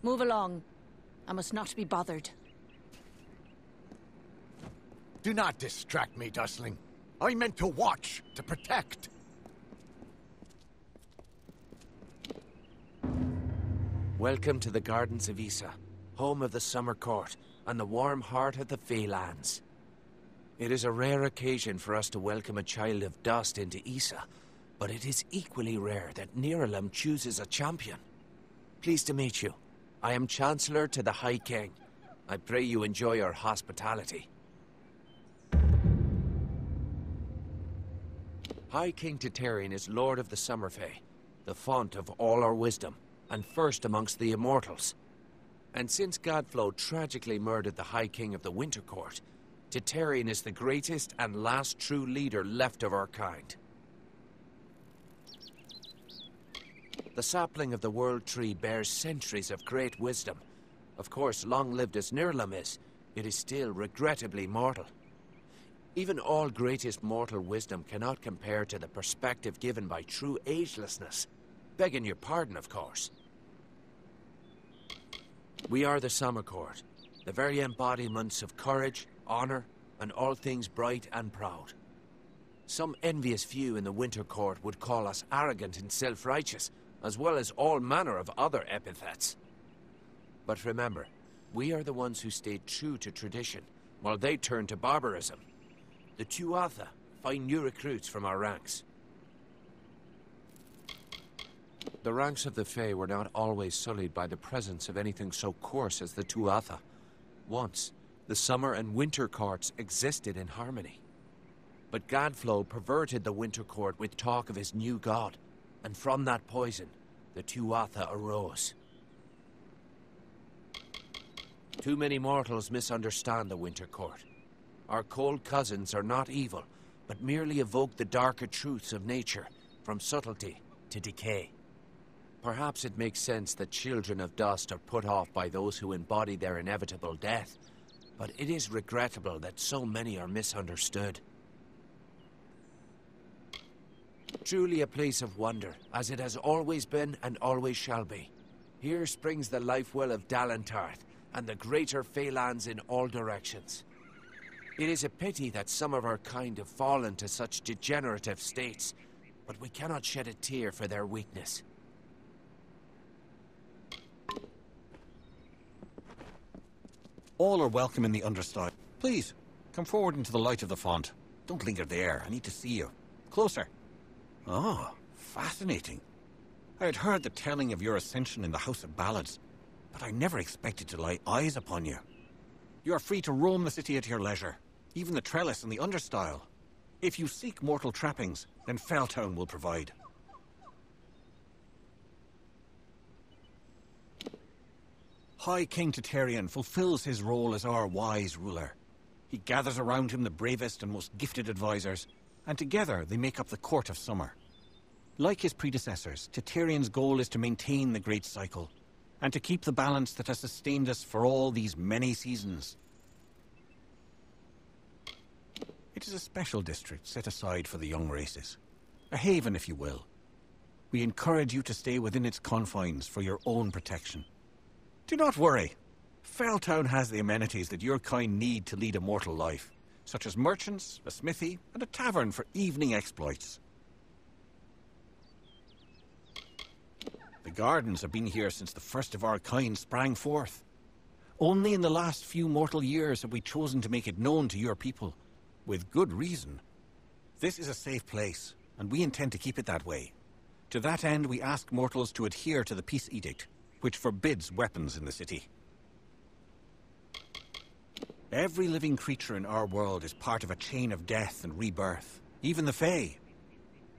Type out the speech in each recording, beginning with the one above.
Move along. I must not be bothered. Do not distract me, Dustling. I meant to watch, to protect. Welcome to the Gardens of Issa, home of the Summer Court, and the warm heart of the Feylands. It is a rare occasion for us to welcome a child of dust into Issa, but it is equally rare that Niralim chooses a champion. Pleased to meet you. I am Chancellor to the High King. I pray you enjoy our hospitality. High King Titarian is Lord of the Summerfey, the font of all our wisdom, and first amongst the immortals. And since Godflow tragically murdered the High King of the Winter Court, Titarian is the greatest and last true leader left of our kind. The sapling of the World Tree bears centuries of great wisdom. Of course, long-lived as Nirlam is, it is still regrettably mortal. Even all greatest mortal wisdom cannot compare to the perspective given by true agelessness. Begging your pardon, of course. We are the Summer Court, the very embodiments of courage, honor, and all things bright and proud. Some envious few in the Winter Court would call us arrogant and self-righteous, as well as all manner of other epithets. But remember, we are the ones who stayed true to tradition, while they turned to barbarism. The Tuatha find new recruits from our ranks. The ranks of the Fae were not always sullied by the presence of anything so coarse as the Tuatha. Once, the Summer and Winter Courts existed in harmony. But Godflow perverted the Winter Court with talk of his new god, and from that poison, the Tuatha arose. Too many mortals misunderstand the Winter Court. Our cold cousins are not evil, but merely evoke the darker truths of nature, from subtlety to decay. Perhaps it makes sense that children of dust are put off by those who embody their inevitable death, but it is regrettable that so many are misunderstood. Truly a place of wonder, as it has always been and always shall be. Here springs the life well of Dalentarth, and the greater Feylands in all directions. It is a pity that some of our kind have fallen to such degenerative states, but we cannot shed a tear for their weakness. All are welcome in the understyle. Please, come forward into the light of the font. Don't linger there. I need to see you. Closer. Ah, fascinating. I had heard the telling of your ascension in the House of Ballads, but I never expected to lay eyes upon you. You are free to roam the city at your leisure, even the trellis and the understyle. If you seek mortal trappings, then Felltown will provide. High King Titarian fulfills his role as our wise ruler. He gathers around him the bravest and most gifted advisors, and together they make up the Court of Summer. Like his predecessors, Titarian's goal is to maintain the Great Cycle, and to keep the balance that has sustained us for all these many seasons. It is a special district set aside for the young races. A haven, if you will. We encourage you to stay within its confines for your own protection. Do not worry. Felltown has the amenities that your kind need to lead a mortal life, such as merchants, a smithy, and a tavern for evening exploits. The gardens have been here since the first of our kind sprang forth. Only in the last few mortal years have we chosen to make it known to your people, with good reason. This is a safe place, and we intend to keep it that way. To that end, we ask mortals to adhere to the Peace Edict, which forbids weapons in the city. Every living creature in our world is part of a chain of death and rebirth, even the Fae.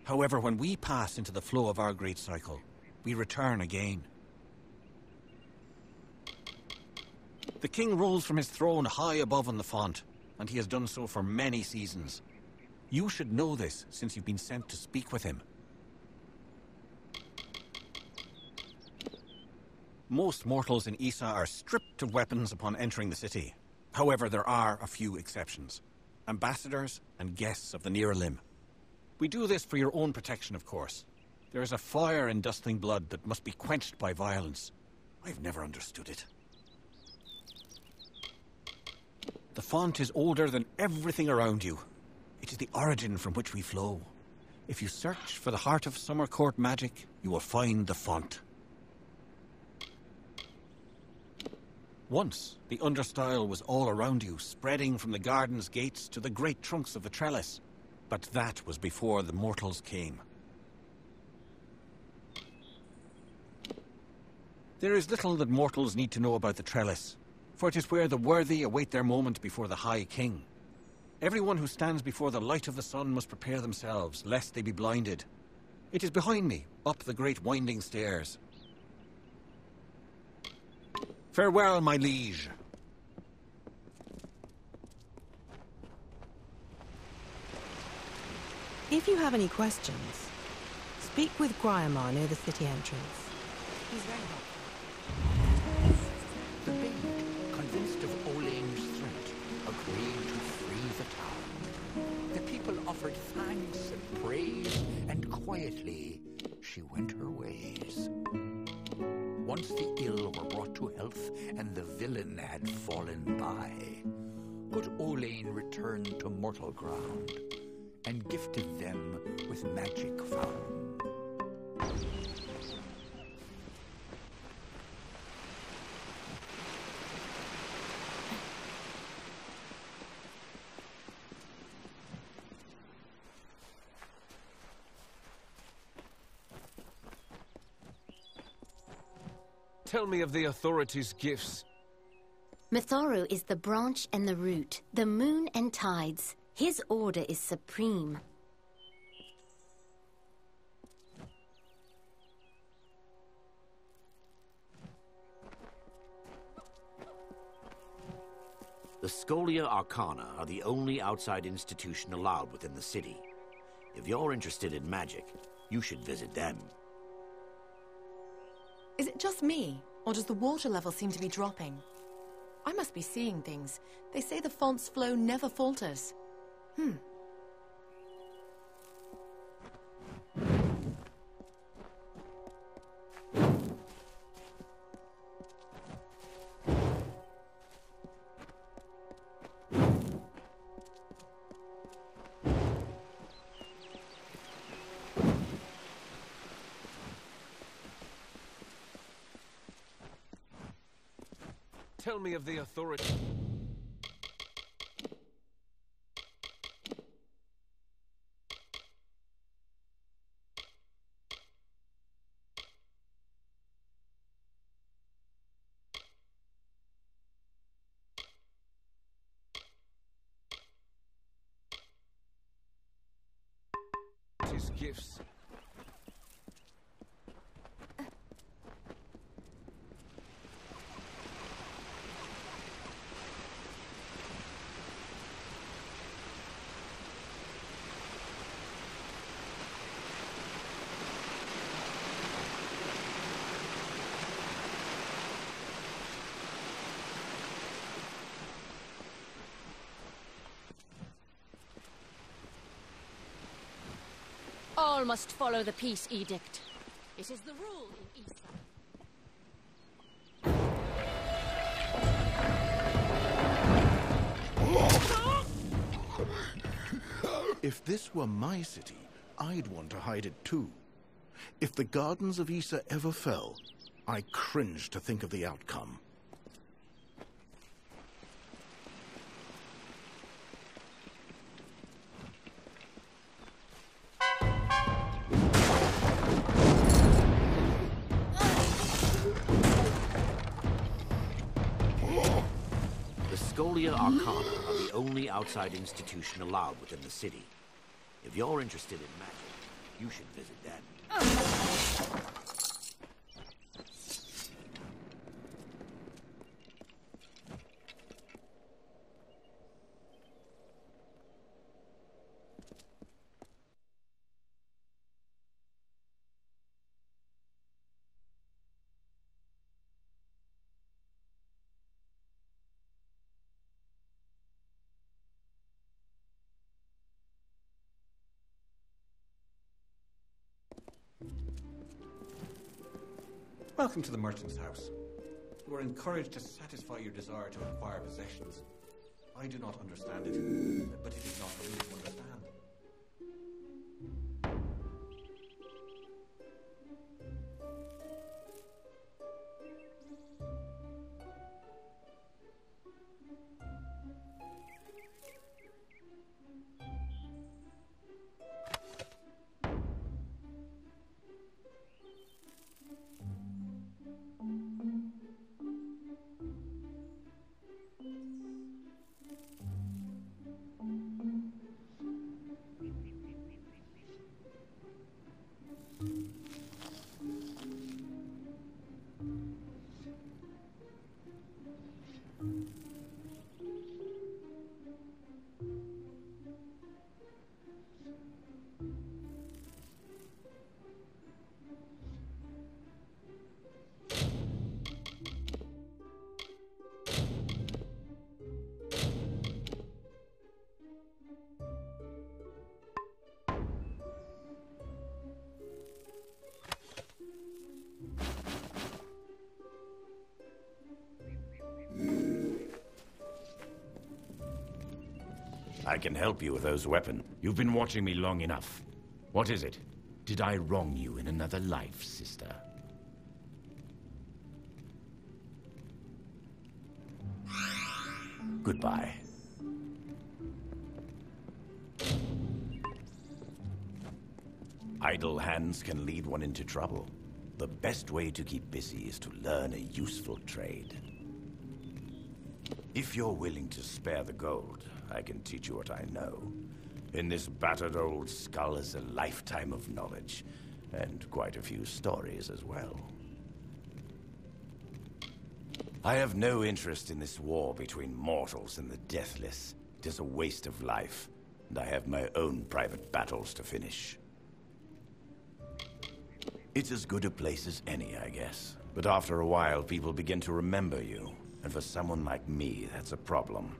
However, when we pass into the flow of our great cycle, we return again. The king rules from his throne high above on the font, and he has done so for many seasons. You should know this, since you've been sent to speak with him. Most mortals in Issa are stripped of weapons upon entering the city. However, there are a few exceptions. Ambassadors and guests of the Niralim. We do this for your own protection, of course. There is a fire in Dustling blood that must be quenched by violence. I've never understood it. The font is older than everything around you. It is the origin from which we flow. If you search for the heart of Summercourt magic, you will find the font. Once, the understyle was all around you, spreading from the garden's gates to the great trunks of the trellis. But that was before the mortals came. There is little that mortals need to know about the trellis, for it is where the worthy await their moment before the High King. Everyone who stands before the light of the sun must prepare themselves, lest they be blinded. It is behind me, up the great winding stairs. Farewell, my liege. If you have any questions, speak with Gryamar near the city entrance. He's very helpful. The Mage, convinced of Olain's threat, agreed to free the town. The people offered thanks and praise, and quietly she went her ways. Once the ill were brought to health, and the villain had fallen by, good Olain returned to mortal ground, and gifted them with magic found. Tell me of the authorities' gifts. Mithoru is the branch and the root, the moon and tides. His order is supreme. The Scholia Arcana are the only outside institution allowed within the city. If you're interested in magic, you should visit them. Is it just me, or does the water level seem to be dropping? I must be seeing things. They say the font's flow never falters. Tell me of the authorities. His gifts. All must follow the peace edict. It is the rule in Issa. If this were my city, I'd want to hide it too. If the gardens of Issa ever fell, I cringe to think of the outcome. Scholia Arcana are the only outside institution allowed within the city. If you're interested in magic, you should visit them. Welcome to the merchant's house. You are encouraged to satisfy your desire to acquire possessions. I do not understand it, but it is not for me to understand. I can help you with those weapons. You've been watching me long enough. What is it? Did I wrong you in another life, sister? Goodbye. Idle hands can lead one into trouble. The best way to keep busy is to learn a useful trade. If you're willing to spare the gold, I can teach you what I know. In this battered old skull is a lifetime of knowledge, and quite a few stories as well. I have no interest in this war between mortals and the deathless. It is a waste of life, and I have my own private battles to finish. It's as good a place as any, I guess. But after a while, people begin to remember you. And for someone like me, that's a problem.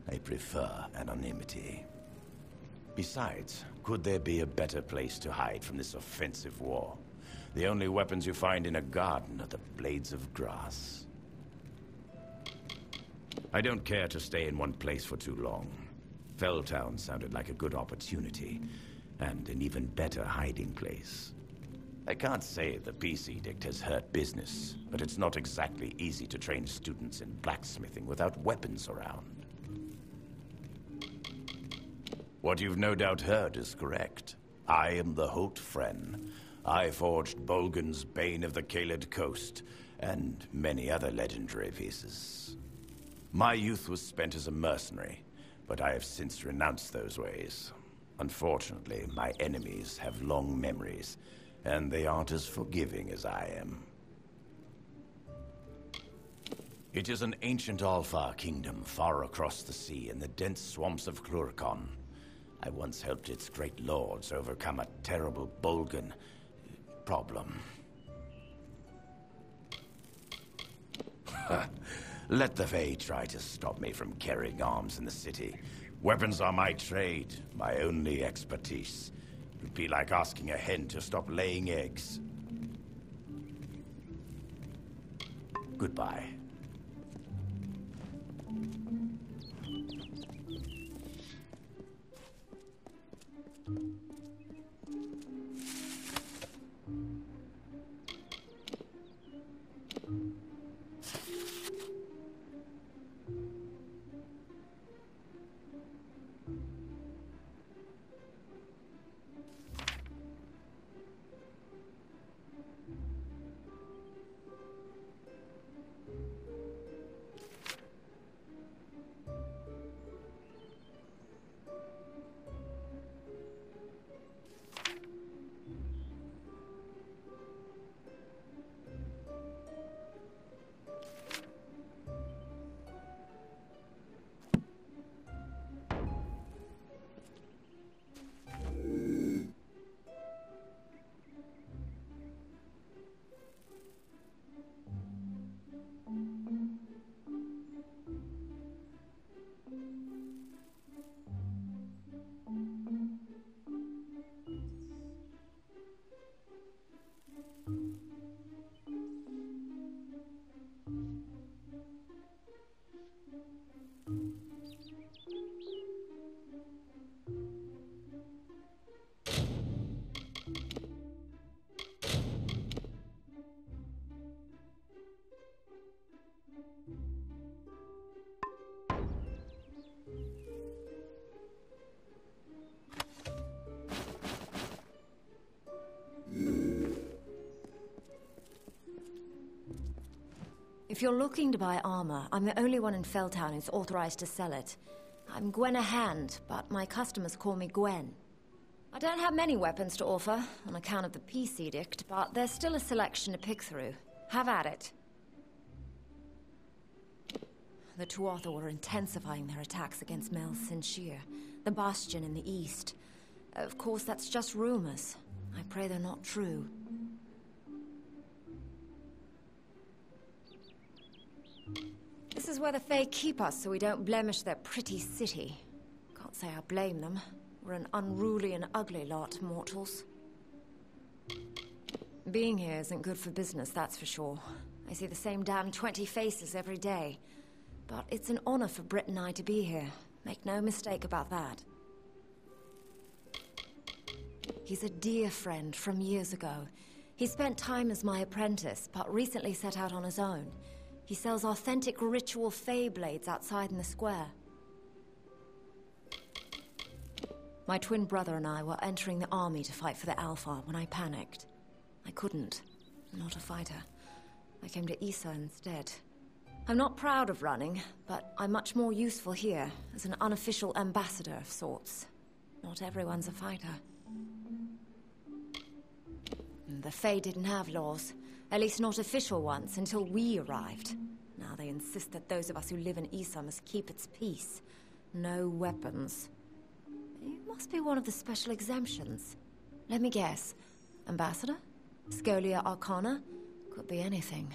I prefer anonymity. Besides, could there be a better place to hide from this offensive war? The only weapons you find in a garden are the blades of grass. I don't care to stay in one place for too long. Felltown sounded like a good opportunity, and an even better hiding place. I can't say the peace edict has hurt business, but it's not exactly easy to train students in blacksmithing without weapons around. What you've no doubt heard is correct. I am the Holt Fren. I forged Bolgan's Bane of the Kaled Coast, and many other legendary pieces. My youth was spent as a mercenary, but I have since renounced those ways. Unfortunately, my enemies have long memories, and they aren't as forgiving as I am. It is an ancient Alfar kingdom far across the sea in the dense swamps of Klurkon. I once helped its great lords overcome a terrible Bolgan problem. Let the Fae try to stop me from carrying arms in the city. Weapons are my trade, my only expertise. It would be like asking a hen to stop laying eggs. Goodbye. If you're looking to buy armor, I'm the only one in Felltown who's authorized to sell it. I'm Gwenna Hand, but my customers call me Gwen. I don't have many weapons to offer, on account of the peace edict, but there's still a selection to pick through. Have at it. The Tuatha were intensifying their attacks against Mel Sinshir, the bastion in the east. Of course, that's just rumors. I pray they're not true. This is where the Fae keep us so we don't blemish their pretty city. Can't say I blame them. We're an unruly and ugly lot, mortals. Being here isn't good for business, that's for sure. I see the same damn 20 faces every day. But it's an honor for Britt and I to be here. Make no mistake about that. He's a dear friend from years ago. He spent time as my apprentice, but recently set out on his own. He sells authentic ritual Fae blades outside in the square. My twin brother and I were entering the army to fight for the Alpha when I panicked. I couldn't. I'm not a fighter. I came to Issa instead. I'm not proud of running, but I'm much more useful here, as an unofficial ambassador of sorts. Not everyone's a fighter. The Fae didn't have laws, at least not official ones, until we arrived. Now they insist that those of us who live in Issa must keep its peace. No weapons. You must be one of the special exemptions. Let me guess. Ambassador? Scholia Arcana? Could be anything.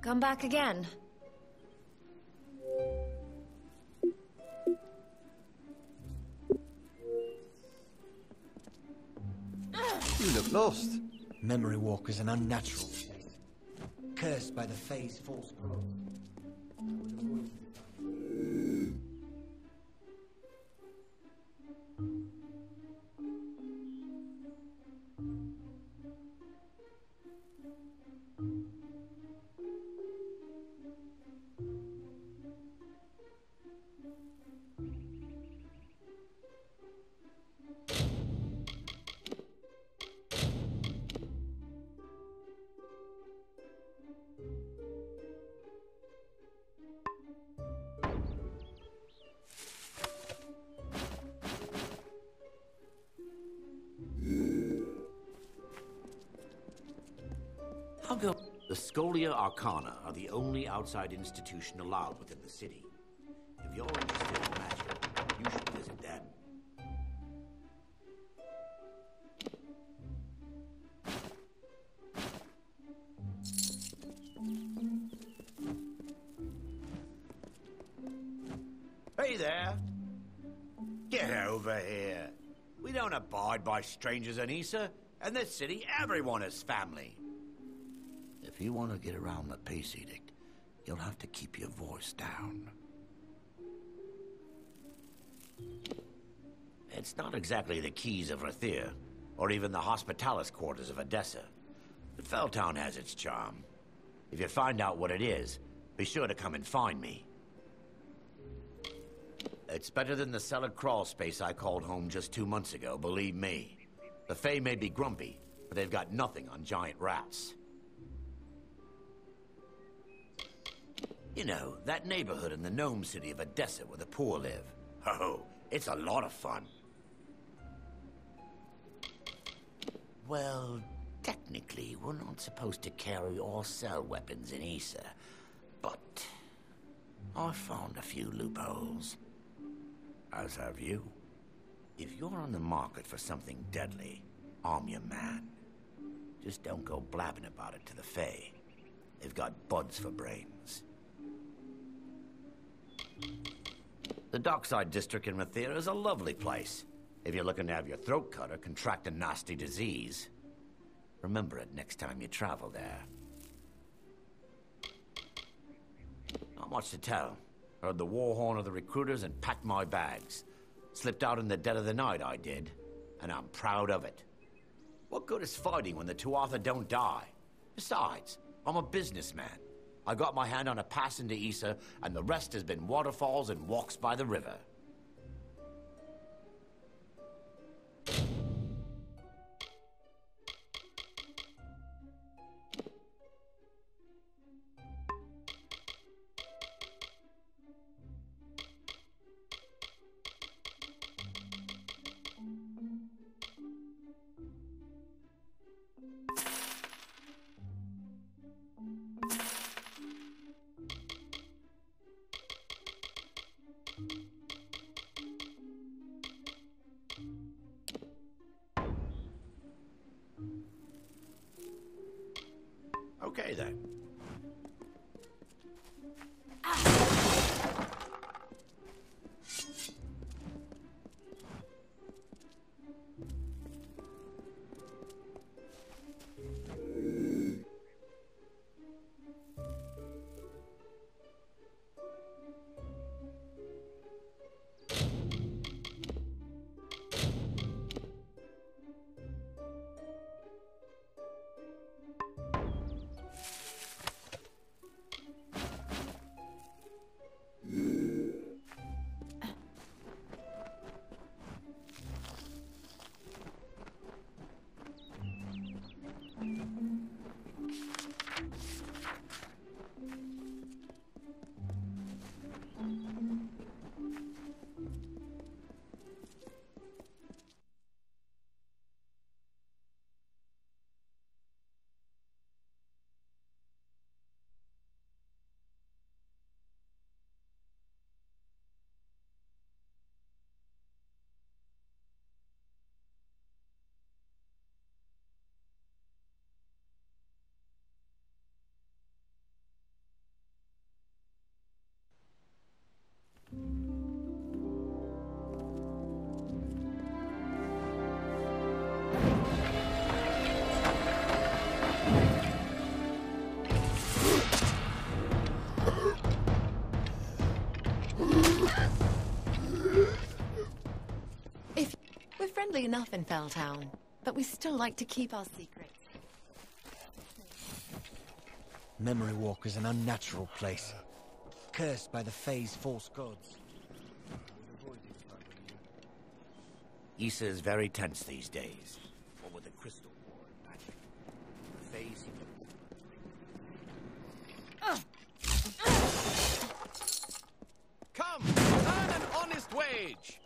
Come back again. You look lost. Memory Walk is an unnatural state, cursed by the Fae's false growth. go. The Scholia Arcana are the only outside institution allowed within the city. If you're interested in magic, you should visit them. Hey there! Get over here. We don't abide by strangers in Issa. In this city, everyone is family. If you want to get around the peace edict, you'll have to keep your voice down. It's not exactly the keys of Rathir, or even the hospitalis quarters of Odessa. But Felltown has its charm. If you find out what it is, be sure to come and find me. It's better than the cellar crawl space I called home just 2 months ago, believe me. The Fae may be grumpy, but they've got nothing on giant rats. You know, that neighborhood in the gnome city of Odessa where the poor live. Oh, it's a lot of fun. Well, technically, we're not supposed to carry or sell weapons in Issa, but I found a few loopholes. As have you. If you're on the market for something deadly, I'm your man. Just don't go blabbing about it to the Fae. They've got buds for brains. The Dockside District in Rathir is a lovely place. If you're looking to have your throat cut or contract a nasty disease, remember it next time you travel there. Not much to tell. Heard the war horn of the recruiters and packed my bags. Slipped out in the dead of the night, I did. And I'm proud of it. What good is fighting when the Tuatha don't die? Besides, I'm a businessman. I got my hand on a pass into Issa, and the rest has been waterfalls and walks by the river. Okay, then. Friendly enough in Felltown, but we still like to keep our secrets. Memory Walk is an unnatural place, cursed by the Fae's false gods. Issa is very tense these days. What with the crystal war and magic, the Fae seem to... Come, earn an honest wage!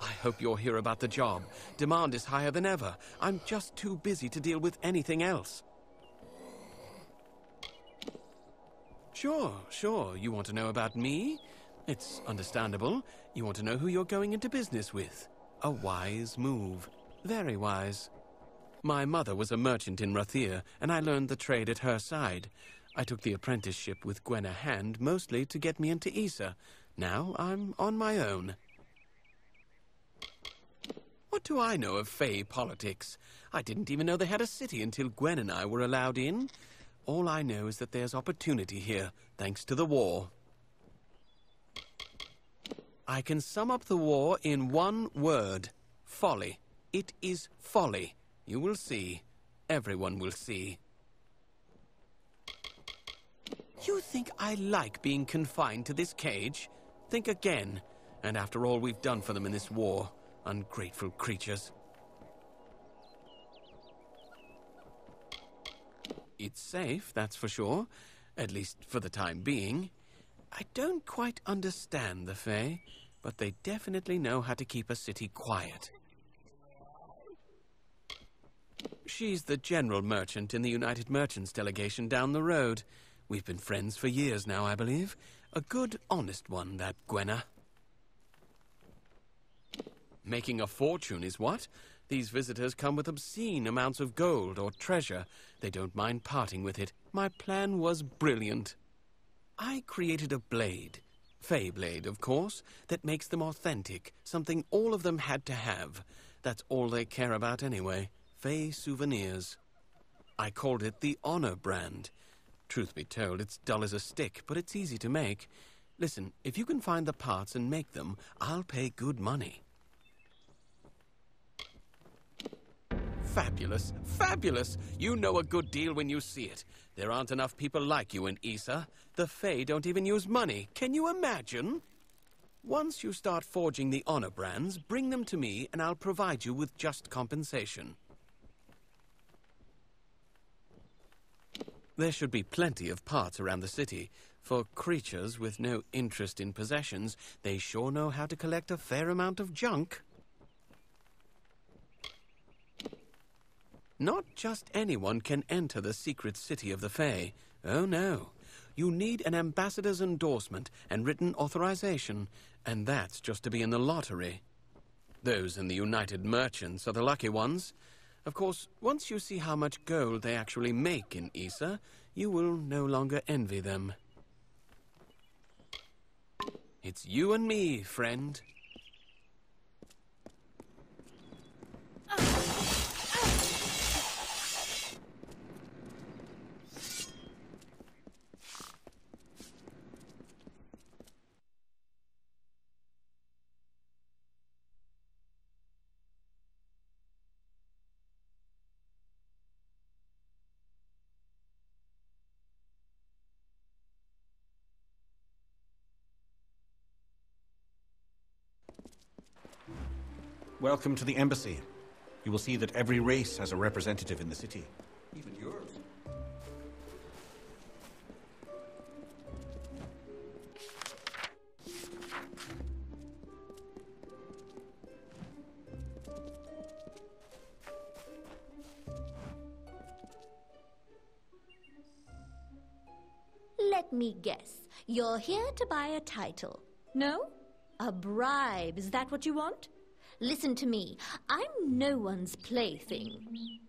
I hope you're here about the job. Demand is higher than ever. I'm just too busy to deal with anything else. Sure. You want to know about me? It's understandable. You want to know who you're going into business with. A wise move. Very wise. My mother was a merchant in Rathir, and I learned the trade at her side. I took the apprenticeship with Gwenna Hand, mostly to get me into Issa. Now I'm on my own. What do I know of Fey politics? I didn't even know they had a city until Gwen and I were allowed in. All I know is that there's opportunity here, thanks to the war. I can sum up the war in one word. Folly. It is folly. You will see. Everyone will see. You think I like being confined to this cage? Think again. And after all we've done for them in this war, ungrateful creatures. It's safe, that's for sure. At least for the time being. I don't quite understand the Fae, but they definitely know how to keep a city quiet. She's the general merchant in the United Merchants delegation down the road. We've been friends for years now, I believe. A good, honest one, that Gwenna. Making a fortune is what? These visitors come with obscene amounts of gold or treasure. They don't mind parting with it. My plan was brilliant. I created a blade, Fey blade, of course, that makes them authentic, something all of them had to have. That's all they care about anyway, Fey souvenirs. I called it the Honor brand. Truth be told, it's dull as a stick, but it's easy to make. Listen, if you can find the parts and make them, I'll pay good money. Fabulous, fabulous! You know a good deal when you see it. There aren't enough people like you in Issa. The Fae don't even use money. Can you imagine? Once you start forging the Honor brands, bring them to me and I'll provide you with just compensation. There should be plenty of parts around the city. For creatures with no interest in possessions, they sure know how to collect a fair amount of junk. Not just anyone can enter the secret city of the Fae. Oh no. You need an ambassador's endorsement and written authorization, and that's just to be in the lottery. Those in the United Merchants are the lucky ones. Of course, once you see how much gold they actually make in Issa, you will no longer envy them. It's you and me, friend. Welcome to the embassy. You will see that every race has a representative in the city. Even yours. Let me guess. You're here to buy a title. No? A bribe. Is that what you want? Listen to me. I'm no one's plaything.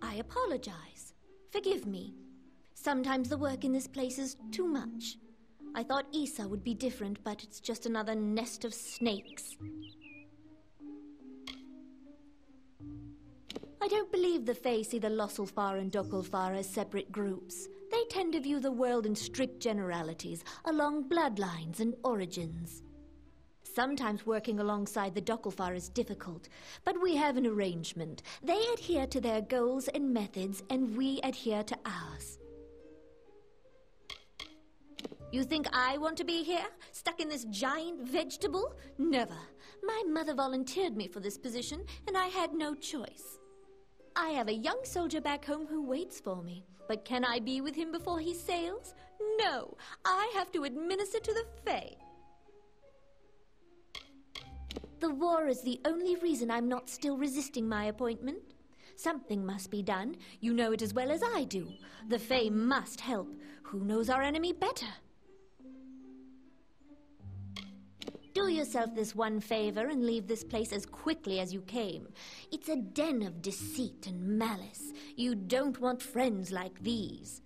I apologize. Forgive me. Sometimes the work in this place is too much. I thought Issa would be different, but it's just another nest of snakes. I don't believe the Fae see the Losselfar and Dokulfar as separate groups. They tend to view the world in strict generalities, along bloodlines and origins. Sometimes working alongside the Dokulfar is difficult, but we have an arrangement. They adhere to their goals and methods, and we adhere to ours. You think I want to be here, stuck in this giant vegetable? Never. My mother volunteered me for this position, and I had no choice. I have a young soldier back home who waits for me, but can I be with him before he sails? No, I have to administer to the Fae. The war is the only reason I'm not still resisting my appointment. Something must be done. You know it as well as I do. The Fae must help. Who knows our enemy better? Do yourself this one favor and leave this place as quickly as you came. It's a den of deceit and malice. You don't want friends like these.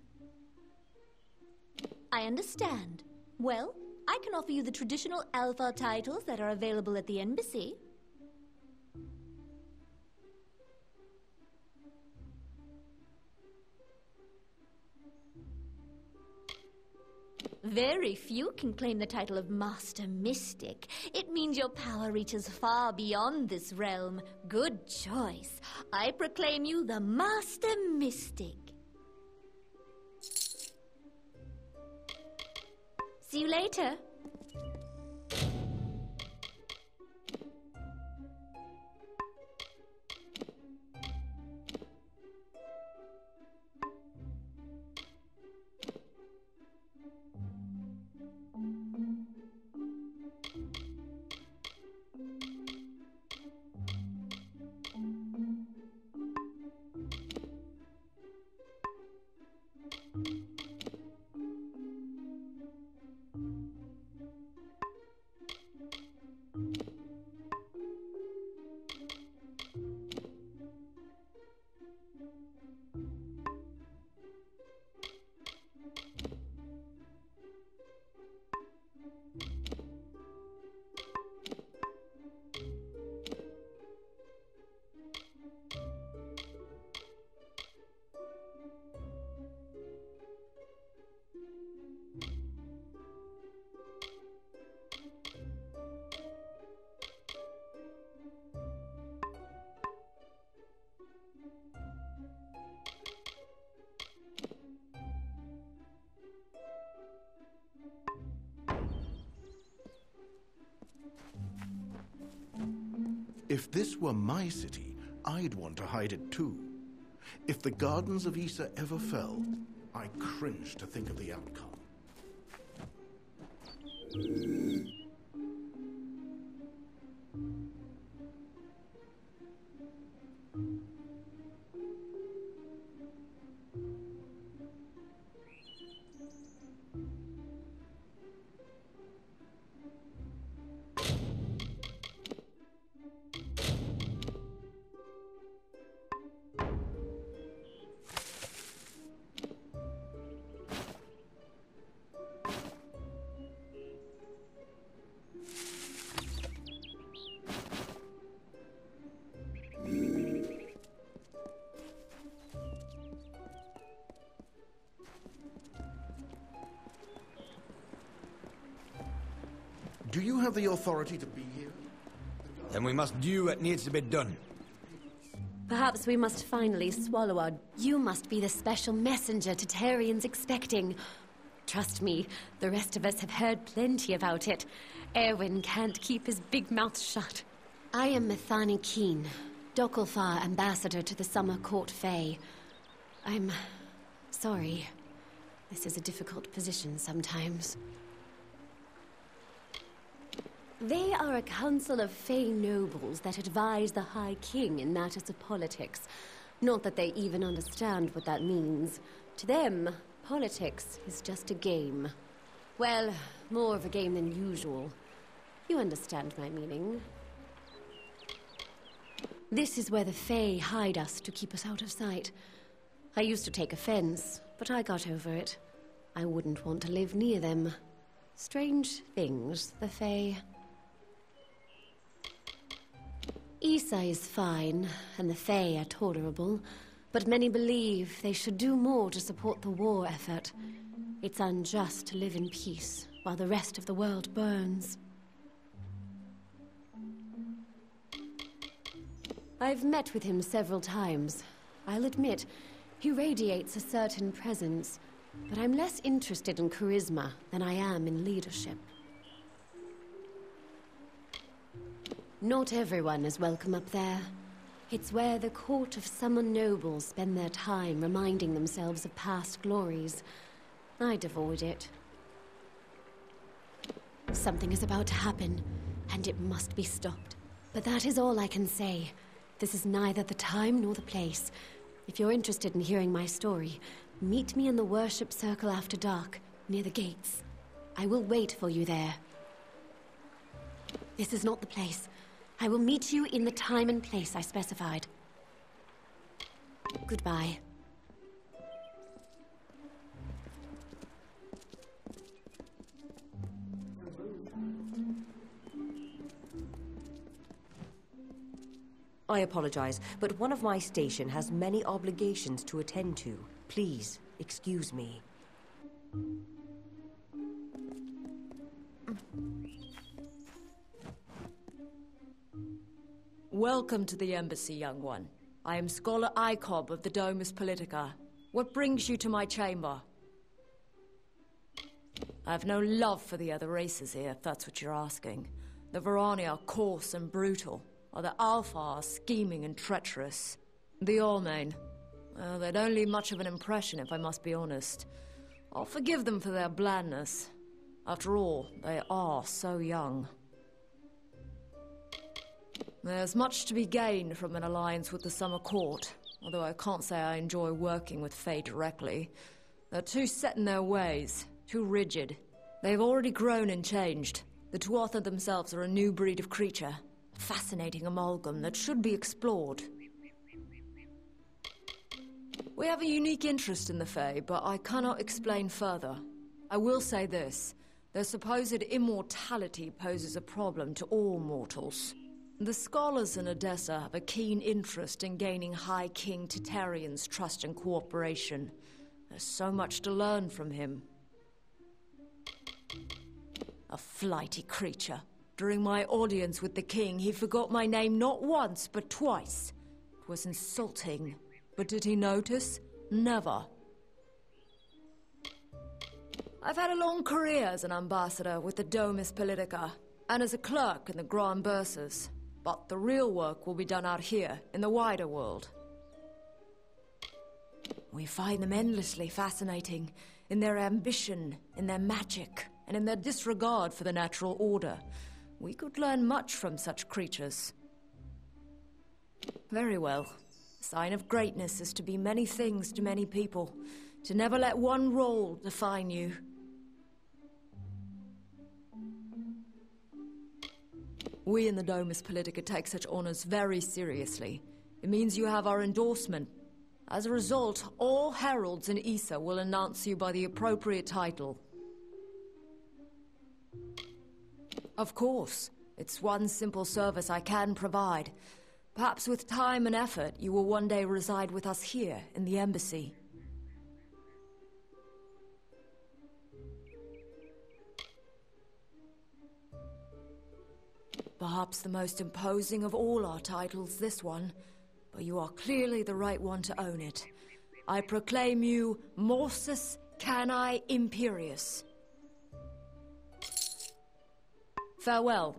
I understand. Well, I can offer you the traditional Alpha titles that are available at the embassy. Very few can claim the title of Master Mystic. It means your power reaches far beyond this realm. Good choice. I proclaim you the Master Mystic. See you later. If this were my city, I'd want to hide it too. If the gardens of Issa ever fell, I cringe to think of the outcome. Do you have the authority to be here? Then we must do what needs to be done. Perhaps we must finally swallow our... You must be the special messenger Tatarian's expecting. Trust me, the rest of us have heard plenty about it. Erwin can't keep his big mouth shut. I am Methani Keen, Dokalfar ambassador to the Summer Court Fae. I'm... sorry. This is a difficult position sometimes. They are a council of Fae nobles that advise the High King in matters of politics. Not that they even understand what that means. To them, politics is just a game. Well, more of a game than usual. You understand my meaning. This is where the Fae hide us to keep us out of sight. I used to take offense, but I got over it. I wouldn't want to live near them. Strange things, the Fae. Issa is fine, and the Fae are tolerable, but many believe they should do more to support the war effort. It's unjust to live in peace while the rest of the world burns. I've met with him several times. I'll admit, he radiates a certain presence, but I'm less interested in charisma than I am in leadership. Not everyone is welcome up there. It's where the court of summer nobles spend their time reminding themselves of past glories. I'd avoid it. Something is about to happen, and it must be stopped. But that is all I can say. This is neither the time nor the place. If you're interested in hearing my story, meet me in the worship circle after dark, near the gates. I will wait for you there. This is not the place. I will meet you in the time and place I specified. Goodbye. I apologize, but one of my station has many obligations to attend to. Please, excuse me. Welcome to the embassy, young one. I am Scholar Icob of the Domus Politica. What brings you to my chamber? I have no love for the other races here, if that's what you're asking. The Varani are coarse and brutal, while the Alpha are scheming and treacherous. The Allmain, well, they don't leave much of an impression, if I must be honest. I'll forgive them for their blandness. After all, they are so young. There's much to be gained from an alliance with the Summer Court, although I can't say I enjoy working with Fae directly. They're too set in their ways, too rigid. They've already grown and changed. The Tuatha themselves are a new breed of creature, a fascinating amalgam that should be explored. We have a unique interest in the Fae, but I cannot explain further. I will say this. Their supposed immortality poses a problem to all mortals. The scholars in Odessa have a keen interest in gaining High King Titarian's trust and cooperation. There's so much to learn from him. A flighty creature. During my audience with the king, he forgot my name not once, but twice. It was insulting. But did he notice? Never. I've had a long career as an ambassador with the Domus Politica, and as a clerk in the Grand Bursars. But the real work will be done out here, in the wider world. We find them endlessly fascinating, in their ambition, in their magic, and in their disregard for the natural order. We could learn much from such creatures. Very well. A sign of greatness is to be many things to many people, to never let one role define you. We in the Domus Politica take such honors very seriously. It means you have our endorsement. As a result, all heralds in Issa will announce you by the appropriate title. Of course. It's one simple service I can provide. Perhaps with time and effort, you will one day reside with us here in the embassy. Perhaps the most imposing of all our titles, this one. But you are clearly the right one to own it. I proclaim you Morsus Cani Imperius. Farewell.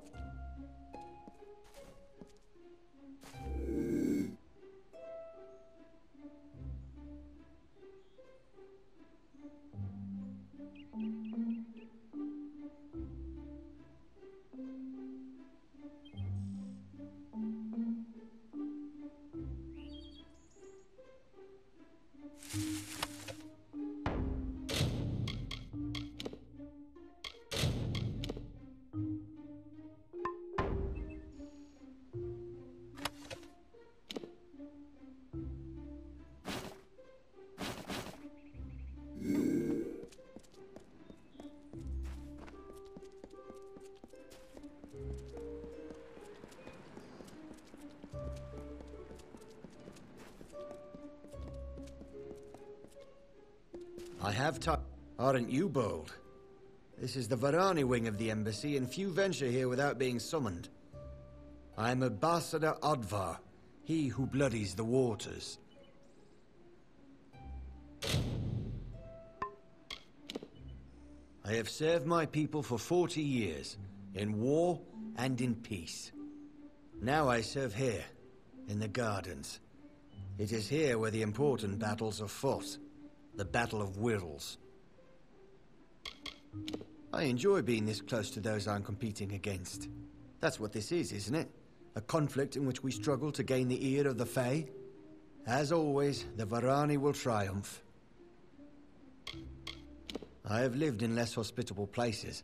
I have time. Aren't you bold? This is the Varani wing of the embassy, and few venture here without being summoned. I am Ambassador Odvar, he who bloodies the waters. I have served my people for 40 years, in war and in peace. Now I serve here, in the gardens. It is here where the important battles are fought. The Battle of Wirrals. I enjoy being this close to those I'm competing against. That's what this is, isn't it? A conflict in which we struggle to gain the ear of the Fae? As always, the Varani will triumph. I have lived in less hospitable places.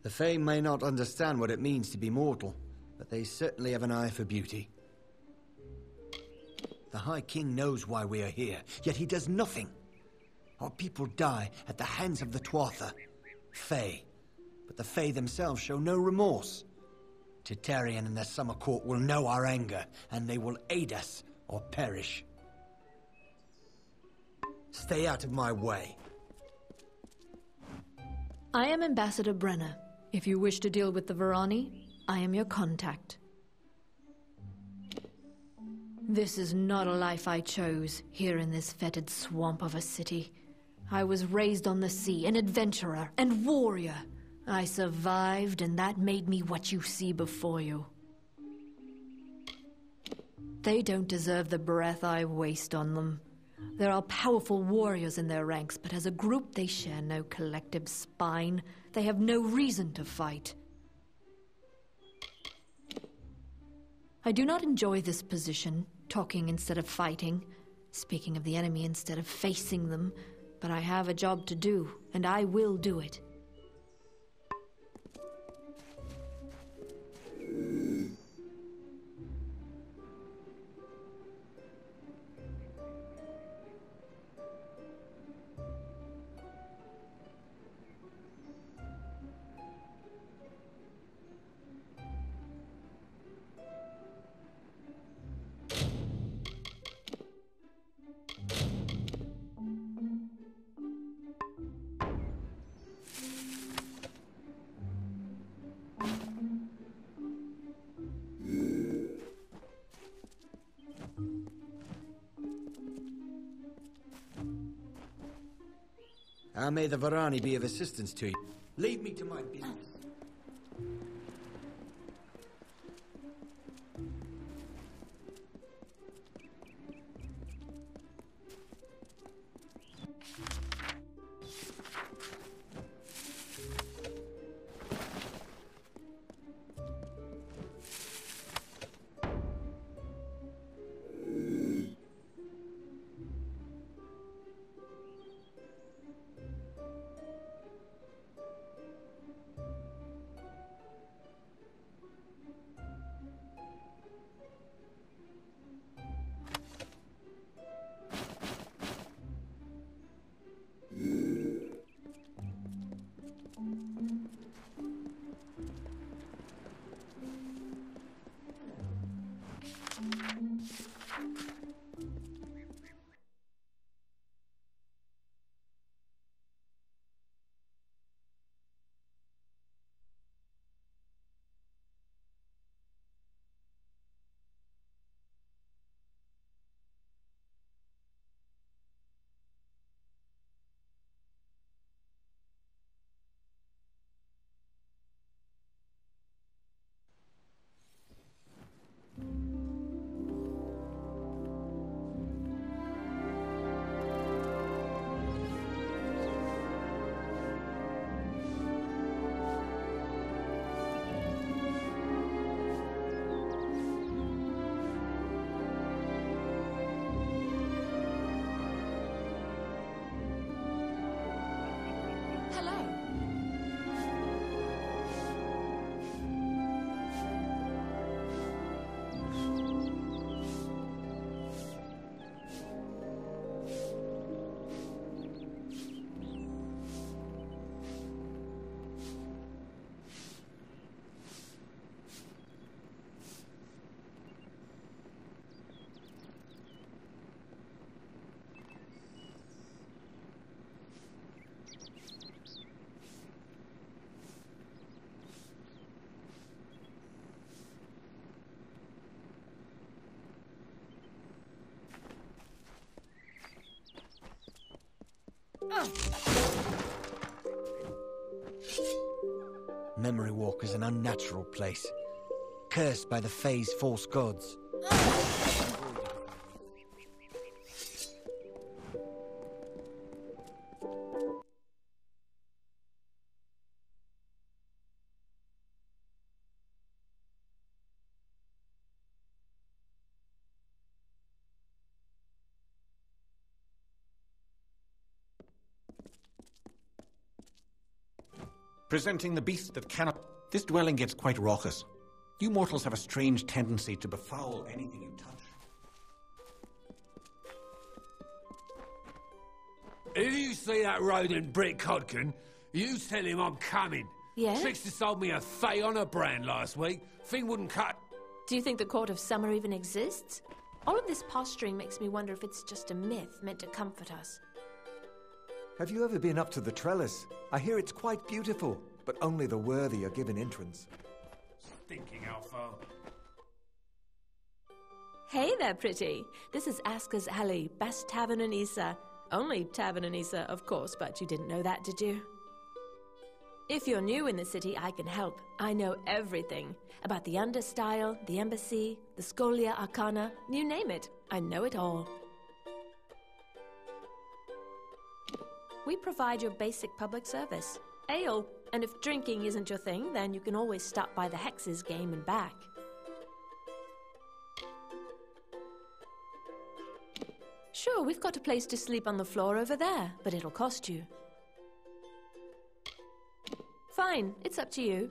The Fae may not understand what it means to be mortal, but they certainly have an eye for beauty. The High King knows why we are here, yet he does nothing. Our people die at the hands of the Tuatha, Fae, but the Fae themselves show no remorse. Titarian and their summer court will know our anger, and they will aid us or perish. Stay out of my way. I am Ambassador Brenner. If you wish to deal with the Varani, I am your contact. This is not a life I chose, here in this fetid swamp of a city. I was raised on the sea, an adventurer and warrior. I survived, and that made me what you see before you. They don't deserve the breath I waste on them. There are powerful warriors in their ranks, but as a group they share no collective spine. They have no reason to fight. I do not enjoy this position, talking instead of fighting, speaking of the enemy instead of facing them, but I have a job to do, and I will do it. How may the Varani be of assistance to you? Leave me to my business. Memory Walk is an unnatural place, cursed by the Fae's false gods. presenting the beast that cannot... This dwelling gets quite raucous. You mortals have a strange tendency to befoul anything you touch. If you see that rodent Brick Codkin, you tell him I'm coming. Yeah? Trickster sold me a Fay on a brand last week. Thing wouldn't cut. Do you think the Court of Summer even exists? All of this posturing makes me wonder if it's just a myth meant to comfort us. Have you ever been up to the trellis? I hear it's quite beautiful, but only the worthy are given entrance. Stinking alpha. Hey there, pretty. This is Asker's Alley, best tavern in Issa. Only tavern in Issa, of course, but you didn't know that, did you? If you're new in the city, I can help. I know everything. About the Understyle, the Embassy, the Scholia Arcana, you name it. I know it all. We provide your basic public service. Ale. And if drinking isn't your thing, then you can always stop by the Hexes game and back. Sure, we've got a place to sleep on the floor over there, but it'll cost you. Fine, it's up to you.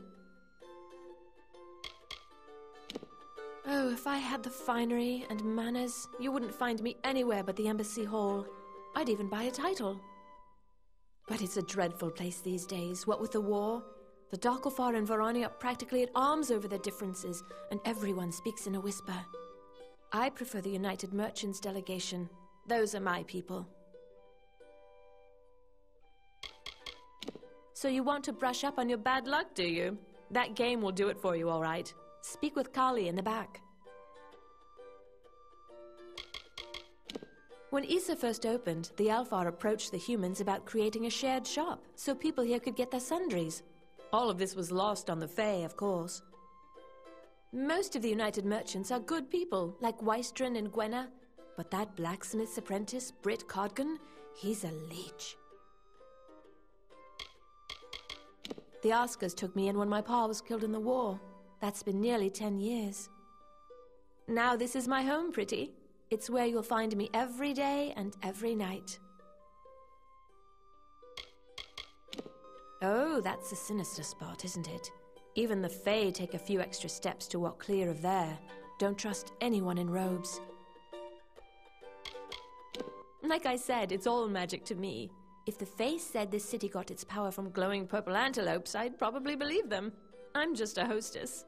Oh, if I had the finery and manners, you wouldn't find me anywhere but the Embassy Hall. I'd even buy a title. But it's a dreadful place these days, what with the war. The Darkelfar and Varani are practically at arms over their differences, and everyone speaks in a whisper. I prefer the United Merchants delegation. Those are my people. So you want to brush up on your bad luck, do you? That game will do it for you, all right. Speak with Kali in the back. When Issa first opened, the Alfar approached the humans about creating a shared shop, so people here could get their sundries. All of this was lost on the Fae, of course. Most of the United Merchants are good people, like Weistrin and Gwenna, but that blacksmith's apprentice, Britt Codgan, he's a leech. The Askers took me in when my pa was killed in the war. That's been nearly 10 years. Now this is my home, pretty. It's where you'll find me every day and every night. Oh, that's a sinister spot, isn't it? Even the Fae take a few extra steps to walk clear of there. Don't trust anyone in robes. Like I said, it's all magic to me. If the Fae said this city got its power from glowing purple antelopes, I'd probably believe them. I'm just a hostess.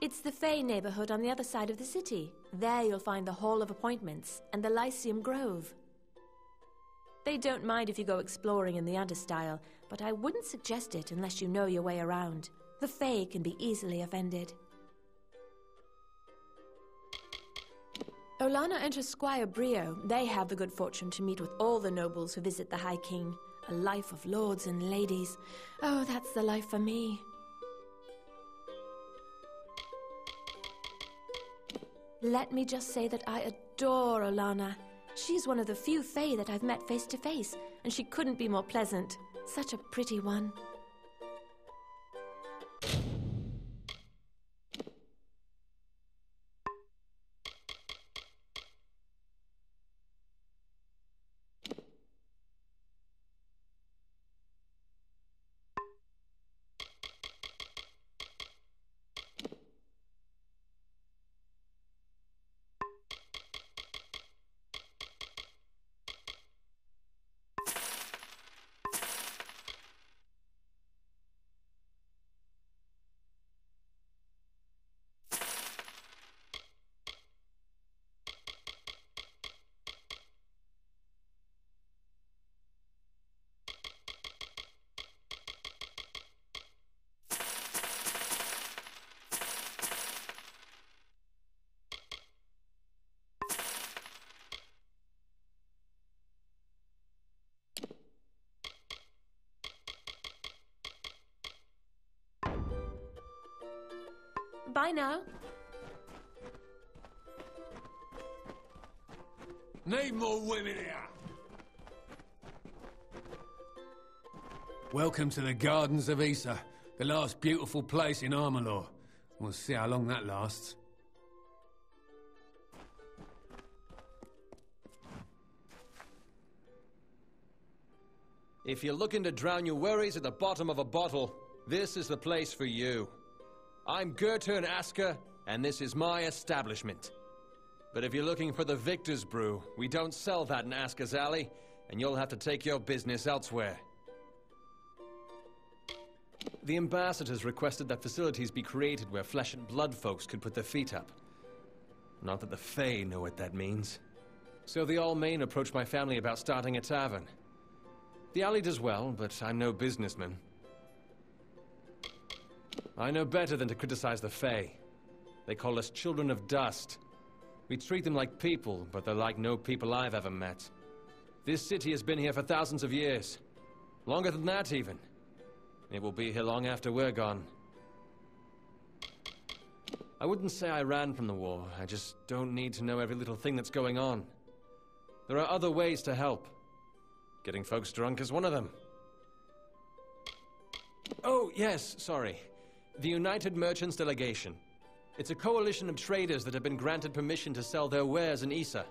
It's the Fae neighborhood on the other side of the city. There you'll find the Hall of Appointments and the Lyceum Grove. They don't mind if you go exploring in the Understyle, but I wouldn't suggest it unless you know your way around. The Fae can be easily offended. Olana and her squire Brio, they have the good fortune to meet with all the nobles who visit the High King. A life of lords and ladies. Oh, that's the life for me. Let me just say that I adore Olana. She's one of the few Fae that I've met face to face, and she couldn't be more pleasant. Such a pretty one. Bye now. Need more women here. Welcome to the Gardens of Issa, the last beautiful place in Amalur. We'll see how long that lasts. If you're looking to drown your worries at the bottom of a bottle, this is the place for you. I'm Gertern Asker, and this is my establishment. But if you're looking for the Victor's Brew, we don't sell that in Asker's Alley, and you'll have to take your business elsewhere. The ambassadors requested that facilities be created where flesh and blood folks could put their feet up. Not that the Fae know what that means. So the Allmain approached my family about starting a tavern. The alley does well, but I'm no businessman. I know better than to criticize the Fae. They call us children of dust. We treat them like people, but they're like no people I've ever met. This city has been here for thousands of years. Longer than that, even. It will be here long after we're gone. I wouldn't say I ran from the war. I just don't need to know every little thing that's going on. There are other ways to help. Getting folks drunk is one of them. Oh, yes, sorry. The United Merchants Delegation. It's a coalition of traders that have been granted permission to sell their wares in Issa.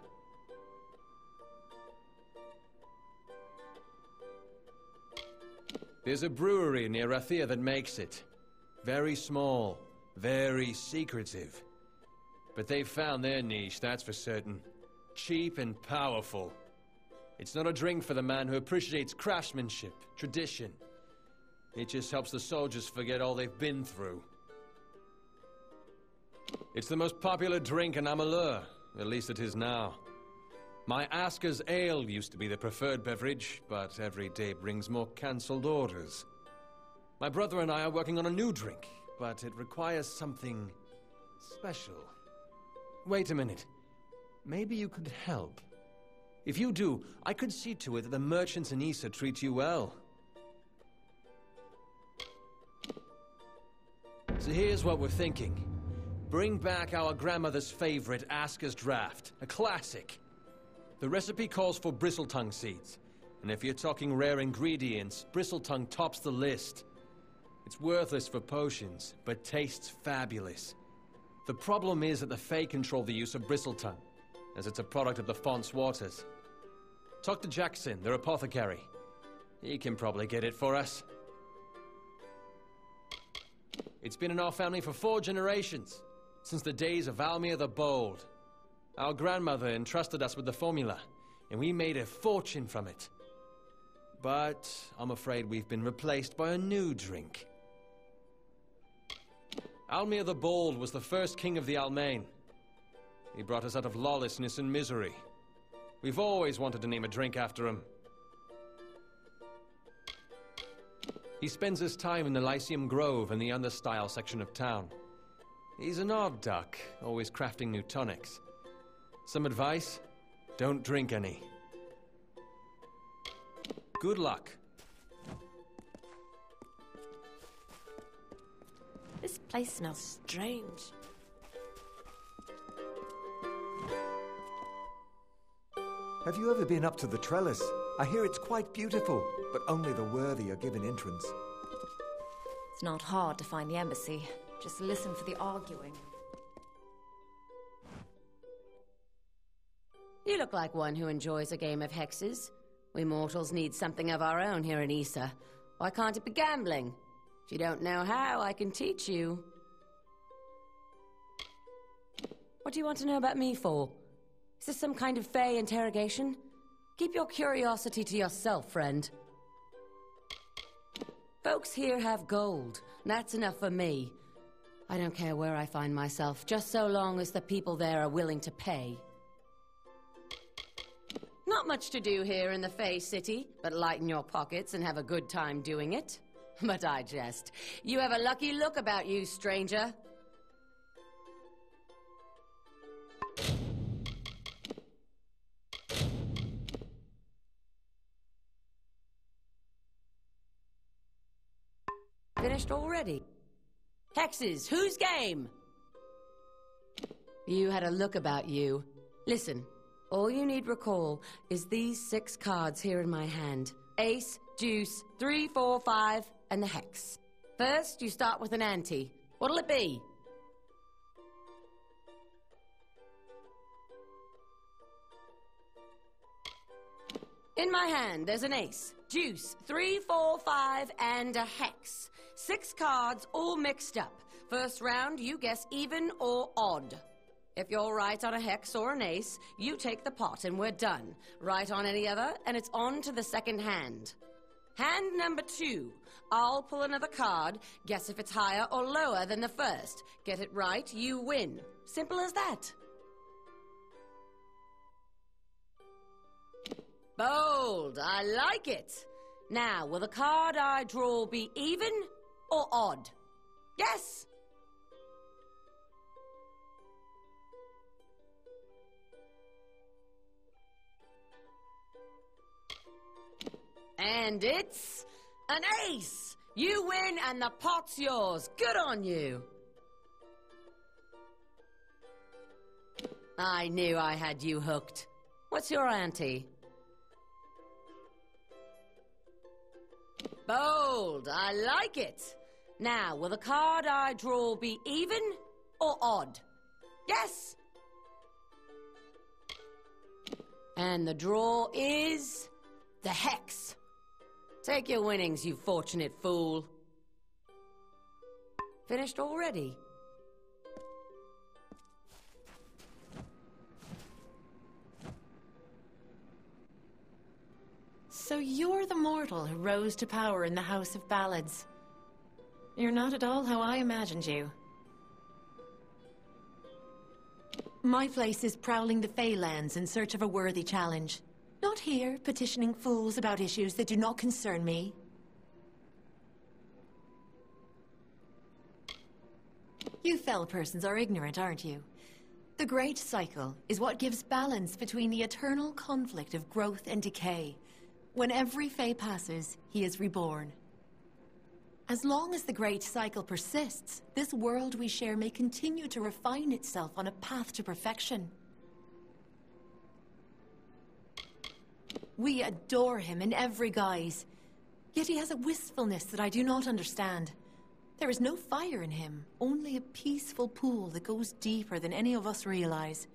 There's a brewery near Rathia that makes it. Very small, very secretive. But they've found their niche, that's for certain. Cheap and powerful. It's not a drink for the man who appreciates craftsmanship, tradition. It just helps the soldiers forget all they've been through. It's the most popular drink in Amalur, at least it is now. My Asker's Ale used to be the preferred beverage, but every day brings more cancelled orders. My brother and I are working on a new drink, but it requires something special. Wait a minute. Maybe you could help. If you do, I could see to it that the merchants in Issa treat you well. So here's what we're thinking. Bring back our grandmother's favorite Asker's Draft, a classic. The recipe calls for bristletongue seeds, and if you're talking rare ingredients, bristletongue tops the list. It's worthless for potions, but tastes fabulous. The problem is that the Fae control the use of bristletongue, as it's a product of the Font's waters. Talk to Jackson, their apothecary. He can probably get it for us. It's been in our family for 4 generations, since the days of Almir the Bold. Our grandmother entrusted us with the formula, and we made a fortune from it. But I'm afraid we've been replaced by a new drink. Almir the Bold was the first king of the Almain. He brought us out of lawlessness and misery. We've always wanted to name a drink after him. He spends his time in the Lyceum Grove in the understyle section of town. He's an odd duck, always crafting new tonics. Some advice? Don't drink any. Good luck. This place smells strange. Have you ever been up to the trellis? I hear it's quite beautiful, but only the worthy are given entrance. It's not hard to find the embassy. Just listen for the arguing. You look like one who enjoys a game of hexes. We mortals need something of our own here in Issa. Why can't it be gambling? If you don't know how, I can teach you. What do you want to know about me for? Is this some kind of Fae interrogation? Keep your curiosity to yourself, friend. Folks here have gold. That's enough for me. I don't care where I find myself, just so long as the people there are willing to pay. Not much to do here in the Fae City, but lighten your pockets and have a good time doing it. But I jest. You have a lucky look about you, stranger. Finished already? Hexes, whose game? You had a look about you. Listen, all you need recall is these 6 cards here in my hand. Ace, deuce, 3, 4, 5, and the hex. First, you start with an ante. What'll it be? In my hand, there's an ace. Deuce, 3, 4, 5, and a hex. 6 cards all mixed up. First round, you guess even or odd. If you're right on a hex or an ace, you take the pot and we're done. Right on any other, and it's on to the second hand. Hand number 2. I'll pull another card, guess if it's higher or lower than the first. Get it right, you win. Simple as that. Bold, I like it. Now, will the card I draw be even or odd? Yes? And it's an ace! You win and the pot's yours. Good on you. I knew I had you hooked. What's your ante? Bold, I like it. Now, will the card I draw be even or odd? Yes? And the draw is the hex. Take your winnings, you fortunate fool. Finished already? So you're the mortal who rose to power in the House of Ballads. You're not at all how I imagined you. My place is prowling the Feylands in search of a worthy challenge. Not here, petitioning fools about issues that do not concern me. You fell persons are ignorant, aren't you? The Great Cycle is what gives balance between the eternal conflict of growth and decay. When every Fey passes, he is reborn. As long as the Great Cycle persists, this world we share may continue to refine itself on a path to perfection. We adore him in every guise, yet he has a wistfulness that I do not understand. There is no fire in him, only a peaceful pool that goes deeper than any of us realize.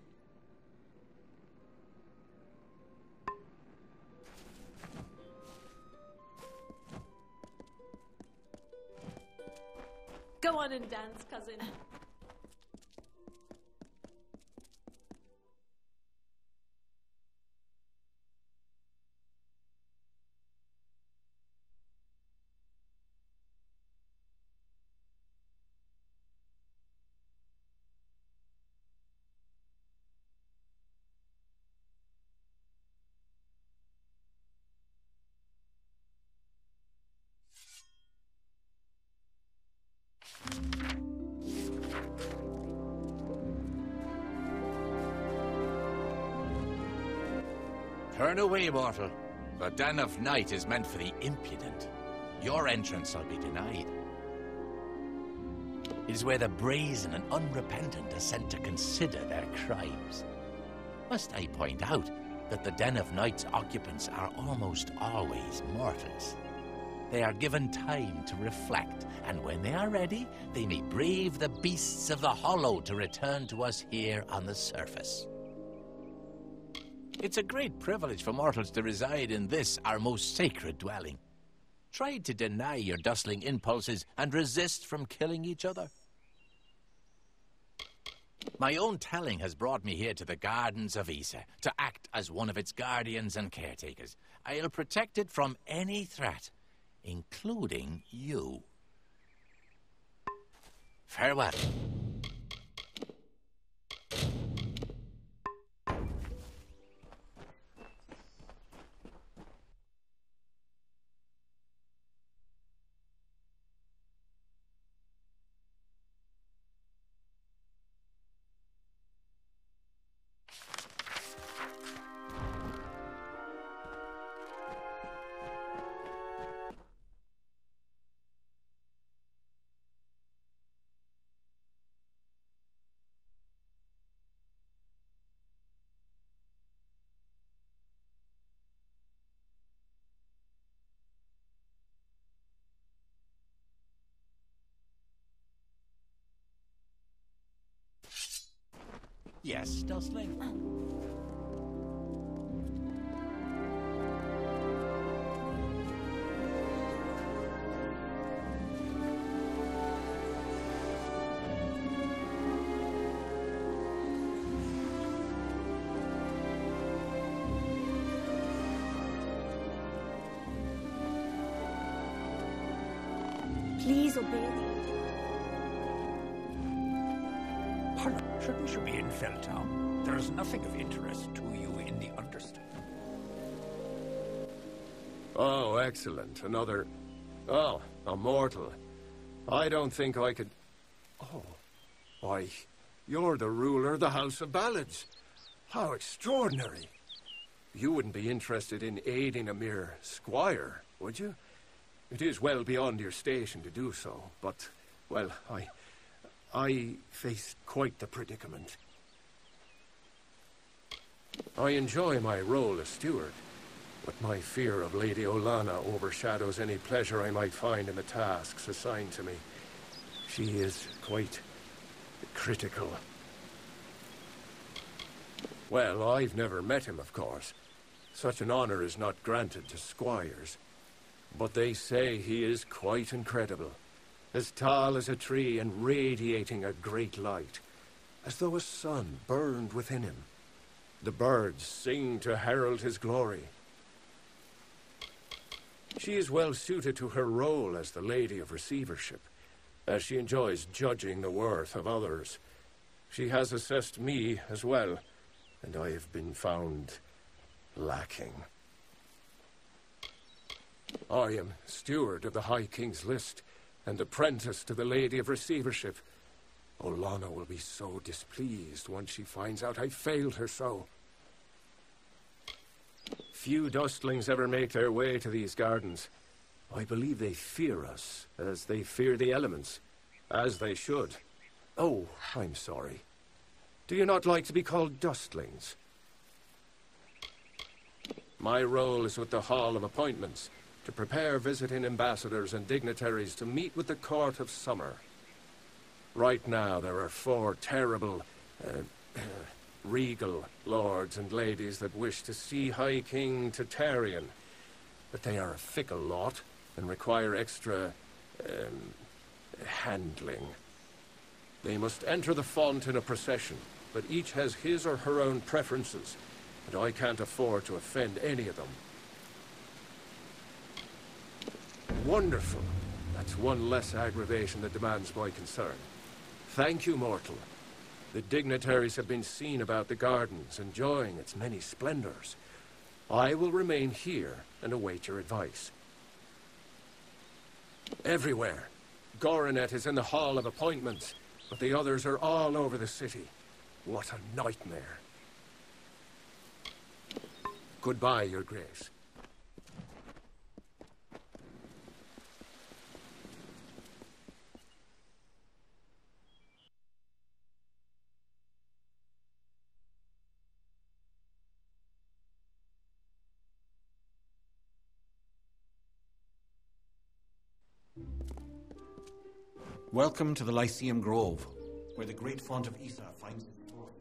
Go on and dance, cousin. Turn away, mortal. The Den of Night is meant for the impudent. Your entrance will be denied. It is where the brazen and unrepentant are sent to consider their crimes. Must I point out that the Den of Night's occupants are almost always mortals? They are given time to reflect, and when they are ready, they may brave the beasts of the Hollow to return to us here on the surface. It's a great privilege for mortals to reside in this, our most sacred dwelling. Try to deny your dustling impulses and resist from killing each other. My own telling has brought me here to the Gardens of Issa, to act as one of its guardians and caretakers. I'll protect it from any threat, including you. Farewell. Yes, Dustling? Please obey me. Shouldn't you be in Felltown? There is nothing of interest to you in the understudy. Oh, excellent. Another... Oh, a mortal. I don't think I could... Oh, why, you're the ruler of the House of Ballads. How extraordinary. You wouldn't be interested in aiding a mere squire, would you? It is well beyond your station to do so, but, well, I face quite the predicament. I enjoy my role as steward, but my fear of Lady Olana overshadows any pleasure I might find in the tasks assigned to me. She is quite critical. Well, I've never met him, of course. Such an honor is not granted to squires. But they say he is quite incredible. As tall as a tree and radiating a great light, as though a sun burned within him. The birds sing to herald his glory. She is well suited to her role as the Lady of Receivership, as she enjoys judging the worth of others. She has assessed me as well, and I have been found lacking. I am steward of the High King's List, and apprentice to the Lady of Receivership. Olana will be so displeased once she finds out I failed her so. Few dustlings ever make their way to these gardens. I believe they fear us, as they fear the elements. As they should. Oh, I'm sorry. Do you not like to be called dustlings? My role is with the Hall of Appointments, to prepare visiting ambassadors and dignitaries to meet with the Court of Summer. Right now, there are 4 terrible, regal lords and ladies that wish to see High King Tatarian, but they are a fickle lot and require extra, handling. They must enter the font in a procession, but each has his or her own preferences, and I can't afford to offend any of them. Wonderful. That's one less aggravation that demands my concern. Thank you, mortal. The dignitaries have been seen about the gardens, enjoying its many splendors. I will remain here and await your advice. Everywhere. Goronet is in the Hall of Appointments, but the others are all over the city. What a nightmare. Goodbye, Your Grace. Welcome to the Lyceum Grove, where the great font of Isa finds its glory.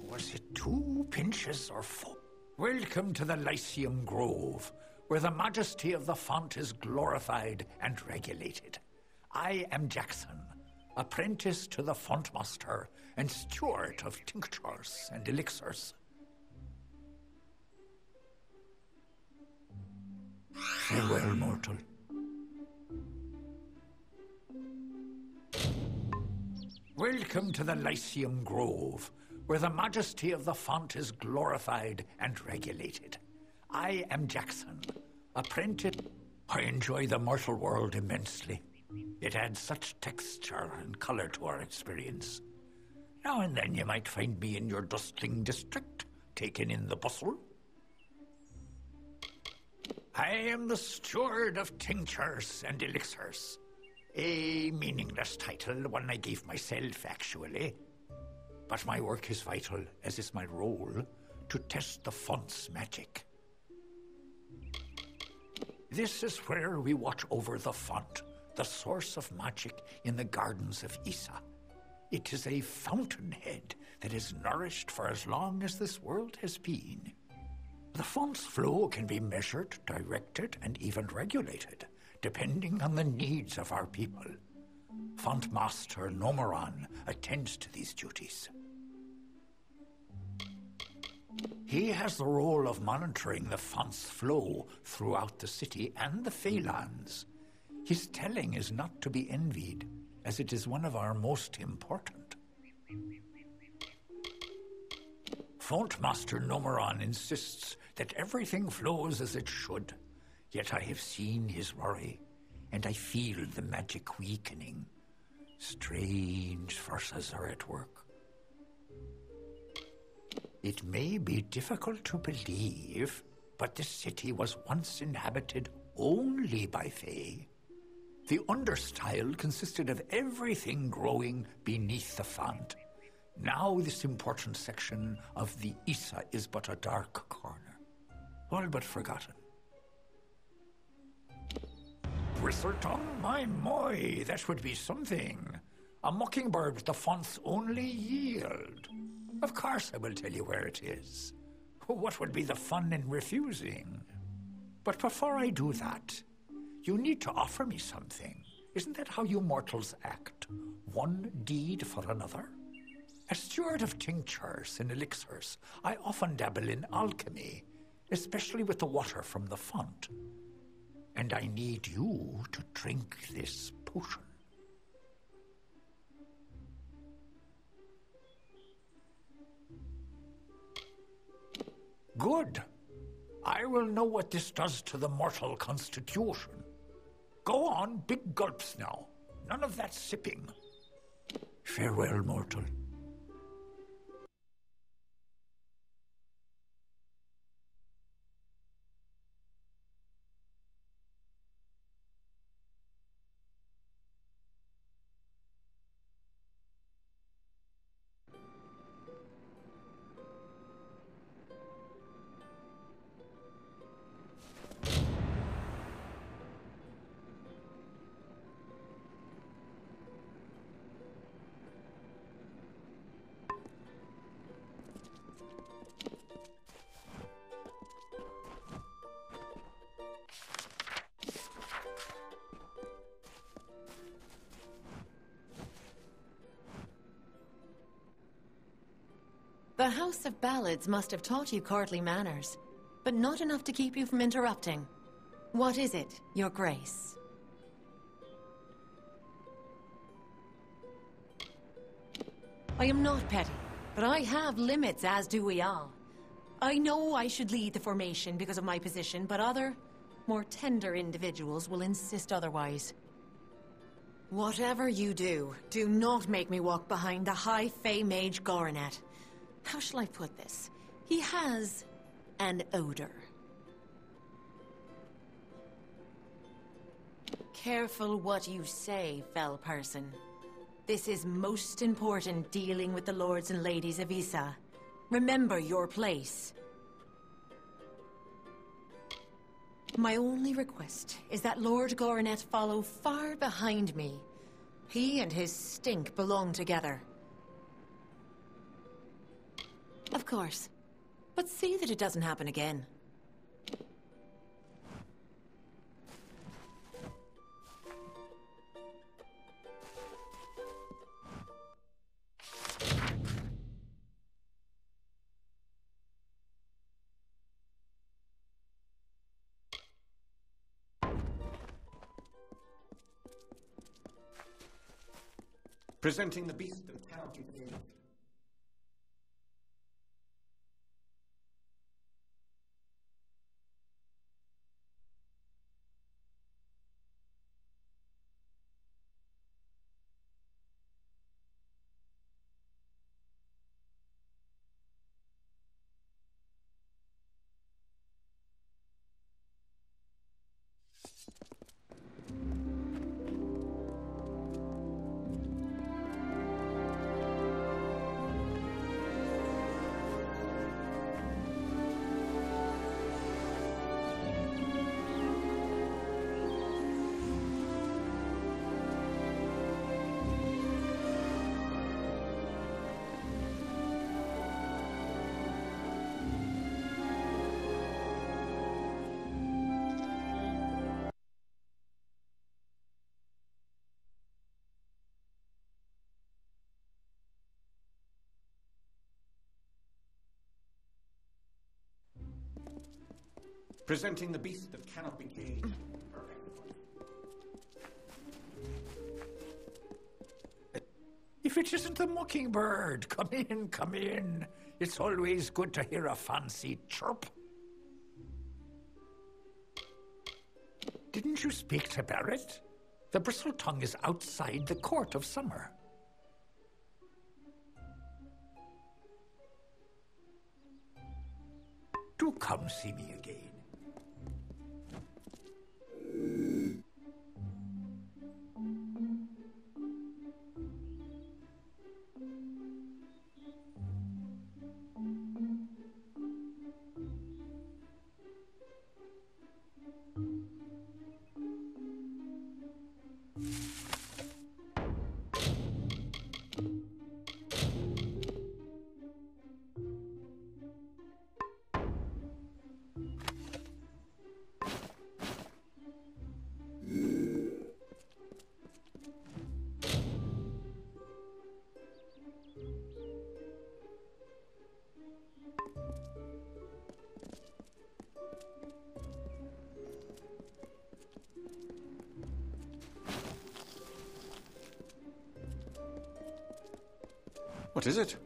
Was it 2 pinches or 4? Welcome to the Lyceum Grove, where the majesty of the font is glorified and regulated. I am Jackson, apprentice to the font master and steward of tinctures and elixirs. Farewell, mortal. Welcome to the Lyceum Grove, where the majesty of the font is glorified and regulated. I am Jackson, apprentice. I enjoy the mortal world immensely. It adds such texture and color to our experience. Now and then you might find me in your dustling district, taking in the bustle. I am the steward of tinctures and elixirs. A meaningless title, one I gave myself, actually. But my work is vital, as is my role, to test the font's magic. This is where we watch over the font, the source of magic in the gardens of Isa. It is a fountainhead that is nourished for as long as this world has been. The font's flow can be measured, directed, and even regulated, depending on the needs of our people. Font Master Nomoran attends to these duties. He has the role of monitoring the font's flow throughout the city and the Feylands. His telling is not to be envied, as it is one of our most important. Fontmaster Nomeron insists that everything flows as it should, yet I have seen his worry, and I feel the magic weakening. Strange forces are at work. It may be difficult to believe, but the city was once inhabited only by Fae. The understyle consisted of everything growing beneath the font. Now this important section of the Issa is but a dark corner, all but forgotten. Bristletongue, my, that would be something. A mockingbird with the font's only yield. Of course I will tell you where it is. What would be the fun in refusing? But before I do that, you need to offer me something. Isn't that how you mortals act? One deed for another? As steward of tinctures and elixirs, I often dabble in alchemy, especially with the water from the font. And I need you to drink this potion. Good. I will know what this does to the mortal constitution. Go on, big gulps now. None of that sipping. Farewell, mortal. The House of Ballads must have taught you courtly manners, but not enough to keep you from interrupting. What is it, Your Grace? I am not petty, but I have limits, as do we all. I know I should lead the formation because of my position, but other, more tender individuals will insist otherwise. Whatever you do, do not make me walk behind the High Fae Mage Goronet. How shall I put this? He has an odor. Careful what you say, fell person. This is most important dealing with the lords and ladies of Issa. Remember your place. My only request is that Lord Goronet follow far behind me. He and his stink belong together. Of course. But see that it doesn't happen again. Presenting the beast of county favorite. Presenting the beast that cannot be caged. If it isn't the mockingbird, come in, come in. It's always good to hear a fancy chirp. Didn't you speak to Barrett? The Bristletongue is outside the Court of Summer. Do come see me again. What is it?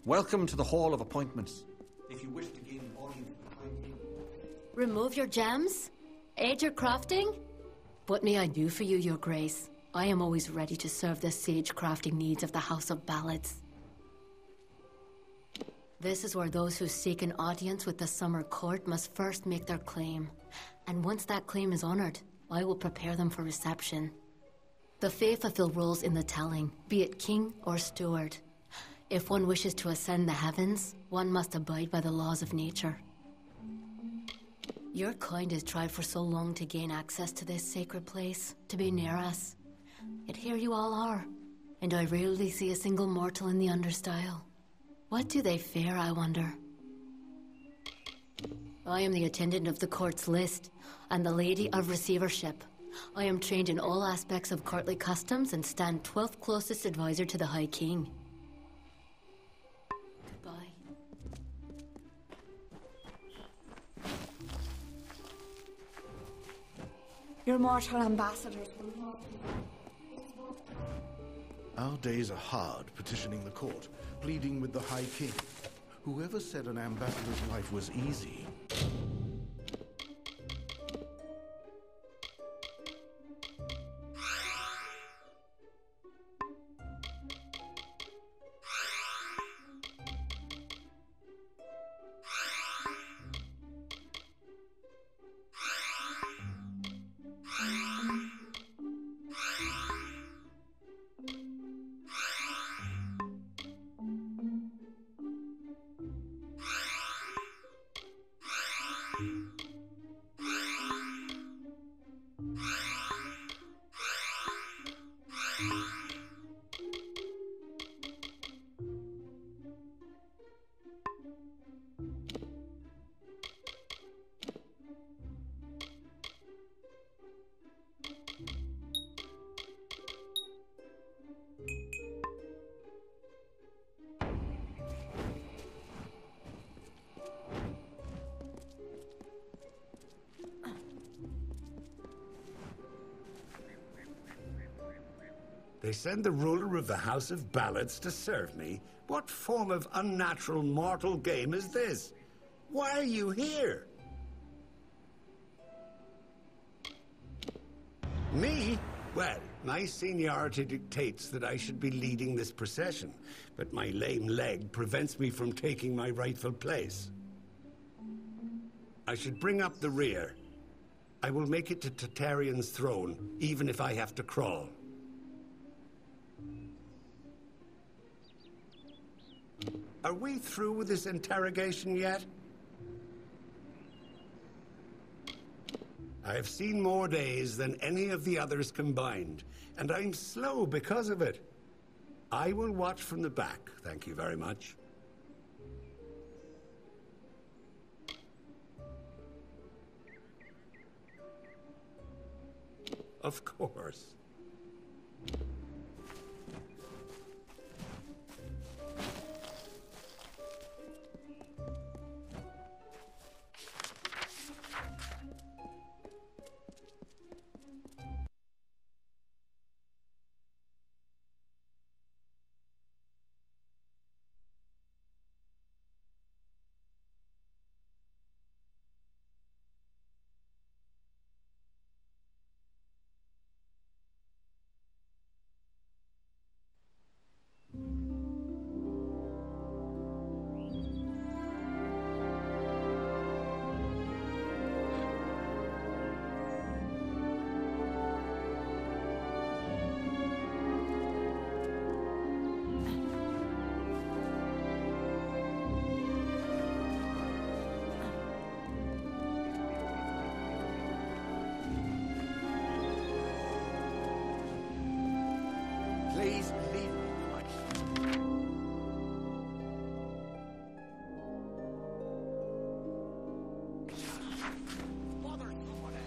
Welcome to the Hall of Appointments. If you wish to gain embodiment behind me. Remove your gems? Aid your crafting? What may I do for you, Your Grace? I am always ready to serve the sage crafting needs of the House of Ballads. This is where those who seek an audience with the Summer Court must first make their claim. And once that claim is honored, I will prepare them for reception. The Fae fulfill roles in the telling, be it king or steward. If one wishes to ascend the heavens, one must abide by the laws of nature. Your kind has tried for so long to gain access to this sacred place, to be near us. Yet here you all are, and I rarely see a single mortal in the understyle. What do they fear, I wonder? I am the attendant of the court's list, and the lady of receivership. I am trained in all aspects of courtly customs and stand 12th closest advisor to the High King. Goodbye. Your mortal ambassadors will not. Our days are hard petitioning the court, pleading with the High King. Whoever said an ambassador's life was easy? They send the ruler of the House of Ballads to serve me? What form of unnatural mortal game is this? Why are you here? Me? Well, my seniority dictates that I should be leading this procession, but my lame leg prevents me from taking my rightful place. I should bring up the rear. I will make it to Tartaryon's throne, even if I have to crawl. Are we through with this interrogation yet? I have seen more days than any of the others combined, and I'm slow because of it. I will watch from the back, thank you very much. Of course. Please leave me quiet. Bother someone else.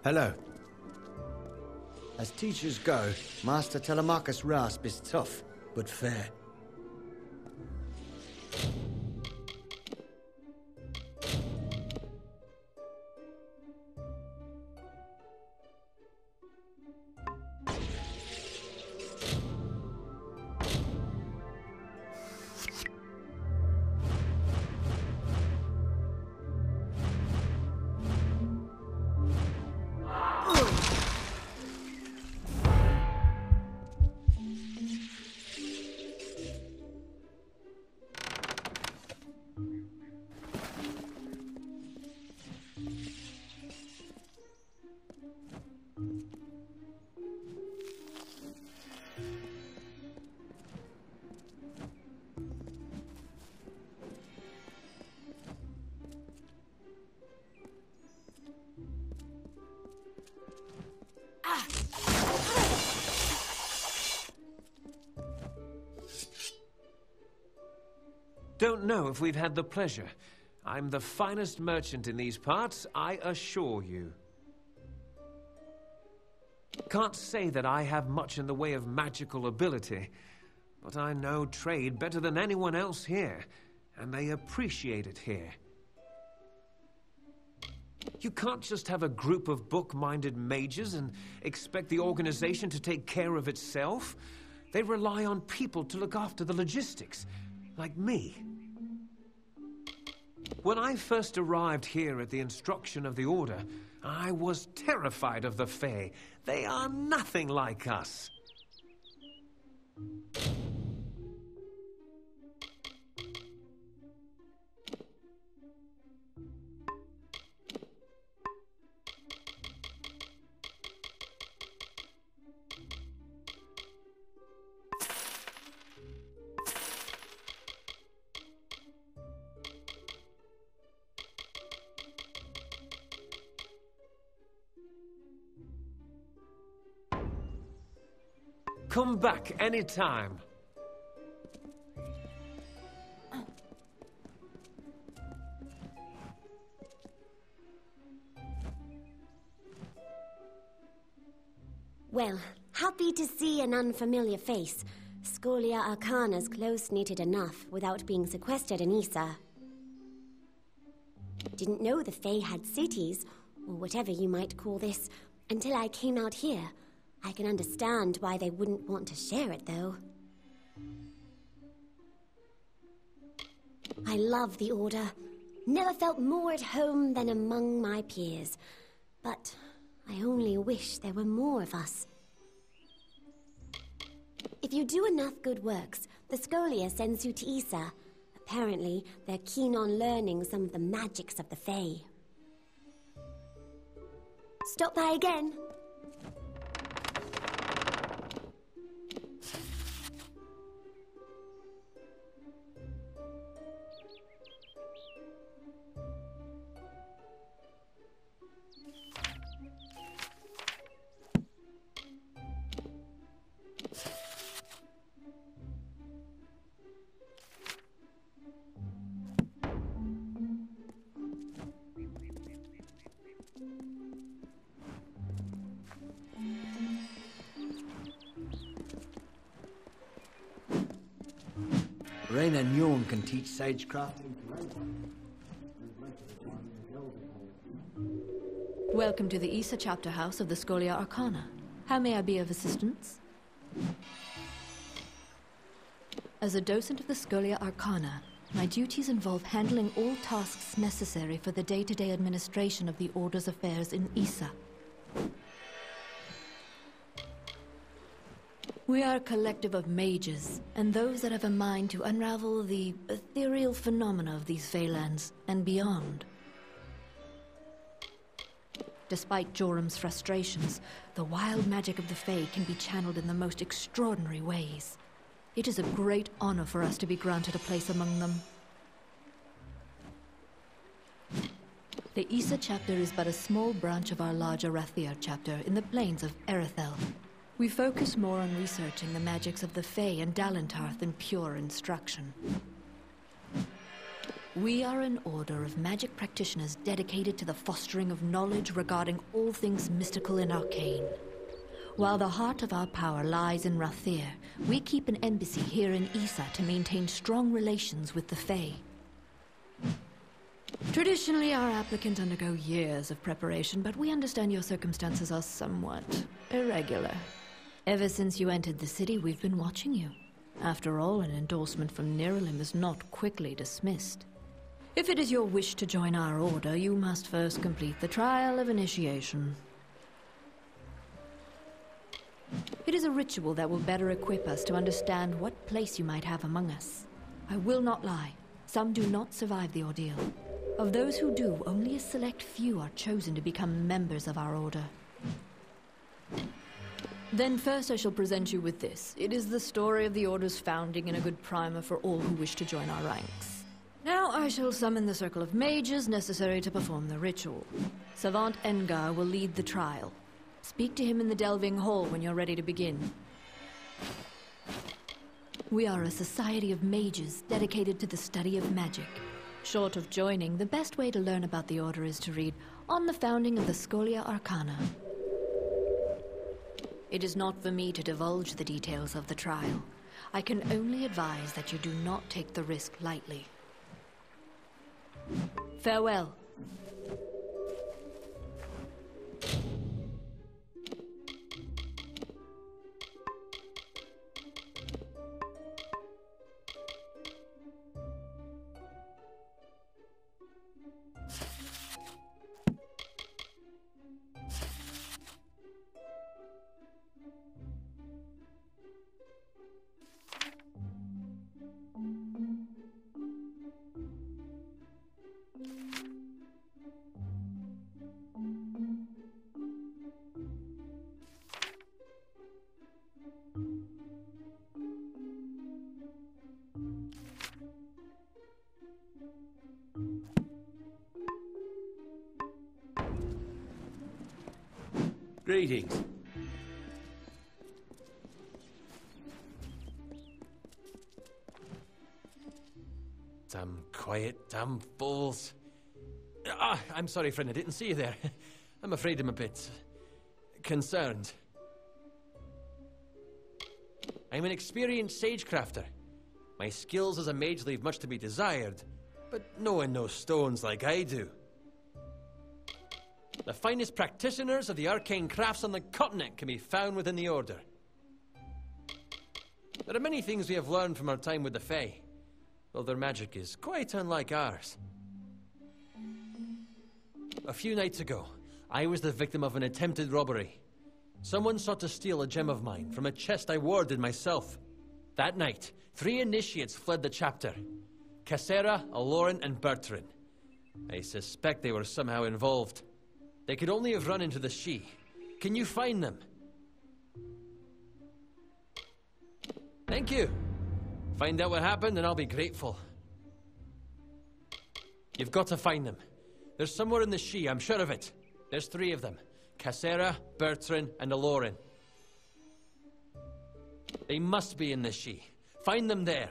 Hello. As teachers go, Master Telemachus' rasp is tough, but fair. don't know if we've had the pleasure. I'm the finest merchant in these parts, I assure you. Can't say that I have much in the way of magical ability, but I know trade better than anyone else here, and they appreciate it here. You can't just have a group of book-minded mages and expect the organization to take care of itself. They rely on people to look after the logistics, like me. When I first arrived here at the instruction of the Order, I was terrified of the Fae. They are nothing like us. Come back anytime. Well, happy to see an unfamiliar face. Scholia Arcana's close-knitted enough without being sequestered in Issa. Didn't know the Fae had cities, or whatever you might call this, until I came out here. I can understand why they wouldn't want to share it, though. I love the Order. Never felt more at home than among my peers. But I only wish there were more of us. If you do enough good works, the Scholia sends you to Issa. Apparently, they're keen on learning some of the magics of the Fae. Stop by again. Rain and Yorn can teach sagecraft. Welcome to the Issa chapter house of the Scholia Arcana. How may I be of assistance? As a docent of the Scholia Arcana, my duties involve handling all tasks necessary for the day-to-day administration of the Order's affairs in Issa. We are a collective of mages, and those that have a mind to unravel the ethereal phenomena of these Feylands and beyond. Despite Jorum's frustrations, the wild magic of the Fae can be channeled in the most extraordinary ways. It is a great honor for us to be granted a place among them. The Issa chapter is but a small branch of our larger Rathir chapter in the plains of Erethel. We focus more on researching the magics of the Fae and Dalentarth than pure instruction. We are an order of magic practitioners dedicated to the fostering of knowledge regarding all things mystical and arcane. While the heart of our power lies in Rathir, we keep an embassy here in Issa to maintain strong relations with the Fae. Traditionally, our applicants undergo years of preparation, but we understand your circumstances are somewhat irregular. Ever since you entered the city, we've been watching you. After all, an endorsement from Niralim is not quickly dismissed. If it is your wish to join our order, you must first complete the trial of initiation. It is a ritual that will better equip us to understand what place you might have among us. I will not lie. Some do not survive the ordeal. Of those who do, only a select few are chosen to become members of our order. Then first I shall present you with this. It is the story of the Order's founding and a good primer for all who wish to join our ranks. Now I shall summon the circle of mages necessary to perform the ritual. Savant Engar will lead the trial. Speak to him in the Delving Hall when you're ready to begin. We are a society of mages dedicated to the study of magic. Short of joining, the best way to learn about the Order is to read On the Founding of the Scholia Arcana. It is not for me to divulge the details of the trial. I can only advise that you do not take the risk lightly. Farewell. Greetings. Damn quiet, damn fools. I'm sorry, friend, I didn't see you there. I'm afraid I'm a bit concerned. I'm an experienced sagecrafter. My skills as a mage leave much to be desired, but no one knows stones like I do. The finest practitioners of the arcane crafts on the continent can be found within the Order. There are many things we have learned from our time with the Fae, though their magic is quite unlike ours. A few nights ago, I was the victim of an attempted robbery. Someone sought to steal a gem of mine from a chest I warded myself. That night, 3 initiates fled the chapter. Cassera, Aloran, and Bertrand. I suspect they were somehow involved. They could only have run into the She. Can you find them? Thank you. Find out what happened and I'll be grateful. You've got to find them. They're somewhere in the She, I'm sure of it. There's 3 of them. Cassera, Bertrand, and Aloran. They must be in the She. Find them there.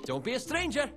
Don't be a stranger!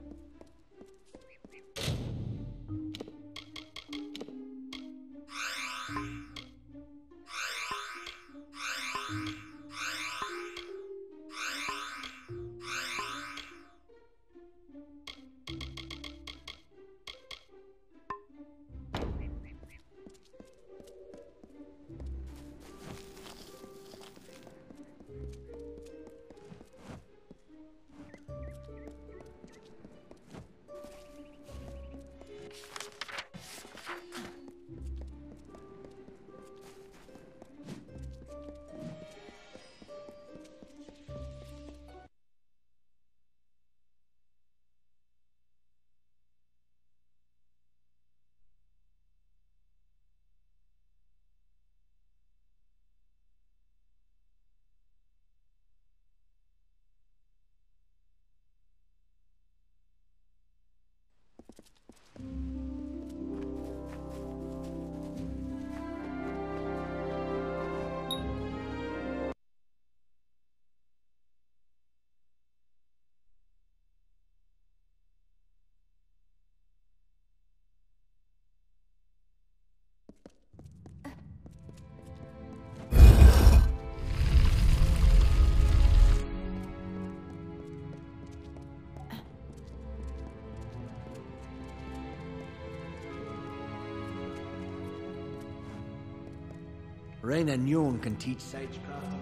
Rain and Nyon can teach sagecraft.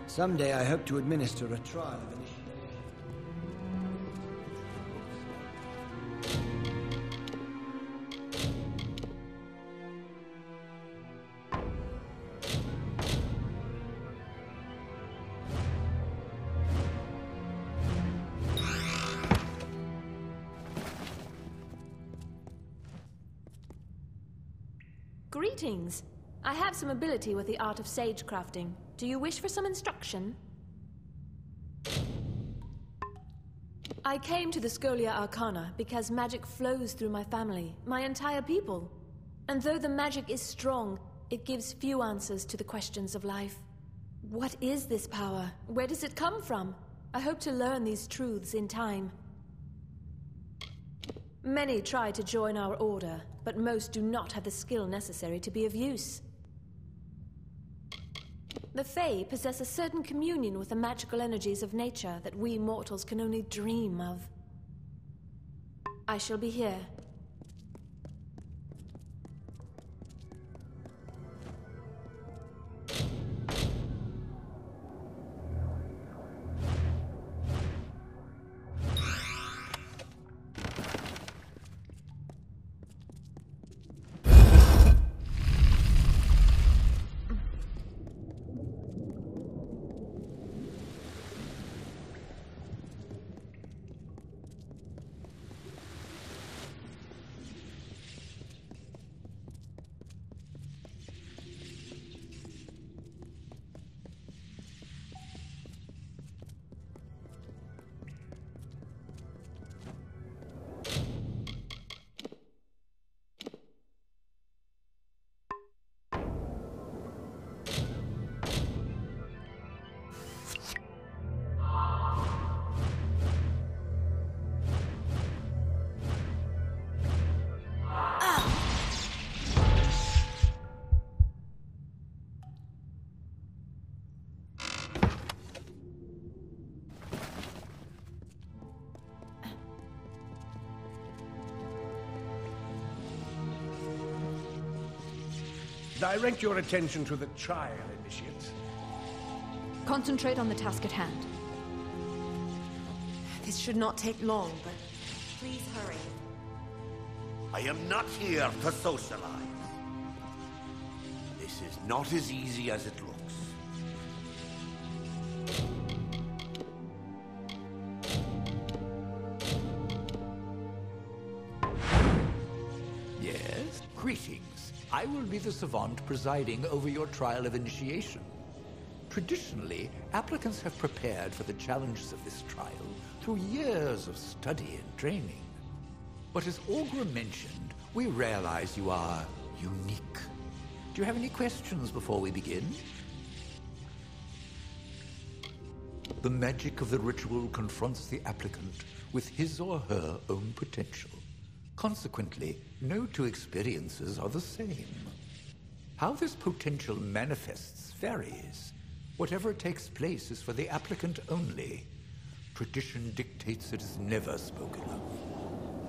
Someday I hope to administer a trial of initiation. Greetings. I have some ability with the art of sage crafting. Do you wish for some instruction? I came to the Scholia Arcana because magic flows through my family, my entire people. And though the magic is strong, it gives few answers to the questions of life. What is this power? Where does it come from? I hope to learn these truths in time. Many try to join our order, but most do not have the skill necessary to be of use. The Fae possess a certain communion with the magical energies of nature that we mortals can only dream of. I shall be here. Direct your attention to the trial, Initiate. Concentrate on the task at hand. This should not take long, but please hurry. I am not here to socialize. This is not as easy as it looks. Yes? Greetings. I will be the savant presiding over your trial of initiation. Traditionally, applicants have prepared for the challenges of this trial through years of study and training. But as Augur mentioned, we realize you are unique. Do you have any questions before we begin? The magic of the ritual confronts the applicant with his or her own potential. Consequently, no two experiences are the same. How this potential manifests varies. Whatever takes place is for the applicant only. Tradition dictates it is never spoken of.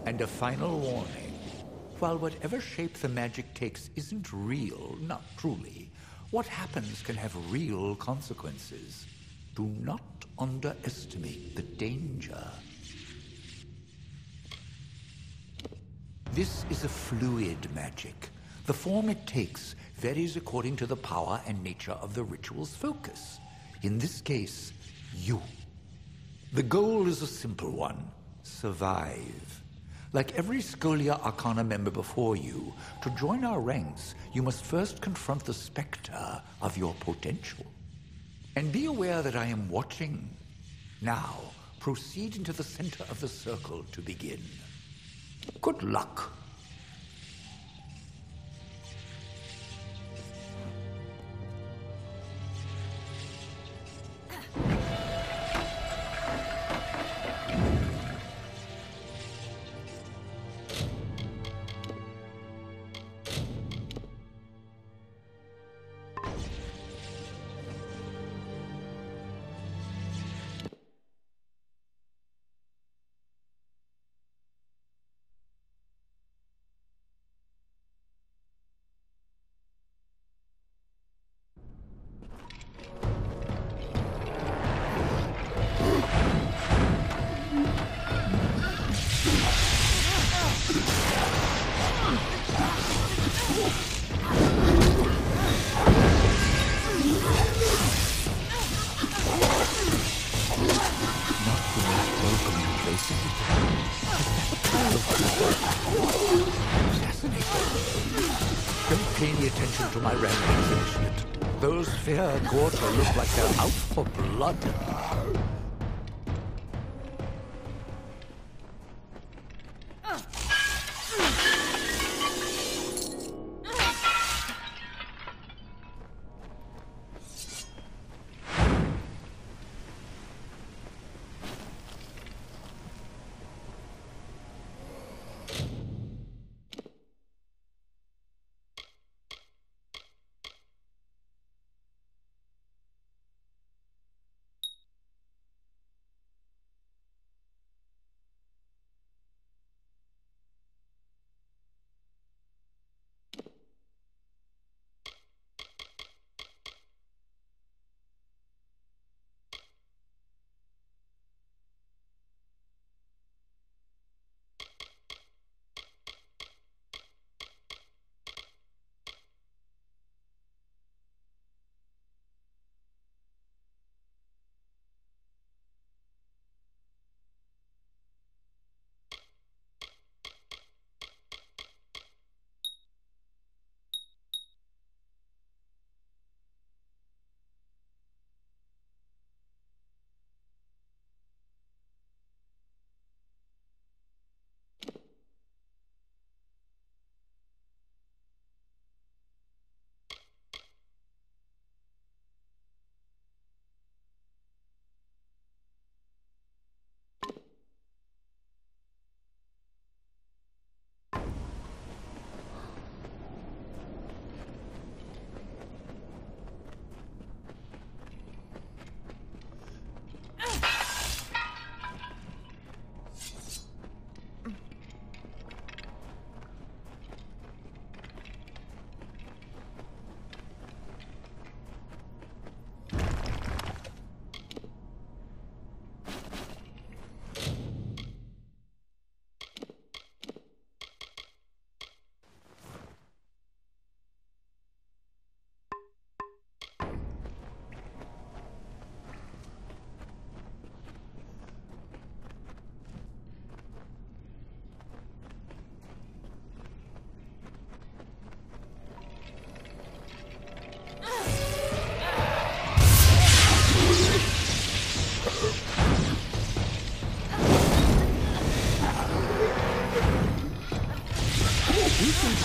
And a final warning. While whatever shape the magic takes isn't real, not truly, what happens can have real consequences. Do not underestimate the danger. This is a fluid magic. The form it takes varies according to the power and nature of the ritual's focus. In this case, you. The goal is a simple one: survive. Like every Scholia Arcana member before you, to join our ranks, you must first confront the specter of your potential. And be aware that I am watching. Now, proceed into the center of the circle to begin. Good luck. Don't pay any attention to my ramblings, initiate. Those fair quarter look like they're out for blood.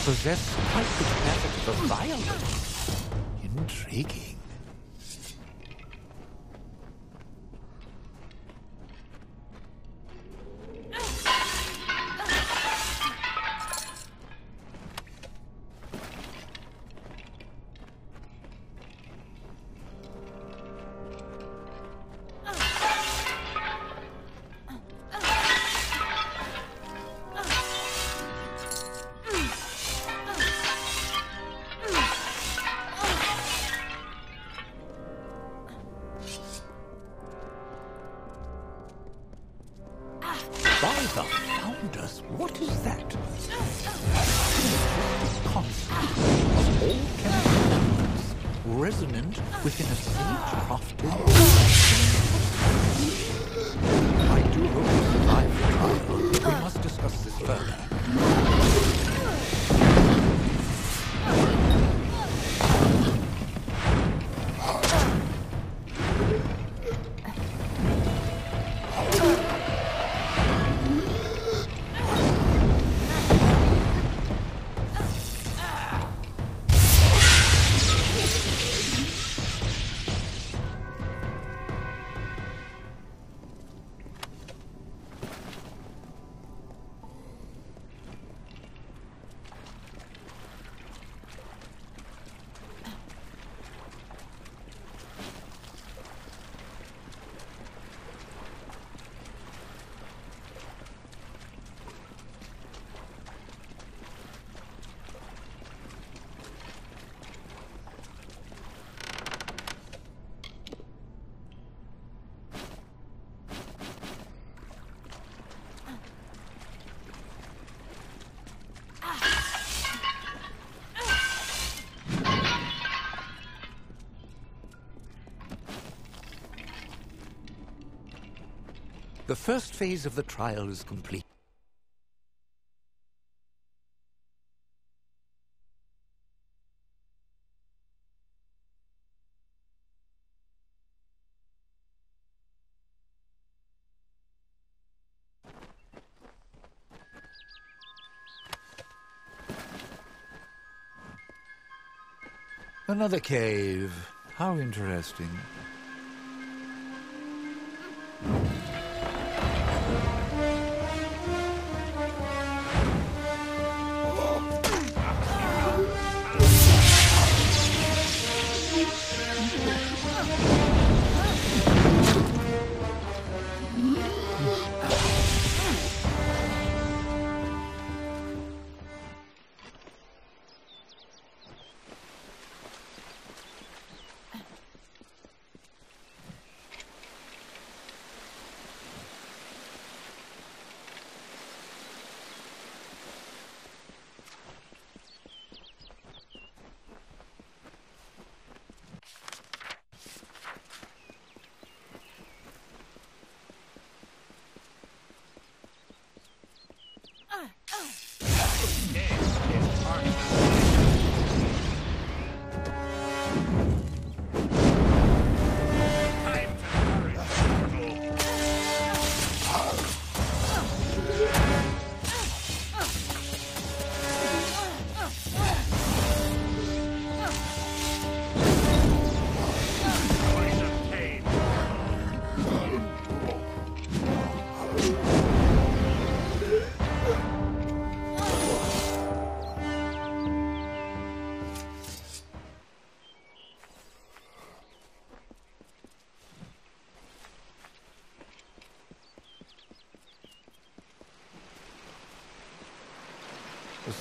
Possess quite the capacity for violence. Intriguing. By the founders, what is that? Concept of all chemicals resonant within a sage-crafted. I do hope you survive the trial, but we must discuss this further. The first phase of the trial is complete. Another cave. How interesting.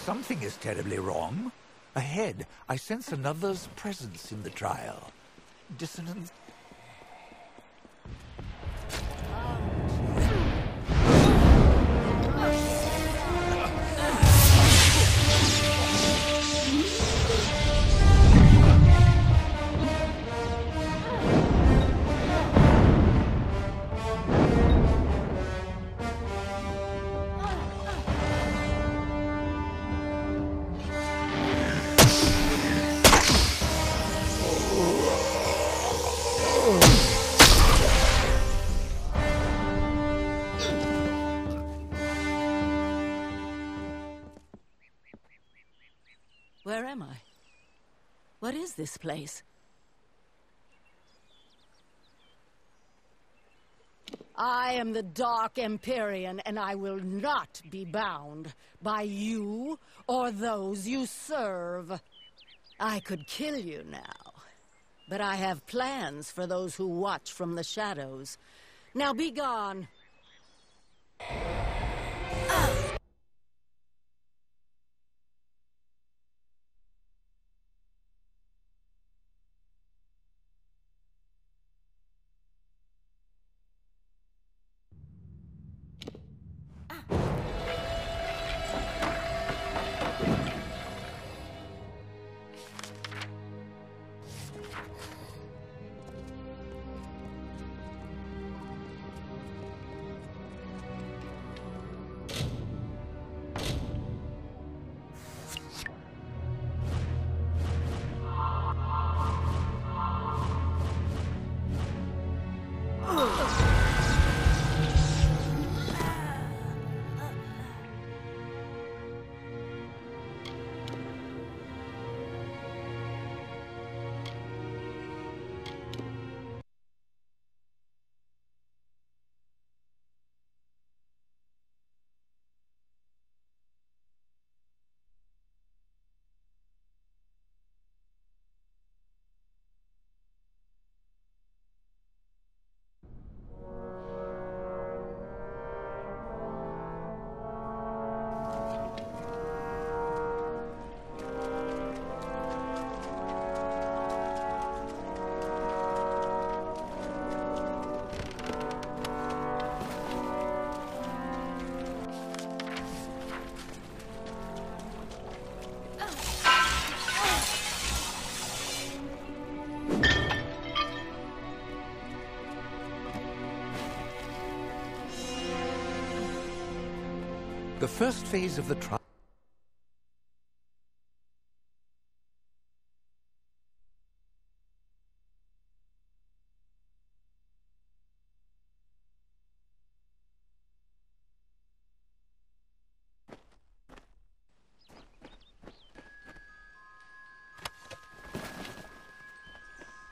Something is terribly wrong. Ahead, I sense another's presence in the trial. Dissonance. Where am I? What is this place? I am the Dark Empyrean, and I will not be bound by you or those you serve. I could kill you now, but I have plans for those who watch from the shadows. Now be gone. The first phase of the trial.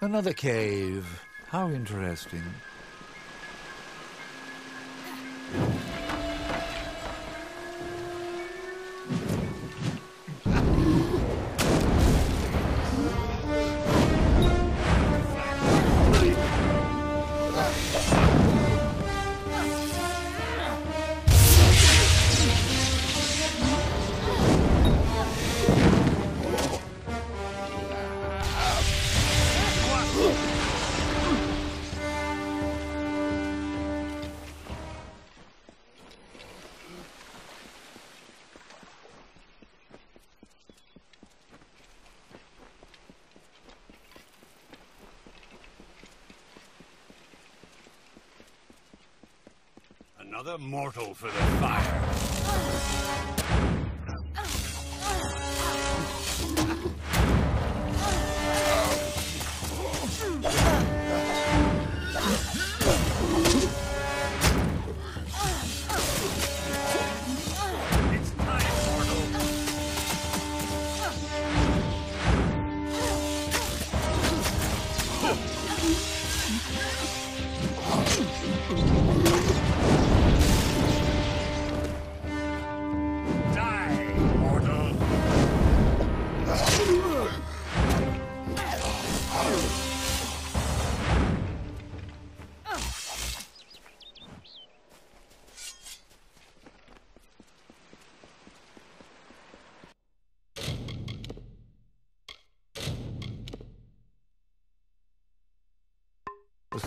Another cave. How interesting. Another mortal for the fire.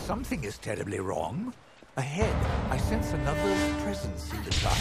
Something is terribly wrong. Ahead, I sense another's presence in the trial.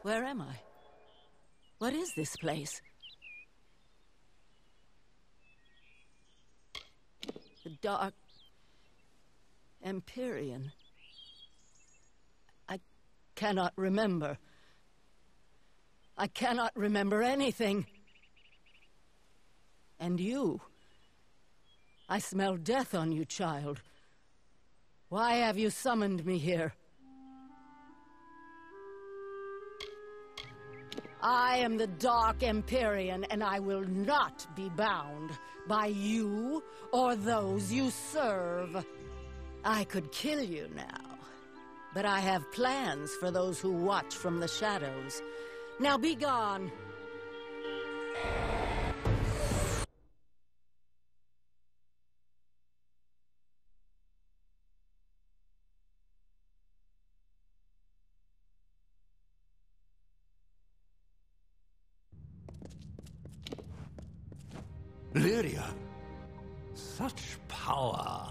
Where am I? What is this place? The dark Empyrean. I cannot remember. I cannot remember anything. And you. I smell death on you, child. Why have you summoned me here? I am the Dark Empyrean, and I will not be bound by you or those you serve. I could kill you now, but I have plans for those who watch from the shadows. Now be gone. Lyria. Such power.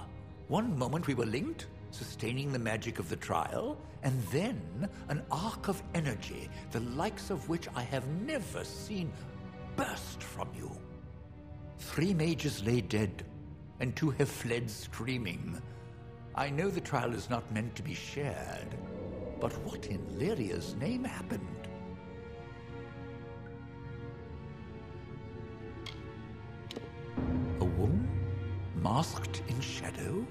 One moment we were linked, sustaining the magic of the trial, and then an arc of energy, the likes of which I have never seen, burst from you. 3 mages lay dead, and 2 have fled screaming. I know the trial is not meant to be shared, but what in Lyria's name happened? A woman? Masked in shadow?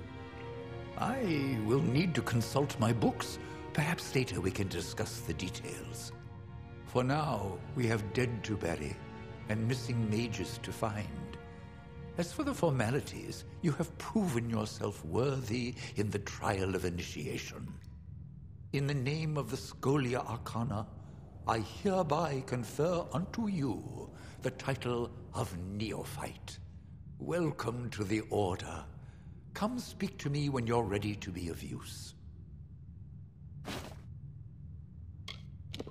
I will need to consult my books. Perhaps later we can discuss the details. For now, we have dead to bury and missing mages to find. As for the formalities, you have proven yourself worthy in the trial of initiation. In the name of the Scholia Arcana, I hereby confer unto you the title of Neophyte. Welcome to the Order. Come speak to me when you're ready to be of use.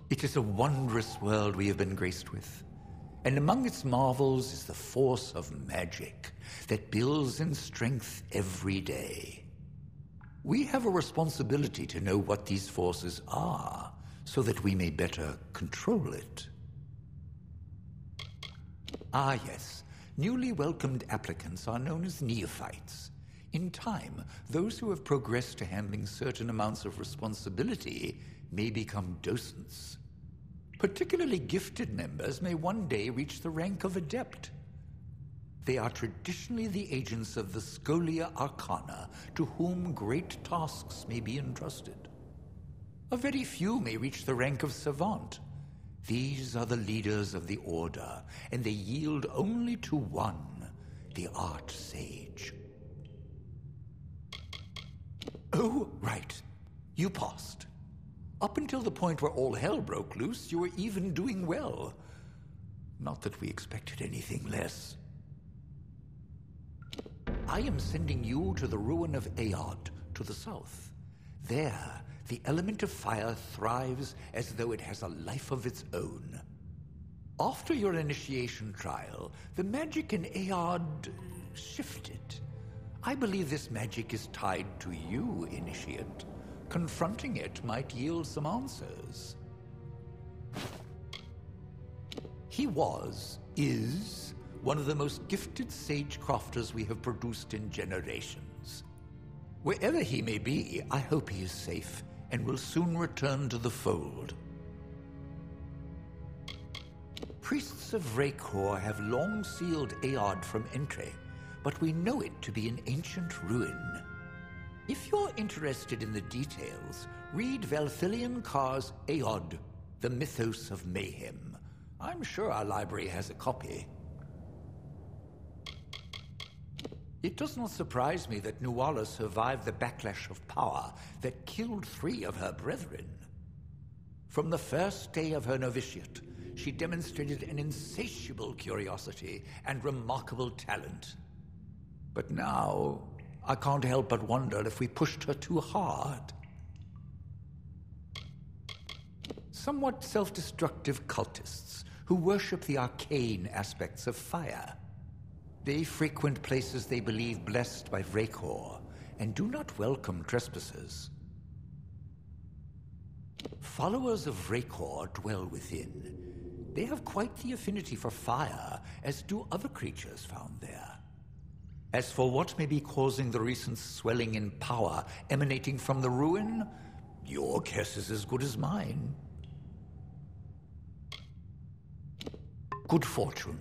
It is a wondrous world we have been graced with, and among its marvels is the force of magic that builds in strength every day. We have a responsibility to know what these forces are, so that we may better control it. Ah, yes. Newly welcomed applicants are known as neophytes. In time, those who have progressed to handling certain amounts of responsibility may become docents. Particularly gifted members may one day reach the rank of adept. They are traditionally the agents of the Scholia Arcana, to whom great tasks may be entrusted. A very few may reach the rank of savant. These are the leaders of the Order, and they yield only to one, the Arch-Sage. Oh, right. You passed. Up until the point where all hell broke loose, you were even doing well. Not that we expected anything less. I am sending you to the ruin of Aod, to the south. There, the element of fire thrives as though it has a life of its own. After your initiation trial, the magic in Aod shifted. I believe this magic is tied to you, Initiate. Confronting it might yield some answers. He is, one of the most gifted sage-crafters we have produced in generations. Wherever he may be, I hope he is safe and will soon return to the fold. Priests of Raykor have long sealed Aod from entry, but we know it to be an ancient ruin. If you're interested in the details, read Valthilian Carr's Aod, the Mythos of Mayhem. I'm sure our library has a copy. It does not surprise me that Nuala survived the backlash of power that killed 3 of her brethren. From the first day of her novitiate, she demonstrated an insatiable curiosity and remarkable talent. But now, I can't help but wonder if we pushed her too hard. Somewhat self-destructive cultists who worship the arcane aspects of fire. They frequent places they believe blessed by Raykor, and do not welcome trespassers. Followers of Raykor dwell within. They have quite the affinity for fire, as do other creatures found there. As for what may be causing the recent swelling in power emanating from the ruin, your guess is as good as mine. Good fortune.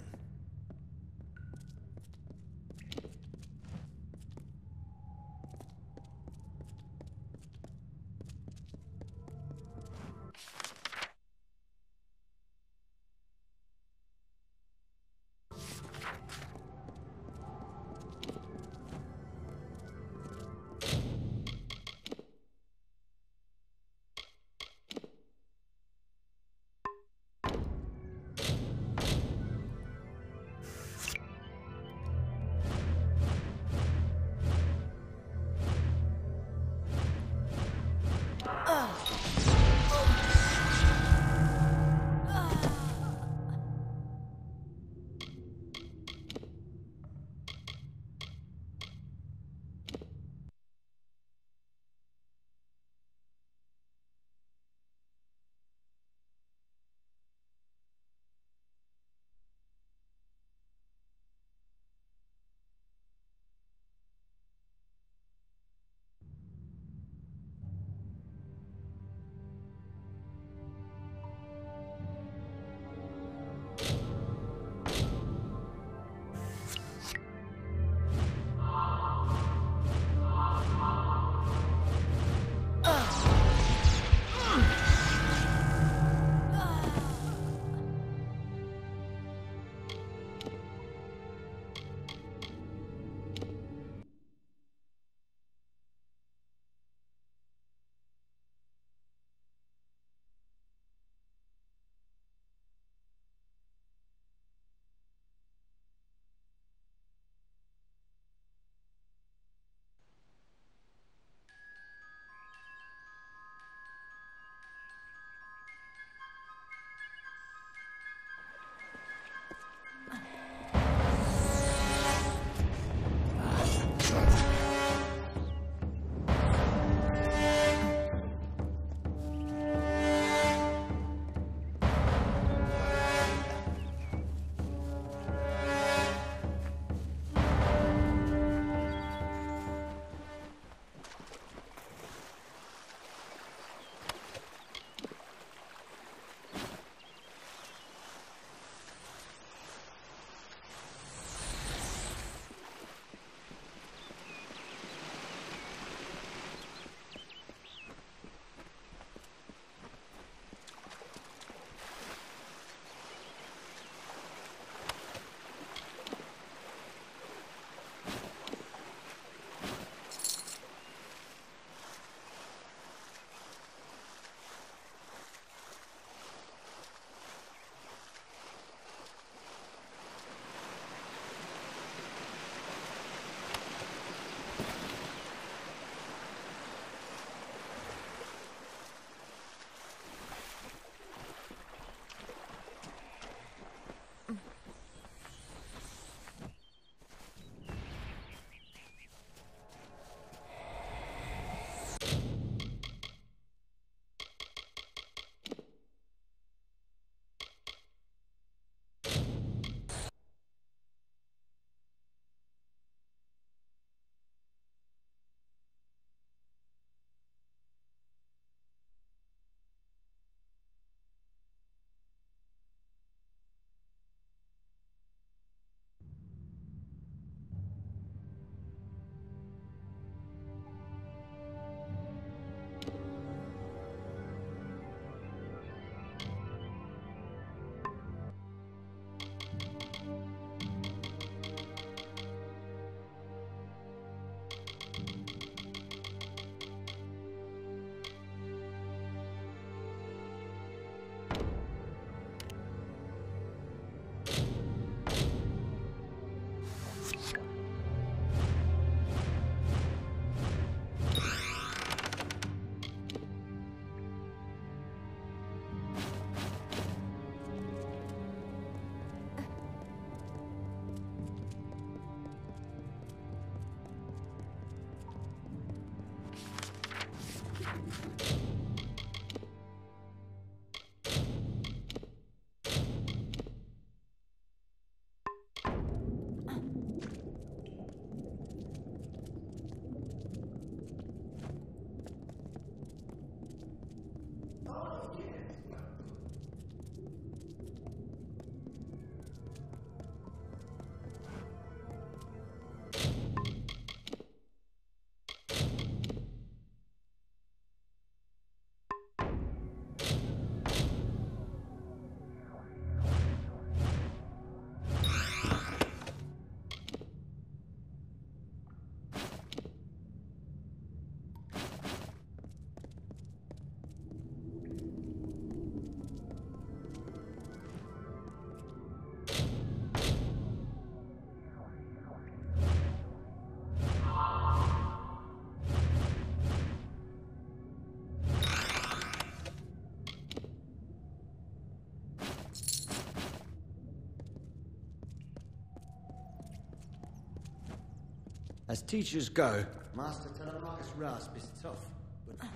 As teachers go, Master Telemarcus Rasp is tough, but fair.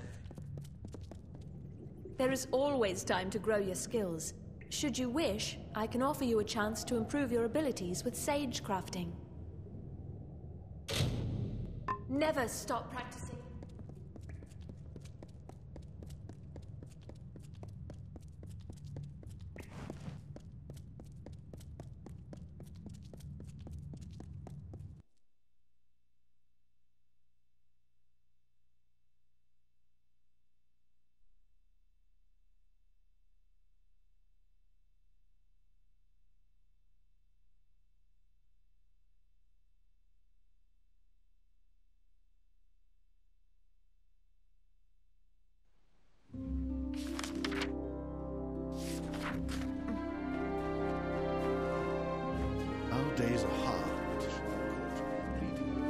There is always time to grow your skills. Should you wish, I can offer you a chance to improve your abilities with sage crafting. Never stop practicing. Our days are hard, leading the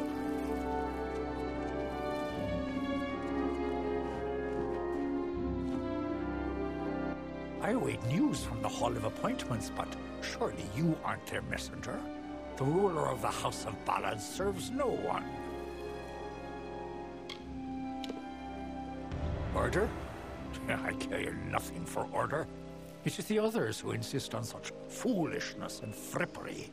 I await news from the Hall of Appointments, but surely you aren't their messenger. The ruler of the House of Ballads serves no one. Order? I care nothing for order. It is the others who insist on such foolishness and frippery.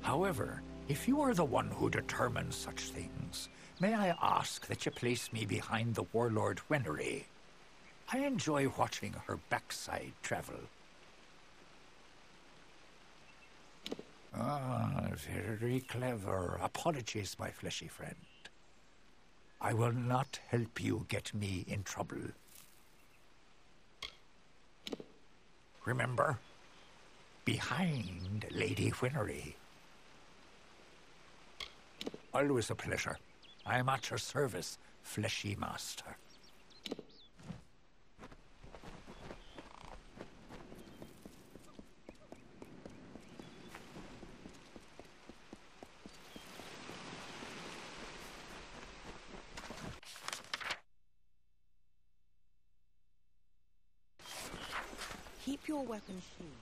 However, if you are the one who determines such things, may I ask that you place me behind the warlord Wenery? I enjoy watching her backside travel. Ah, very clever. Apologies, my fleshy friend. I will not help you get me in trouble. Remember, behind Lady Wenery. Always a pleasure. I am at your service, fleshy master. Keep your weapon sheathed.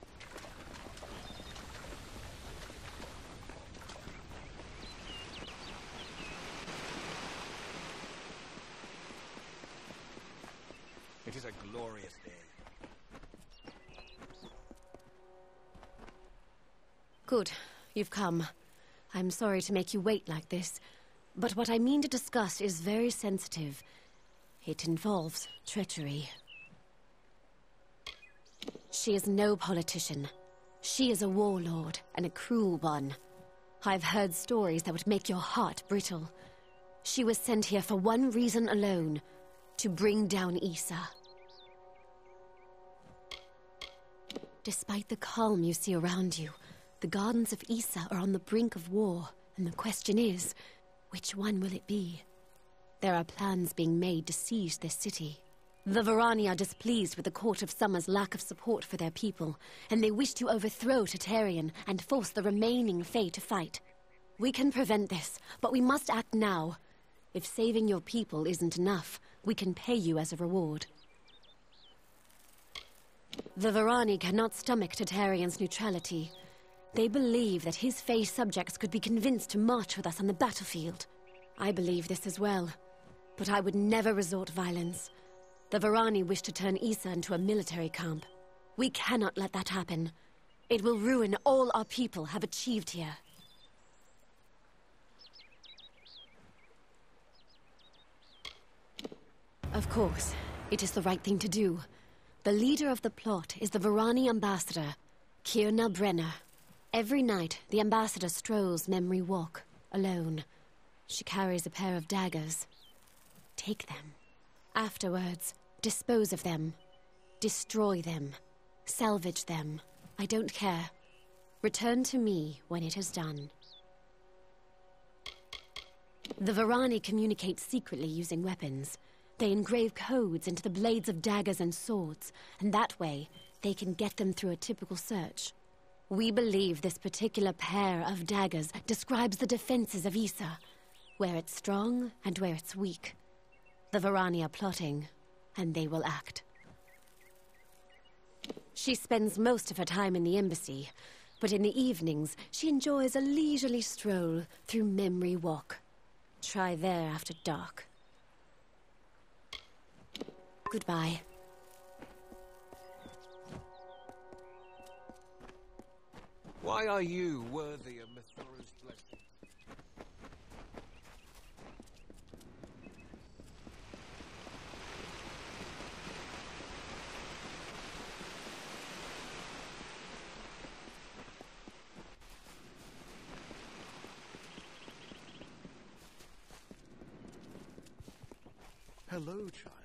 It is a glorious day. Good. You've come. I'm sorry to make you wait like this, but what I mean to discuss is very sensitive. It involves treachery. She is no politician. She is a warlord, and a cruel one. I've heard stories that would make your heart brittle. She was sent here for one reason alone, to bring down Issa. Despite the calm you see around you, the gardens of Issa are on the brink of war, and the question is, which one will it be? There are plans being made to seize this city. The Varani are displeased with the Court of Summer's lack of support for their people, and they wish to overthrow Tartarian and force the remaining Fae to fight. We can prevent this, but we must act now. If saving your people isn't enough, we can pay you as a reward. The Varani cannot stomach Tartarian's neutrality. They believe that his Fae subjects could be convinced to march with us on the battlefield. I believe this as well. but I would never resort violence. The Varani wish to turn Issa into a military camp. We cannot let that happen. It will ruin all our people have achieved here. Of course, it is the right thing to do. The leader of the plot is the Varani ambassador, Kierna Brenner. Every night, the ambassador strolls Memory Walk, alone. She carries a pair of daggers. Take them. Afterwards, dispose of them. Destroy them. Salvage them. I don't care. Return to me when it is done. The Varani communicate secretly using weapons. They engrave codes into the blades of daggers and swords, and that way, they can get them through a typical search. We believe this particular pair of daggers describes the defenses of Issa, where it's strong and where it's weak. The Varani are plotting, and they will act. She spends most of her time in the embassy, but in the evenings, she enjoys a leisurely stroll through Memory Walk. Try there after dark. Goodbye. Why are you worthy of Mithora's blessing? Hello, child.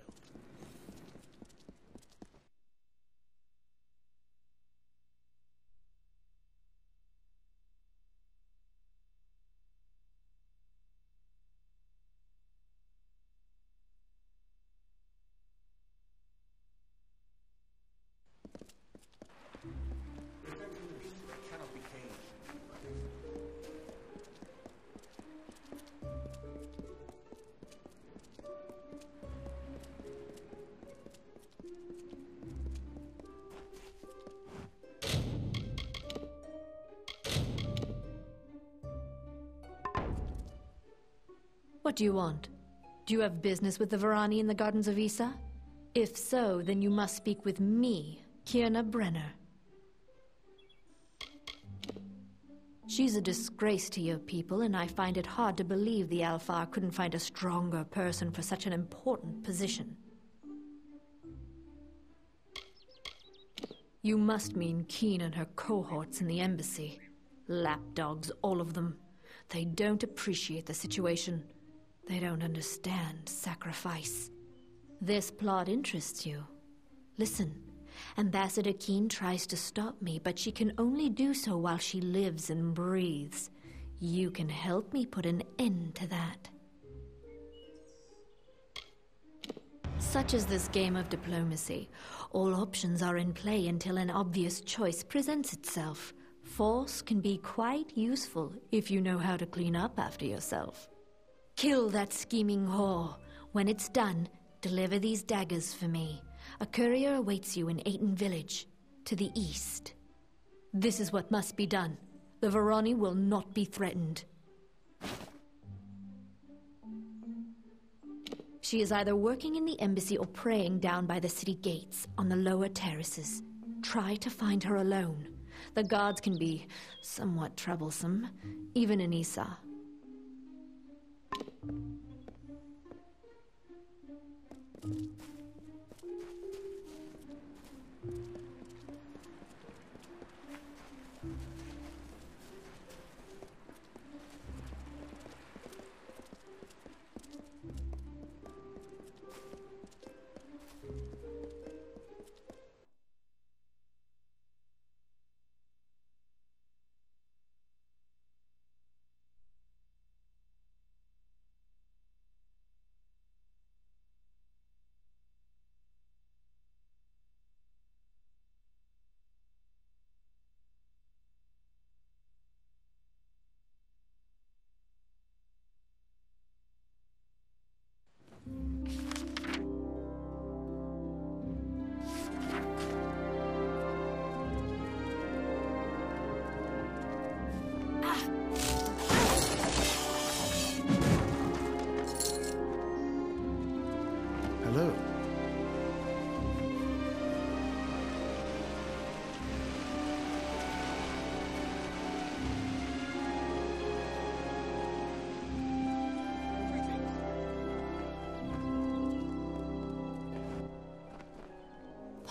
What do you want? Do you have business with the Varani in the Gardens of Issa? If so, then you must speak with me, Kierna Brenner. She's a disgrace to your people, and I find it hard to believe the Alfar couldn't find a stronger person for such an important position. You must mean Keen and her cohorts in the embassy. Lapdogs, all of them. They don't appreciate the situation. They don't understand sacrifice. This plot interests you. Listen, Ambassador Keen tries to stop me, but she can only do so while she lives and breathes. You can help me put an end to that. Such is this game of diplomacy. All options are in play until an obvious choice presents itself. Force can be quite useful if you know how to clean up after yourself. Kill that scheming whore. When it's done, deliver these daggers for me. A courier awaits you in Aten village, to the east. This is what must be done. The Varani will not be threatened. She is either working in the embassy or praying down by the city gates on the lower terraces. Try to find her alone. The guards can be somewhat troublesome, even in Issa.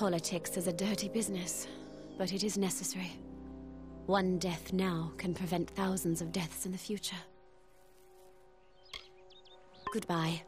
Politics is a dirty business, but it is necessary. One death now can prevent thousands of deaths in the future. Goodbye.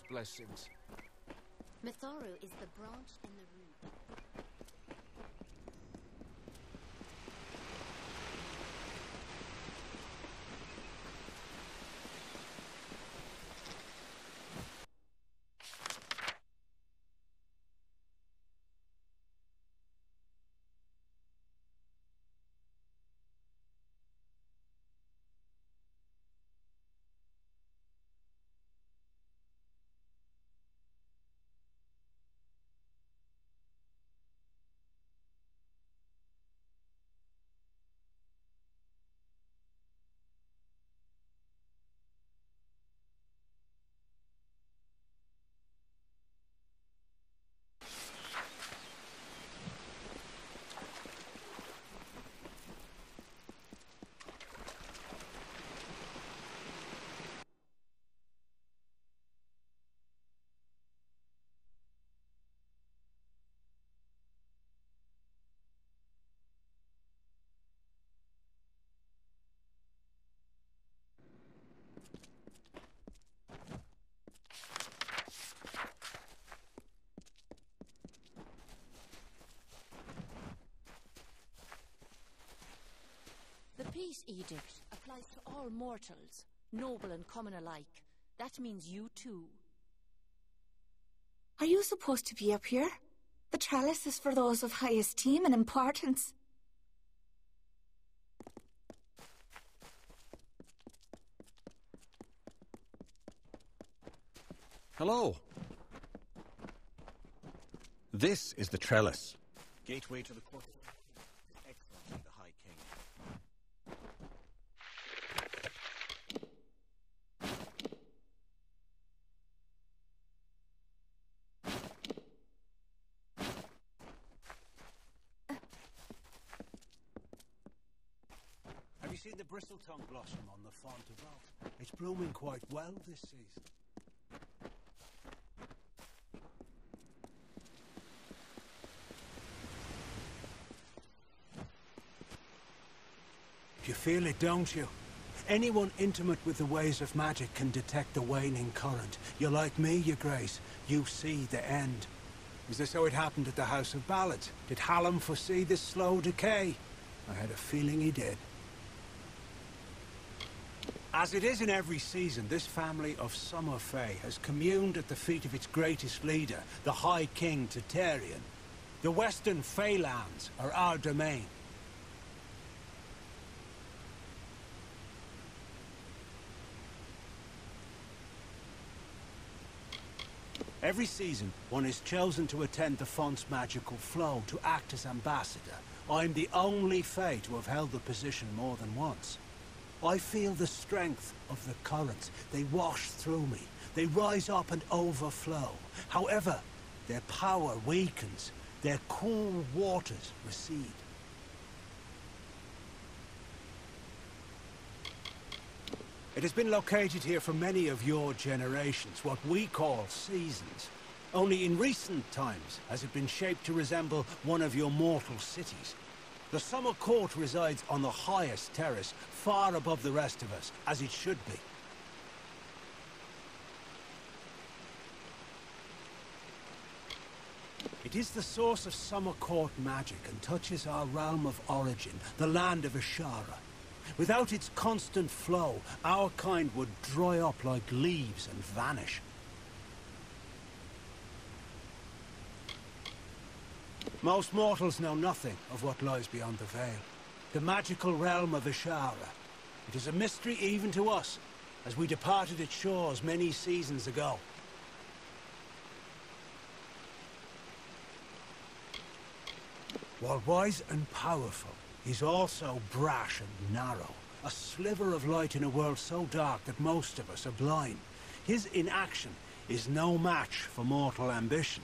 Blessings. Mithoru is the branch in the root. The Peace Edict applies to all mortals, noble and common alike. That means you too. Are you supposed to be up here? The trellis is for those of high esteem and importance. Hello. This is the trellis. Gateway to the court. Excellency, the High King. Have you seen the bristletongue blossom on the font of Oak? It's blooming quite well this season. You feel it, don't you? Anyone intimate with the ways of magic can detect the waning current. You're like me, Your Grace. You see the end. Is this how it happened at the House of Ballads? Did Hallam foresee this slow decay? I had a feeling he did. As it is in every season, this family of Summer Fae has communed at the feet of its greatest leader, the High King Tatarian. The Western Fae lands are our domain. Every season, one is chosen to attend the font's magical flow, to act as ambassador. I'm the only Fae to have held the position more than once. I feel the strength of the currents. They wash through me. They rise up and overflow. However, their power weakens. Their cool waters recede. It has been located here for many of your generations, what we call seasons. Only in recent times has it been shaped to resemble one of your mortal cities. The Summer Court resides on the highest terrace, far above the rest of us, as it should be. It is the source of Summer Court magic and touches our realm of origin, the land of Ashara. Without its constant flow, our kind would dry up like leaves and vanish. Most mortals know nothing of what lies beyond the veil. The magical realm of Ashara. It is a mystery even to us, as we departed its shores many seasons ago. While wise and powerful, he's also brash and narrow. A sliver of light in a world so dark that most of us are blind. His inaction is no match for mortal ambition.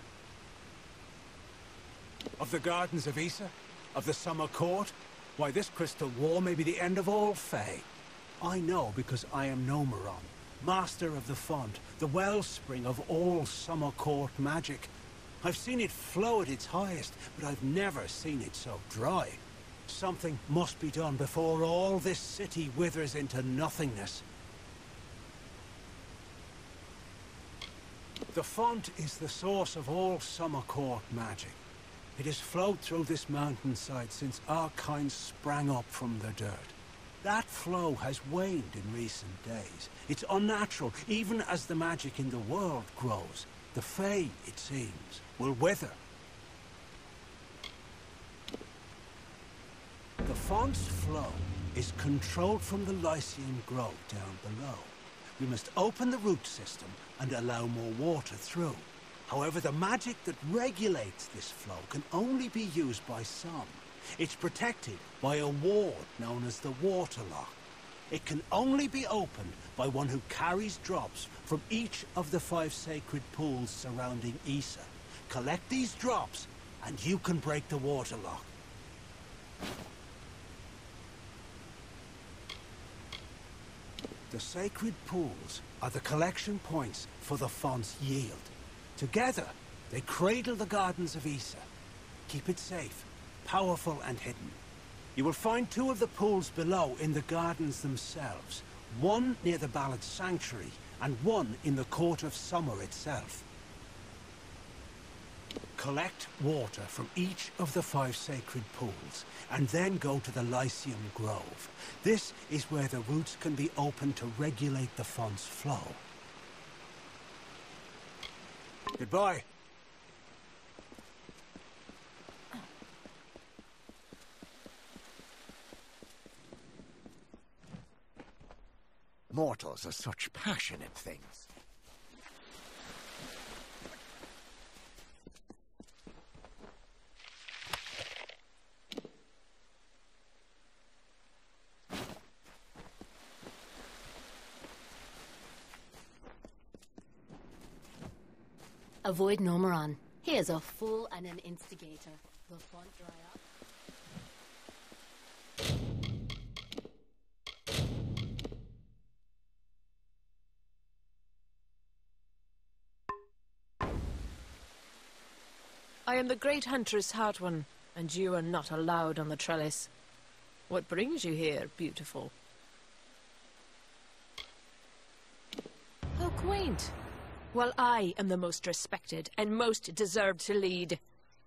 Of the gardens of Issa? Of the Summer Court? Why, this crystal war may be the end of all Fae. I know because I am Nomeron, master of the font, the wellspring of all Summer Court magic. I've seen it flow at its highest, but I've never seen it so dry. Something must be done before all this city withers into nothingness. The font is the source of all Summer Court magic. It has flowed through this mountainside since our kind sprang up from the dirt. That flow has waned in recent days. It's unnatural, even as the magic in the world grows. The Fae, it seems, will wither. The font's flow is controlled from the Lycium Grove down below. We must open the root system and allow more water through. However, the magic that regulates this flow can only be used by some. It's protected by a ward known as the Waterlock. It can only be opened by one who carries drops from each of the 5 sacred pools surrounding Issa. Collect these drops, and you can break the Waterlock. The sacred pools are the collection points for the font's yield. Together, they cradle the gardens of Issa. Keep it safe, powerful and hidden. You will find 2 of the pools below in the gardens themselves. One near the Ballad Sanctuary, and one in the Court of Summer itself. Collect water from each of the 5 sacred pools, and then go to the Lycium Grove. This is where the roots can be opened to regulate the font's flow. Goodbye. Mortals are such passionate things. Avoid Nomeron. He is a fool and an instigator. Will font dry up? I am the great huntress Hartwan, and you are not allowed on the trellis. What brings you here, beautiful? How quaint. Well, I am the most respected and most deserved to lead.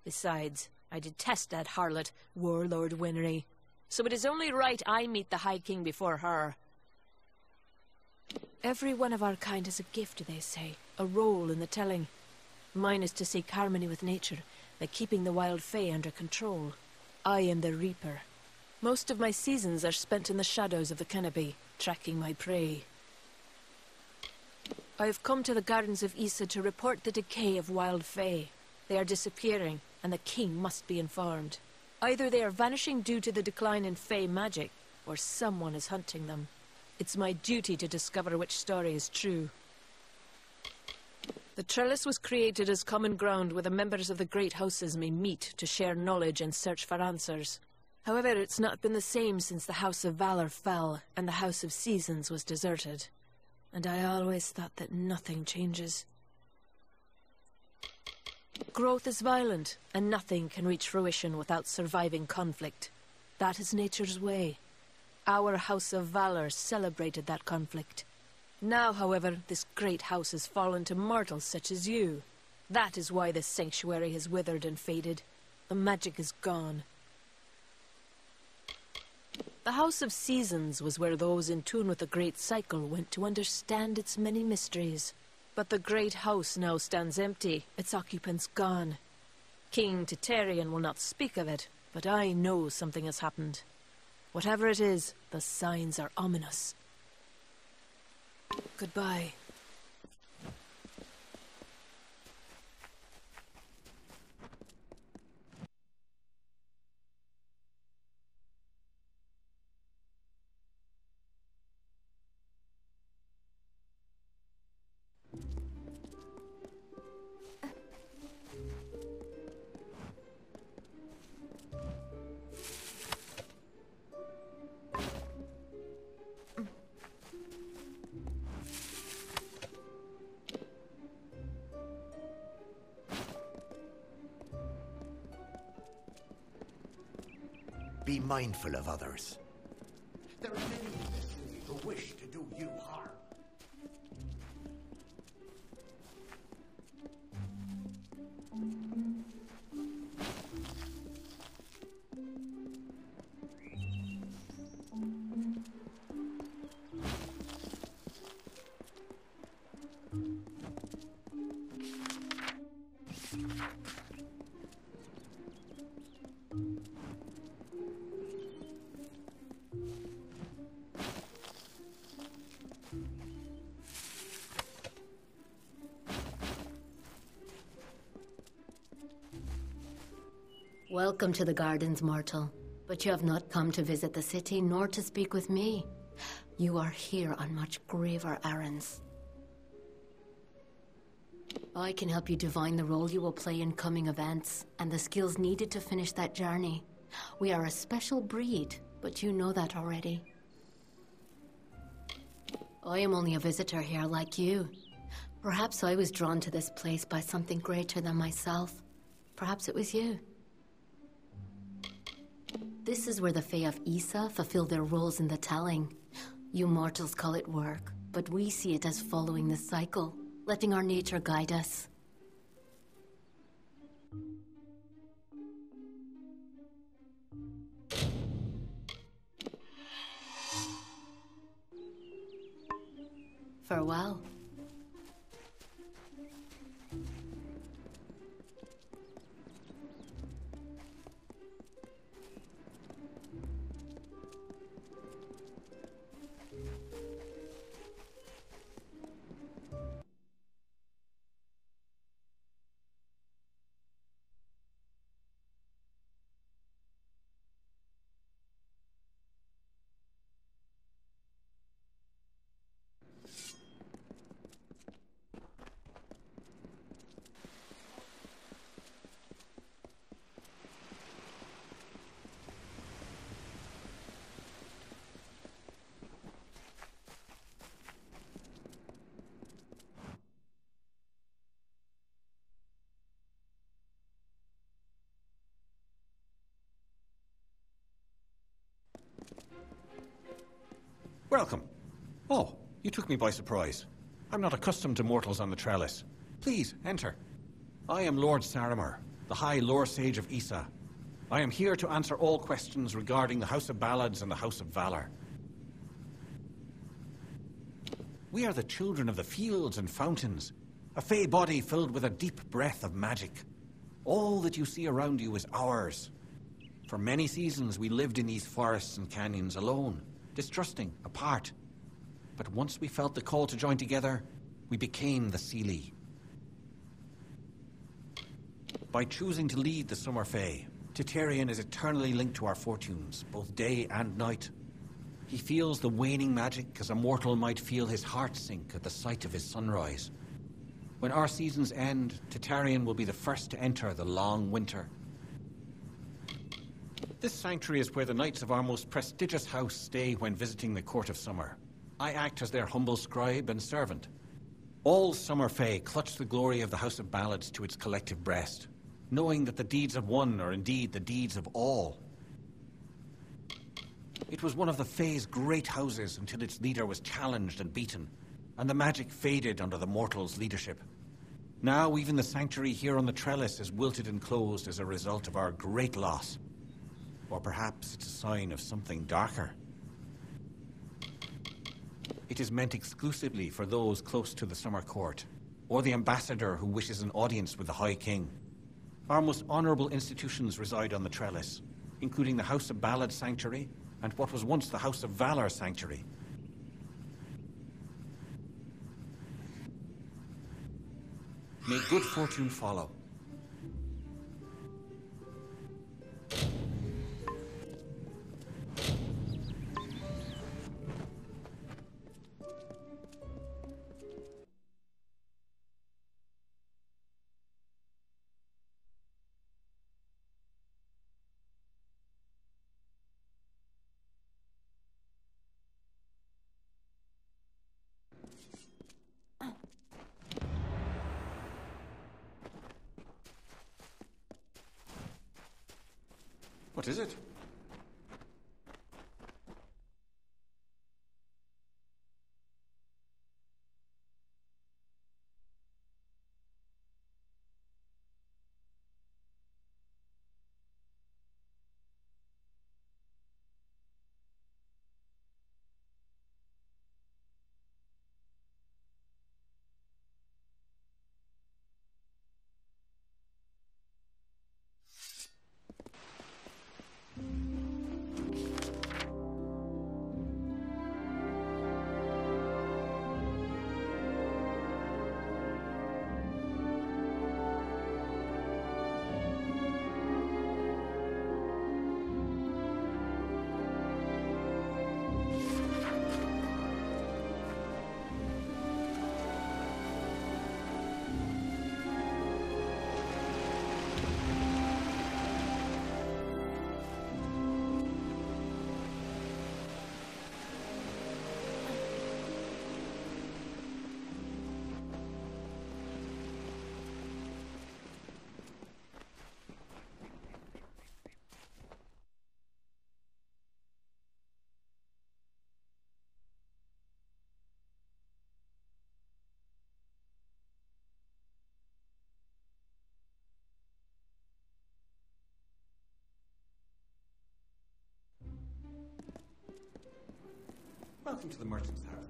Besides, I detest that harlot, Warlord Winry. So it is only right I meet the High King before her. Every one of our kind has a gift, they say, a role in the telling. Mine is to seek harmony with nature by keeping the wild fae under control. I am the Reaper. Most of my seasons are spent in the shadows of the canopy, tracking my prey. I have come to the gardens of Issa to report the decay of wild fae. They are disappearing, and the king must be informed. Either they are vanishing due to the decline in fae magic, or someone is hunting them. It's my duty to discover which story is true. The trellis was created as common ground where the members of the great houses may meet to share knowledge and search for answers. However, it's not been the same since the House of Valor fell and the House of Seasons was deserted. And I always thought that nothing changes. Growth is violent, and nothing can reach fruition without surviving conflict. That is nature's way. Our House of Valor celebrated that conflict. Now, however, this great house has fallen to mortals such as you. That is why this sanctuary has withered and faded. The magic is gone. The House of Seasons was where those in tune with the Great Cycle went to understand its many mysteries. But the Great House now stands empty, its occupants gone. King Titarian will not speak of it, but I know something has happened. Whatever it is, the signs are ominous. Goodbye. Be mindful of others. There are many in this city who wish to do you harm. Welcome to the gardens, mortal. But you have not come to visit the city, nor to speak with me. You are here on much graver errands. I can help you divine the role you will play in coming events, and the skills needed to finish that journey. We are a special breed, but you know that already. I am only a visitor here like you. Perhaps I was drawn to this place by something greater than myself. Perhaps it was you. This is where the Fae of Issa fulfill their roles in the telling. You mortals call it work, but we see it as following the cycle, letting our nature guide us. Farewell. Welcome. Oh, you took me by surprise. I'm not accustomed to mortals on the trellis. Please, enter. I am Lord Saramer, the High Lore Sage of Issa. I am here to answer all questions regarding the House of Ballads and the House of Valor. We are the children of the fields and fountains, a fey body filled with a deep breath of magic. All that you see around you is ours. For many seasons we lived in these forests and canyons alone, distrusting, apart. But once we felt the call to join together, we became the Seelie. By choosing to lead the Summer Fae, Titarian is eternally linked to our fortunes, both day and night. He feels the waning magic as a mortal might feel his heart sink at the sight of his sunrise. When our seasons end, Titarian will be the first to enter the long winter. This sanctuary is where the knights of our most prestigious house stay when visiting the Court of Summer. I act as their humble scribe and servant. All Summer Fae clutch the glory of the House of Ballads to its collective breast, knowing that the deeds of one are indeed the deeds of all. It was one of the Fae's great houses until its leader was challenged and beaten, and the magic faded under the mortals' leadership. Now even the sanctuary here on the trellis is wilted and closed as a result of our great loss. Or perhaps it's a sign of something darker. It is meant exclusively for those close to the Summer Court, or the ambassador who wishes an audience with the High King. Our most honorable institutions reside on the trellis, including the House of Ballad Sanctuary and what was once the House of Valor Sanctuary. May good fortune follow. What is it? Welcome to the merchant's house.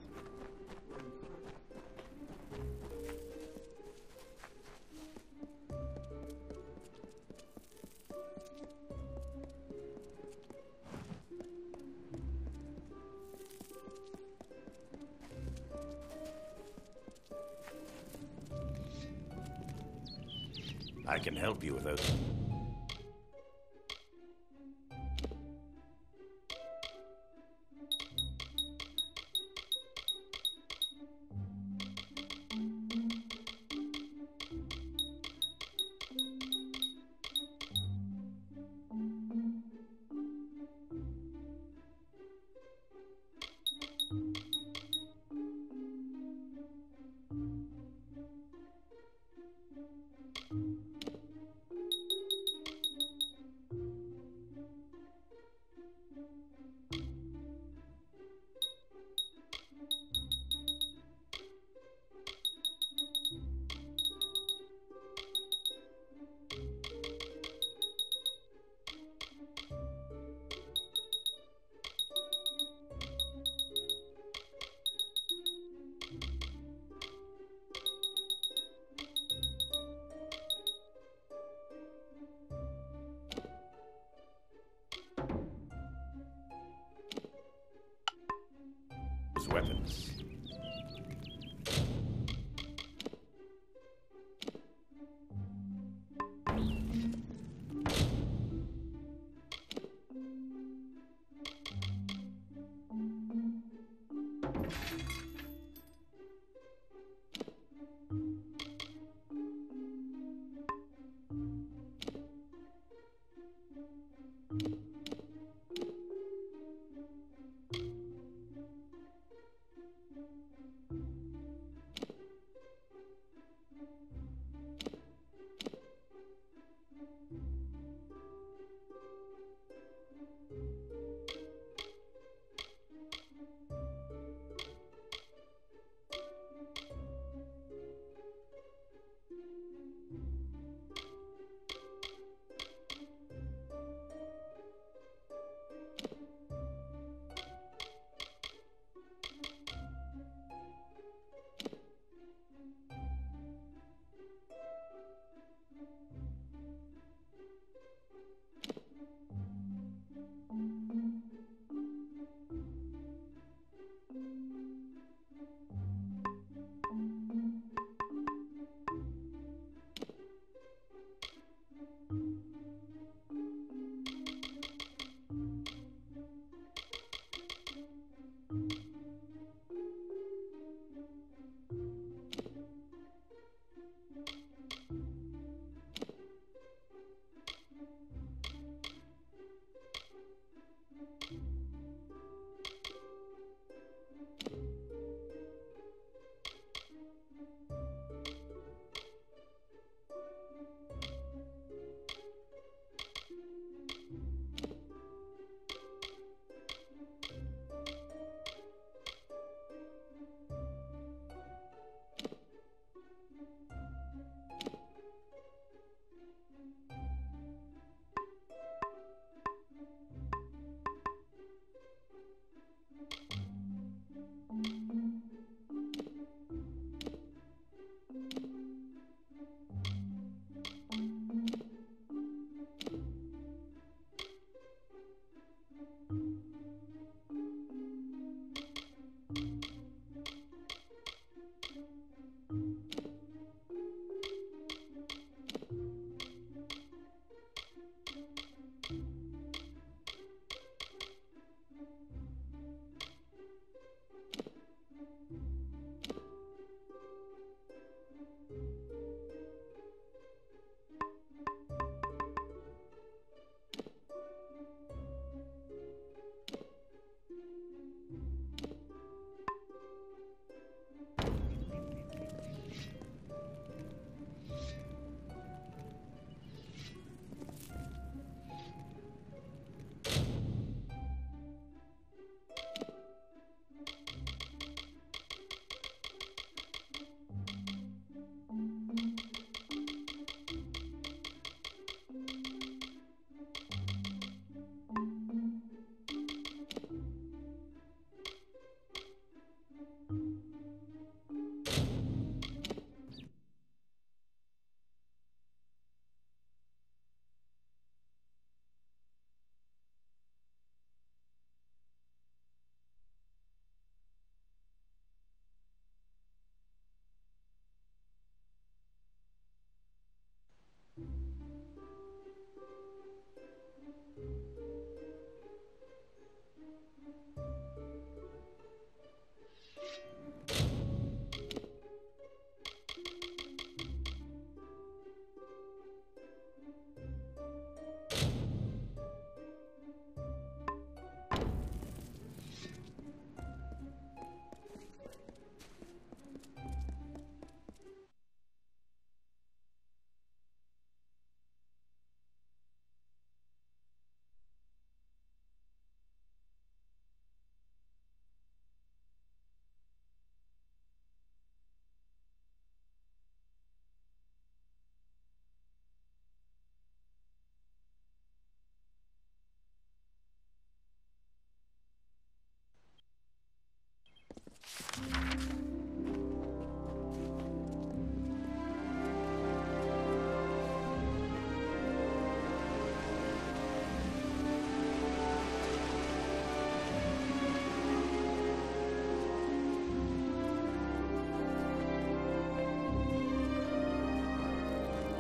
I can help you with those. Weapons.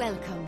Welcome.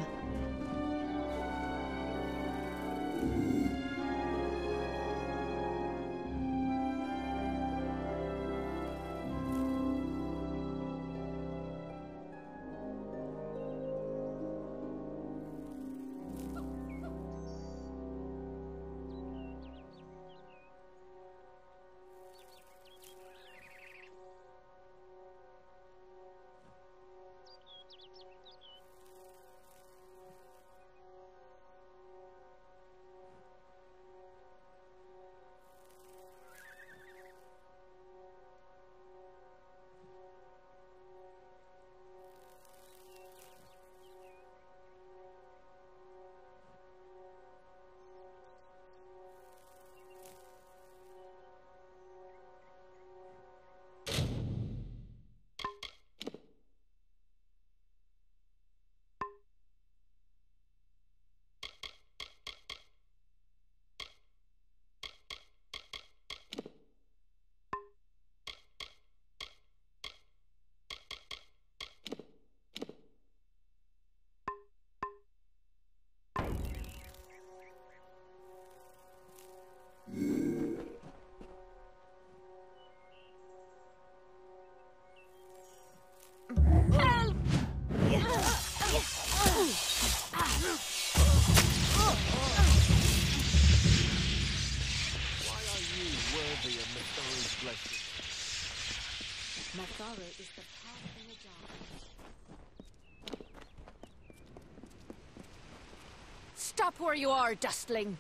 Stop where you are, dustling!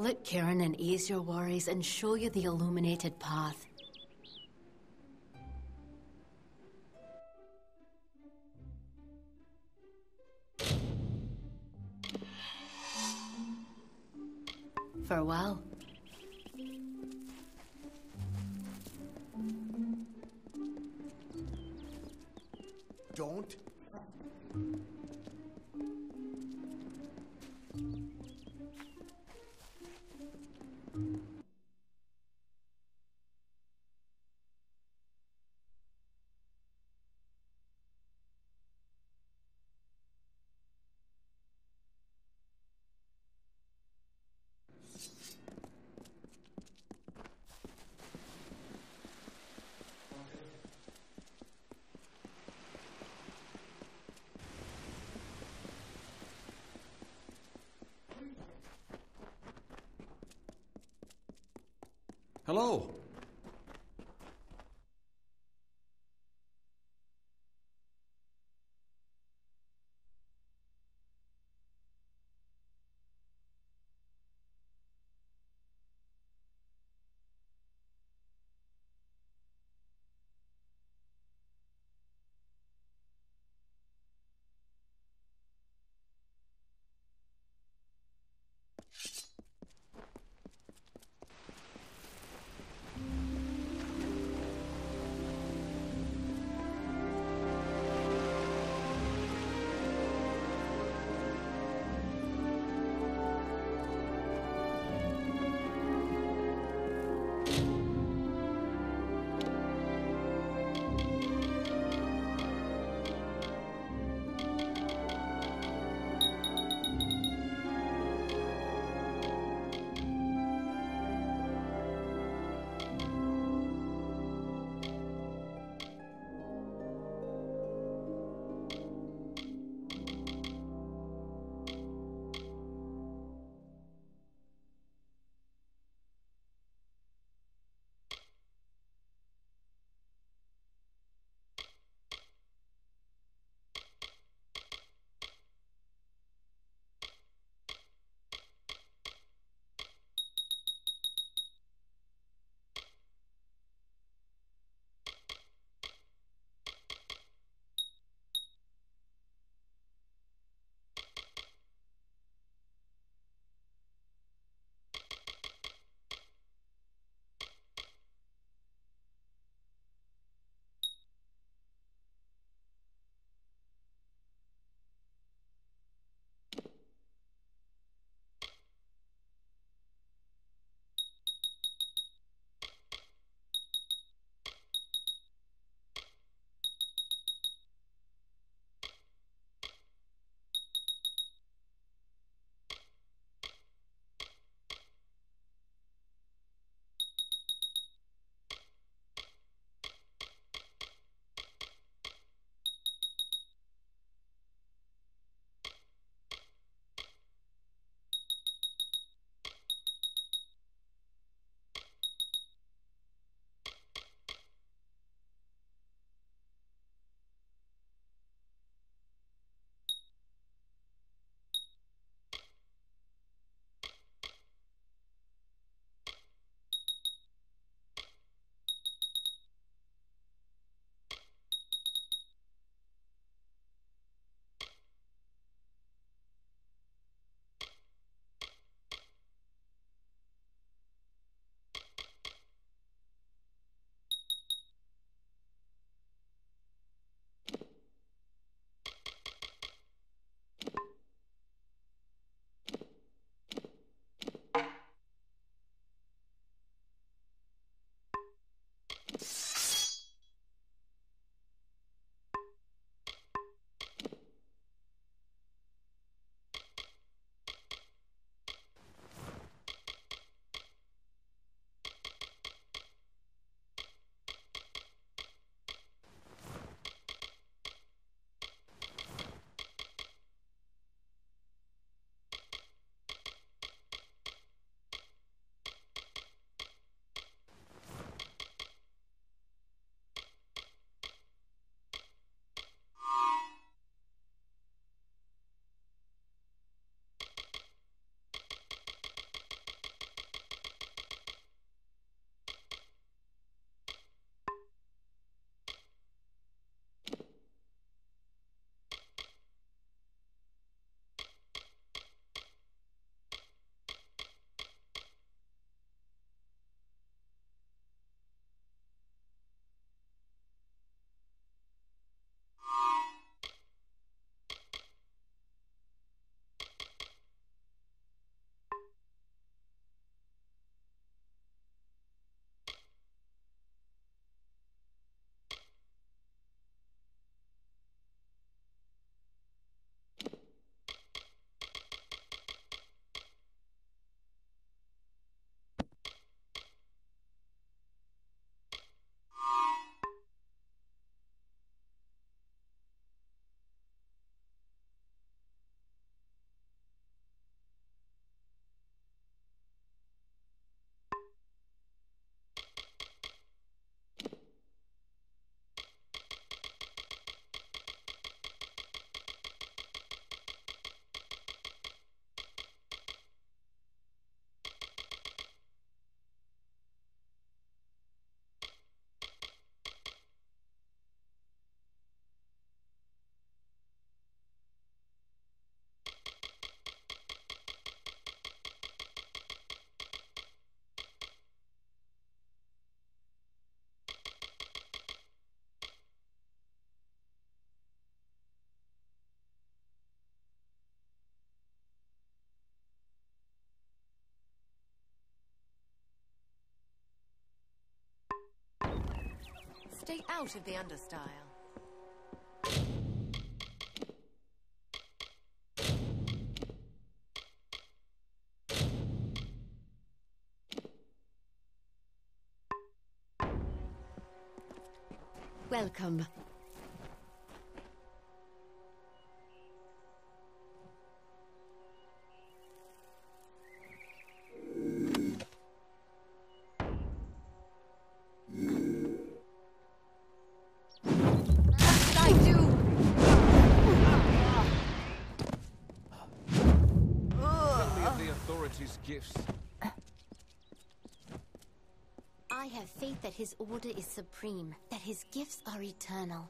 Let Kieran ease your worries and show you the illuminated path. Farewell. Don't. Hello. stay out of the understyle. Welcome. Gifts. I have faith that his order is supreme, that his gifts are eternal.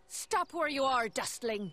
Stop where you are, dustling!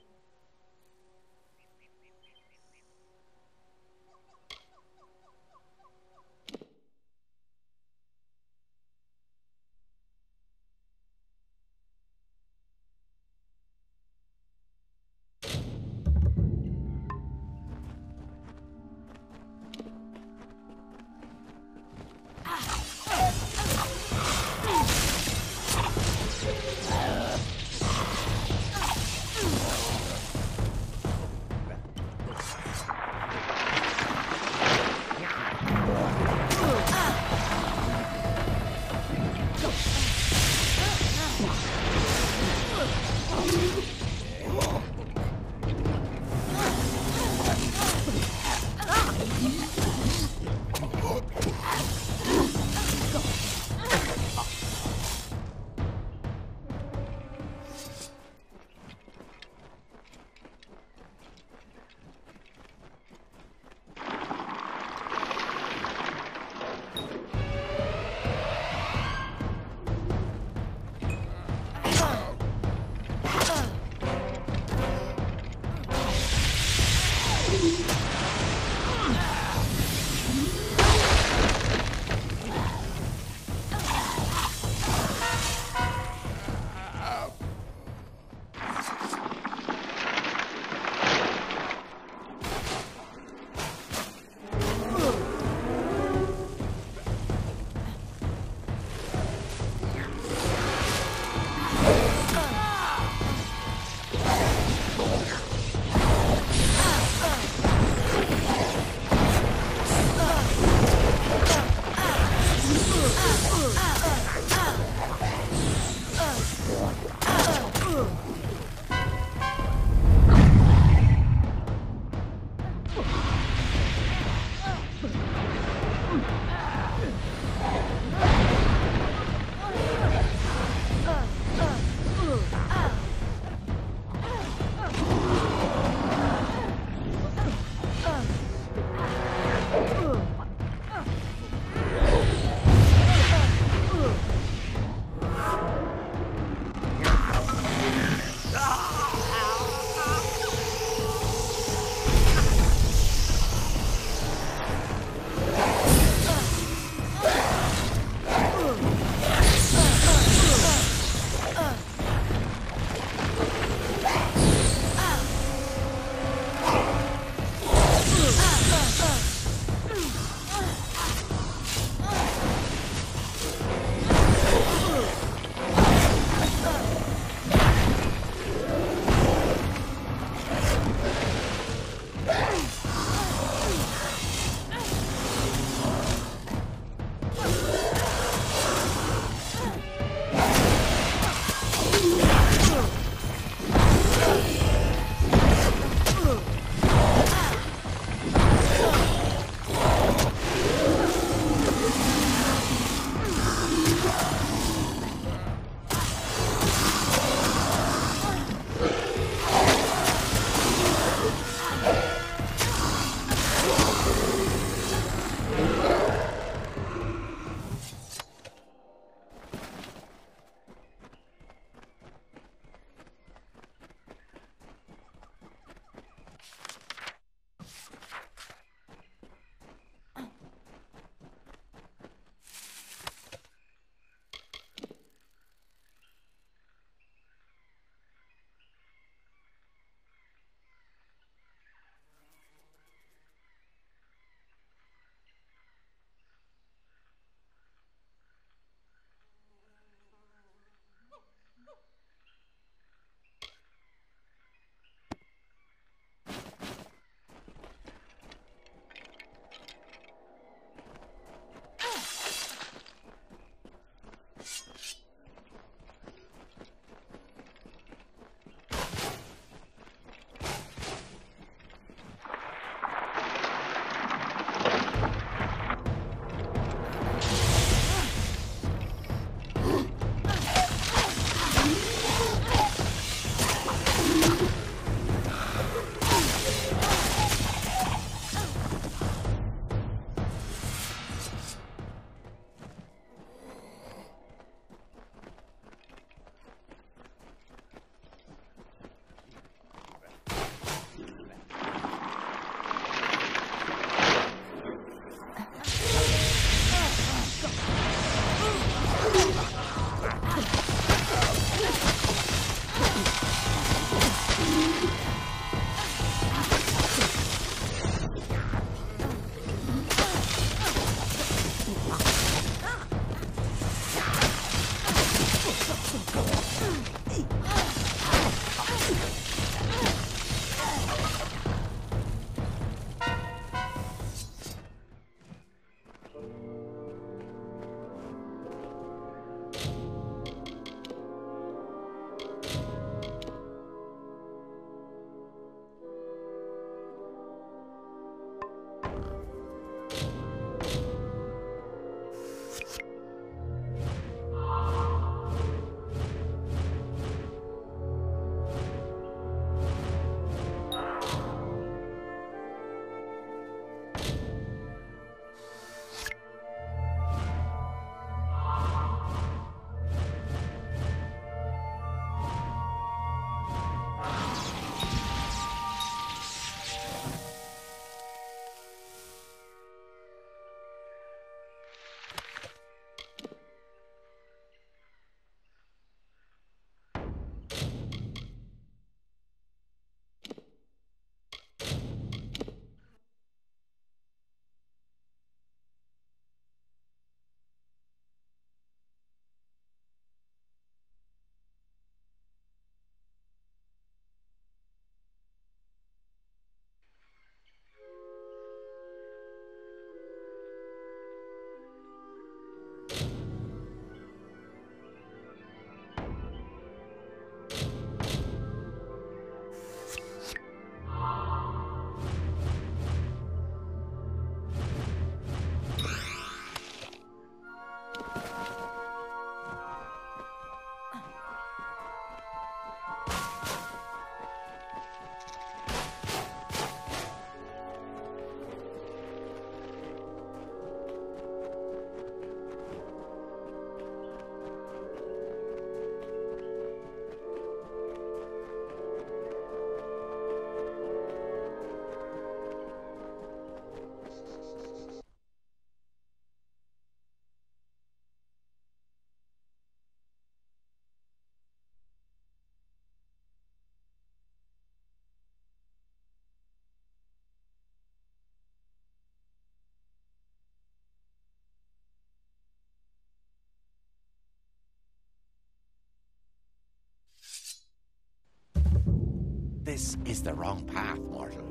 This is the wrong path, mortal.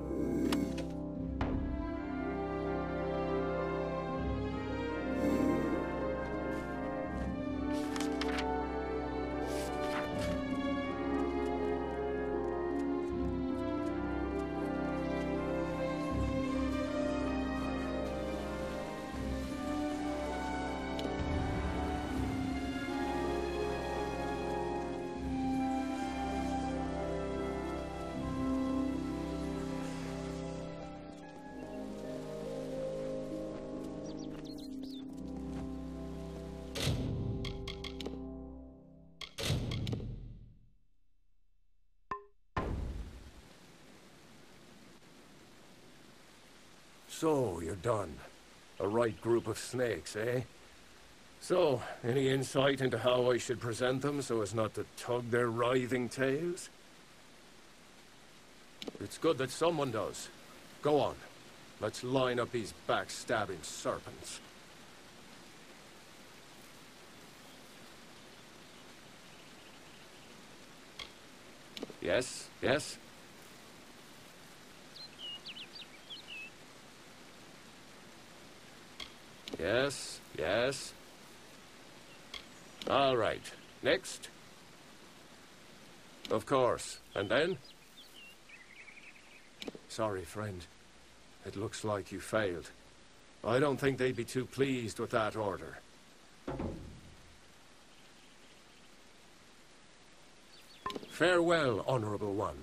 So, you're done. A right group of snakes, eh? So, any insight into how I should present them so as not to tug their writhing tails? It's good that someone does. Go on. Let's line up these backstabbing serpents. Yes, yes. Yes, yes. All right. Next. Of course. And then? Sorry, friend. It looks like you failed. I don't think they'd be too pleased with that order. Farewell, Honorable One.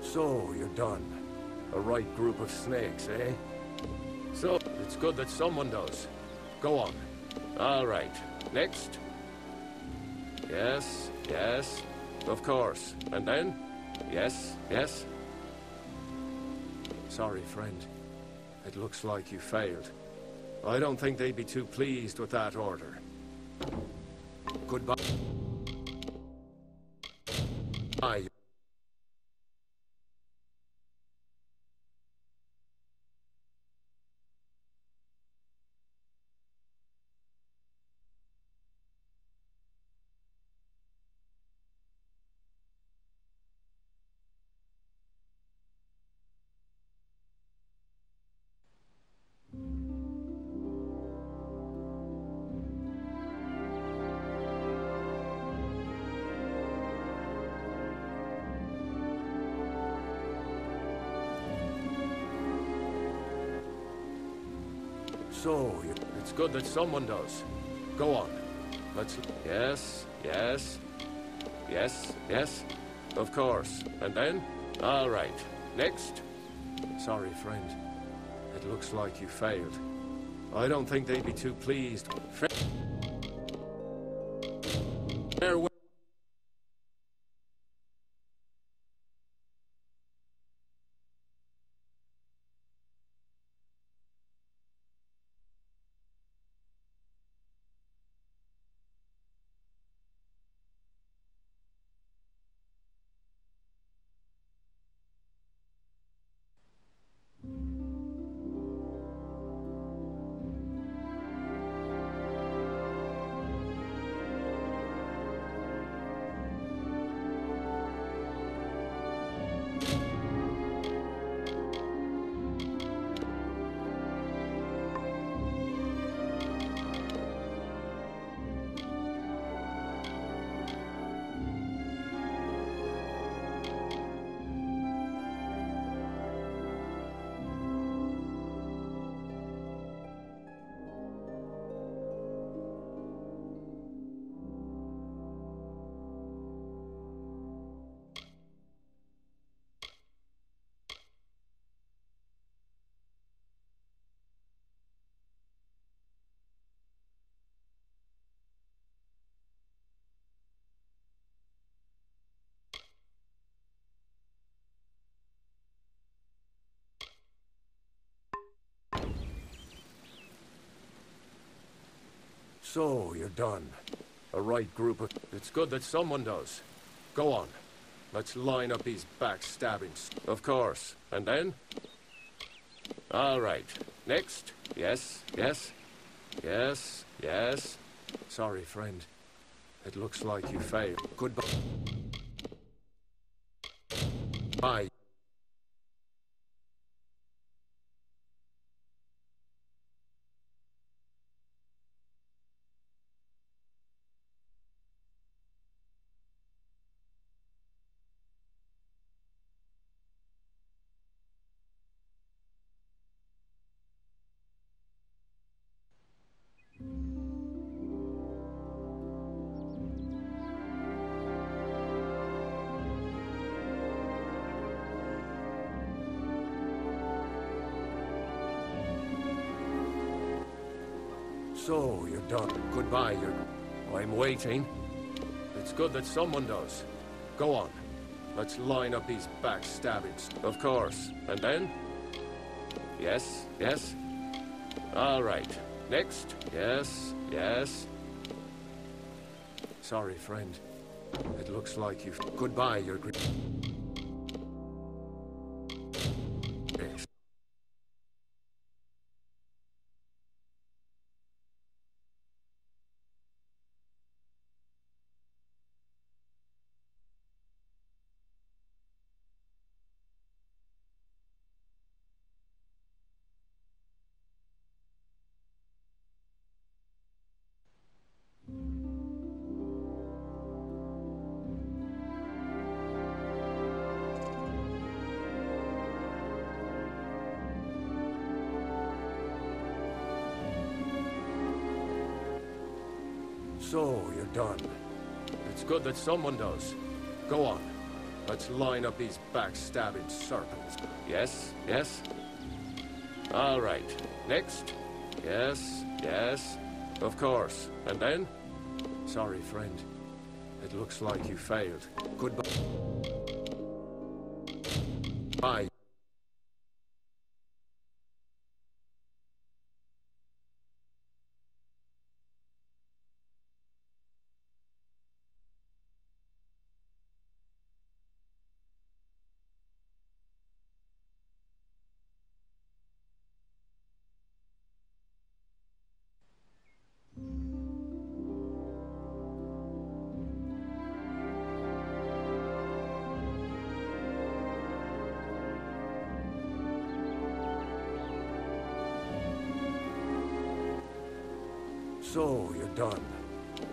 So, you're done. A right group of snakes, eh? So, it's good that someone does. Go on. All right. Next. Yes, yes. Of course. And then? Yes, yes. Sorry, friend. It looks like you failed. I don't think they'd be too pleased with that order. Goodbye. Bye. So, it's good that someone does. Go on. Let's... Yes, yes. Yes, yes. Of course. And then? All right. Next. Sorry, friend. It looks like you failed. I don't think they'd be too pleased. Farewell. So, you're done. A right group of... It's good that someone does. Go on. Let's line up these backstabbings. Of course. And then? All right. Next. Yes, yes. Yes, yes. Sorry, friend. It looks like you failed. Goodbye. Bye. So, you're done. Goodbye, I'm waiting. It's good that someone does. Go on. Let's line up these backstabbings. Of course. And then? Yes, yes. All right. Next. Yes, yes. Sorry, friend. It looks like you've... Goodbye, your... Yes. So, you're done. It's good that someone does. Go on. Let's line up these backstabbing serpents. Yes, yes. All right. Next. Yes, yes. Of course. And then? Sorry, friend. It looks like you failed. Goodbye. Bye. So, you're done.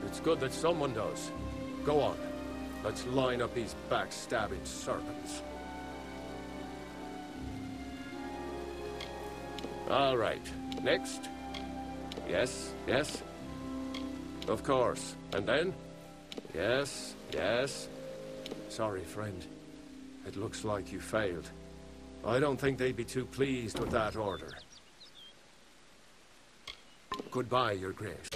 It's good that someone does. Go on. Let's line up these backstabbing serpents. All right. Next. Yes, yes. Of course. And then? Yes, yes. Sorry, friend. It looks like you failed. I don't think they'd be too pleased with that order. Goodbye, Your Grace.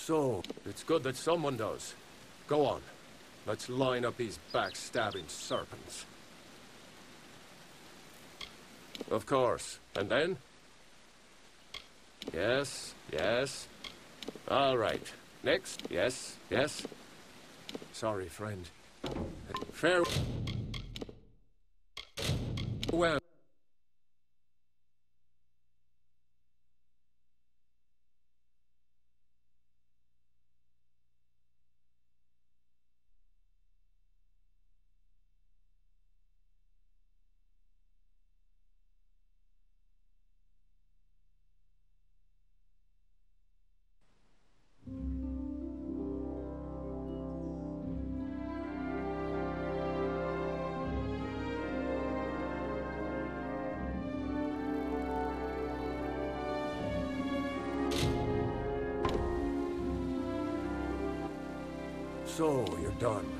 So, it's good that someone does. Go on. Let's line up these backstabbing serpents. Of course. And then? Yes, yes. All right. Next. Yes, yes. Sorry, friend. Farewell. So, you're done.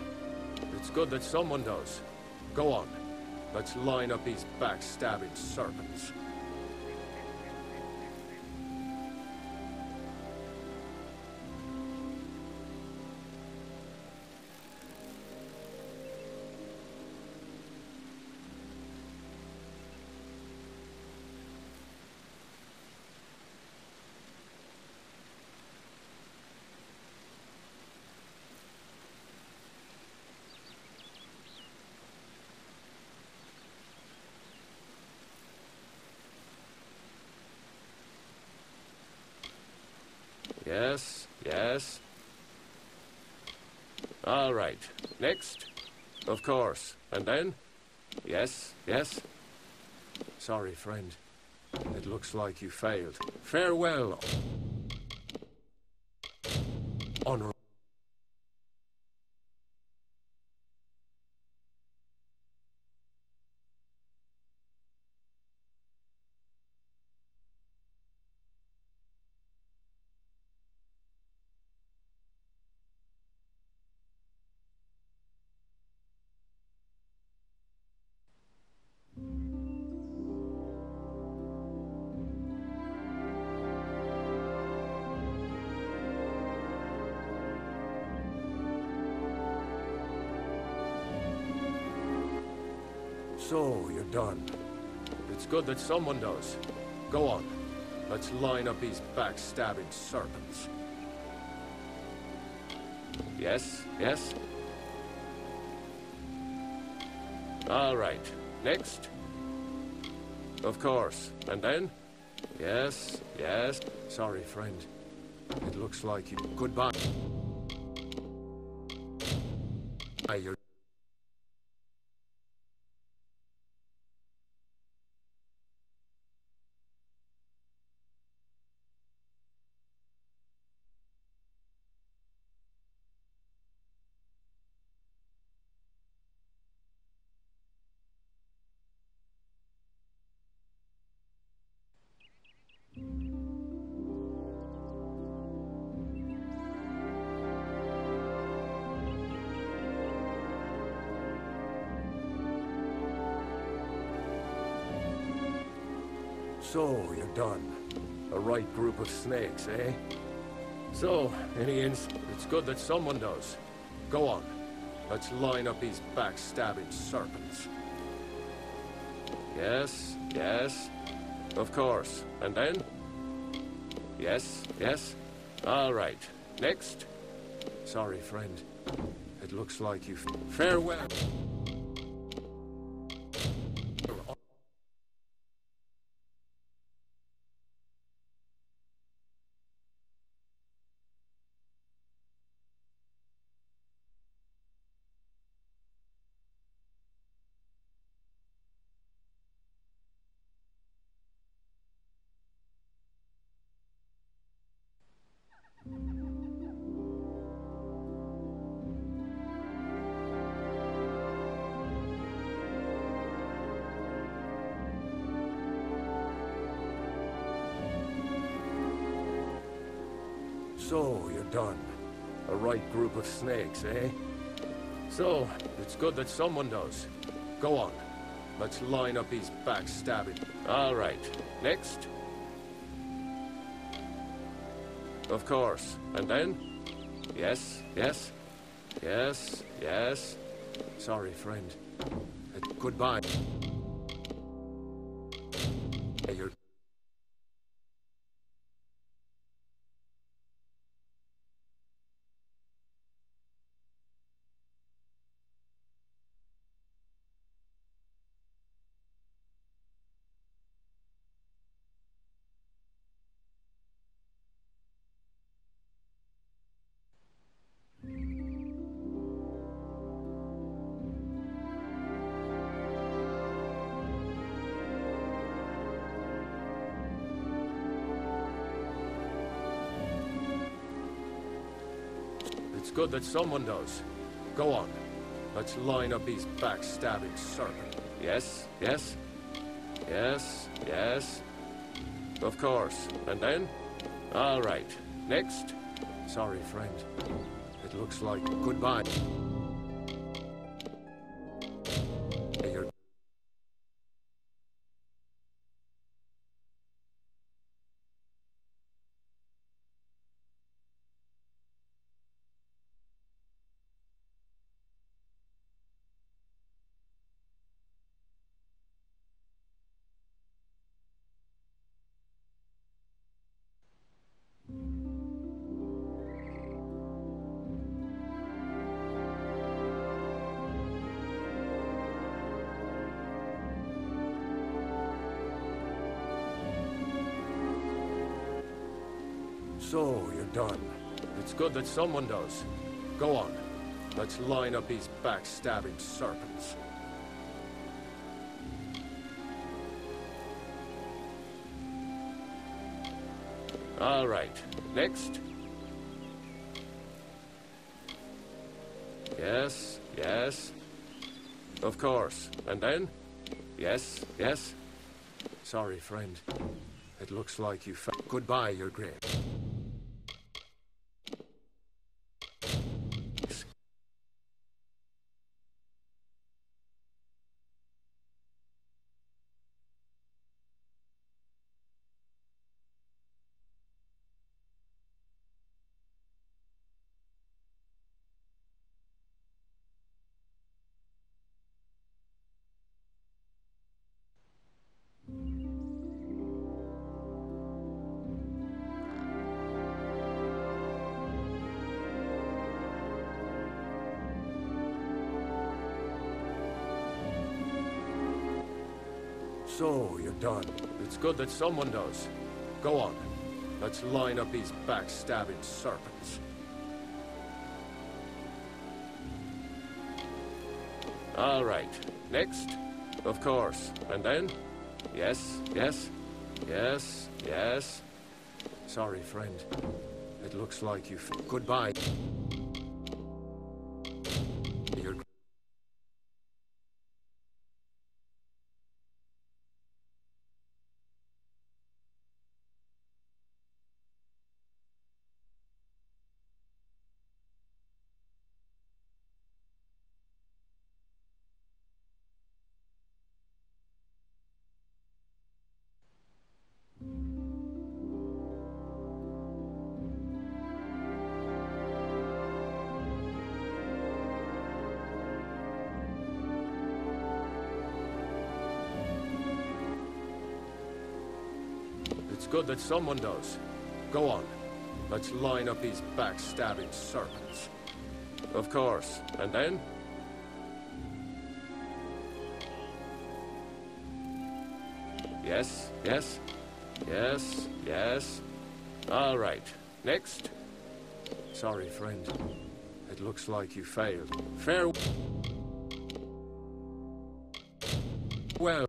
It's good that someone does. Go on. Let's line up these backstabbing serpents. Yes, yes. All right. Next. Of course. And then? Yes, yes. Sorry, friend. It looks like you failed. Farewell. Honor. So, you're done. It's good that someone does. Go on. Let's line up these backstabbing serpents. Yes, yes. All right. Next. Of course. And then? Yes, yes. Sorry, friend. It looks like you... Goodbye. You're... So, you're done. A right group of snakes, eh? So, it's good that someone does. Go on. Let's line up these backstabbing serpents. Yes, yes. Of course. And then? Yes, yes. All right. Next. Sorry, friend. It looks like you've... Farewell. So, you're done. A right group of snakes, eh? So, it's good that someone does. Go on. Let's line up these backstabbing... All right. Next. Of course. And then? Yes, yes. Yes, yes. Sorry, friend. Goodbye. Hey, you're... It's good that someone does. Go on. Let's line up these backstabbing serpents. Yes, yes. Yes, yes. Of course. And then? All right. Next. Sorry, friend. It looks like goodbye. Hey, you're... So, you're done. It's good that someone does. Go on. Let's line up these backstabbing serpents. All right. Next. Yes, yes. Of course. And then? Yes, yes. Sorry, friend. It looks like you goodbye, your grave. So, you're done. It's good that someone does. Go on. Let's line up these backstabbing serpents. All right. Next. Of course. And then? Yes, yes. Yes, yes. Sorry, friend. It looks like you goodbye. You're... It's good that someone does. Go on. Let's line up these backstabbing serpents. Of course. And then? Yes, yes. Yes, yes. All right. Next. Sorry, friend. It looks like you failed. Farewell. Well.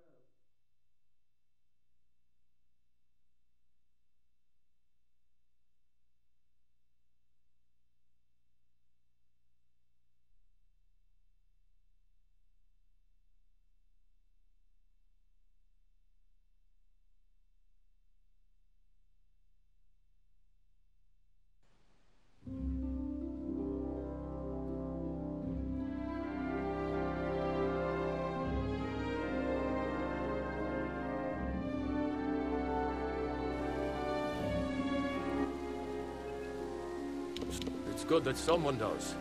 good that someone does.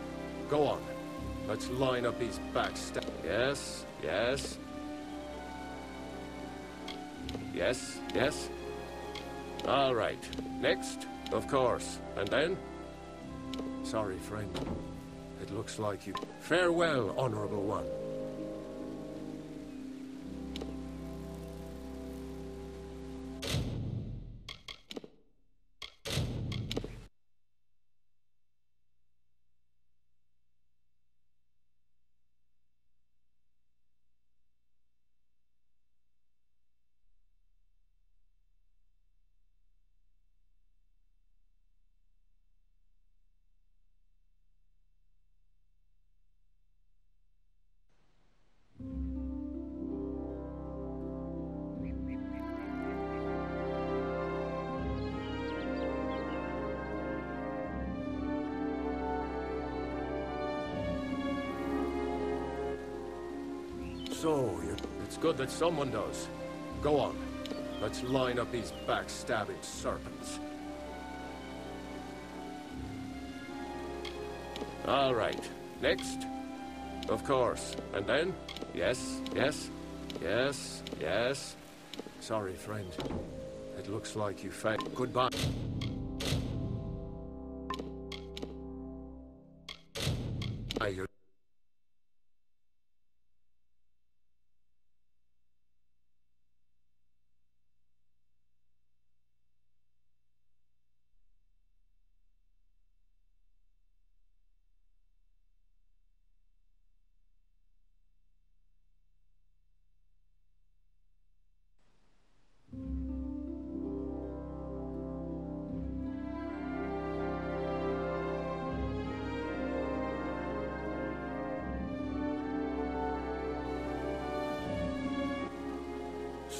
Go on. Let's line up these backstab. Yes, yes. Yes, yes. All right. Next, of course. And then? Sorry, friend. It looks like you... Farewell, Honorable One. So, it's good that someone does. Go on. Let's line up these backstabbing serpents. All right. Next. Of course. And then? Yes, yes, yes, yes. Sorry, friend. It looks like you failed. Goodbye. You're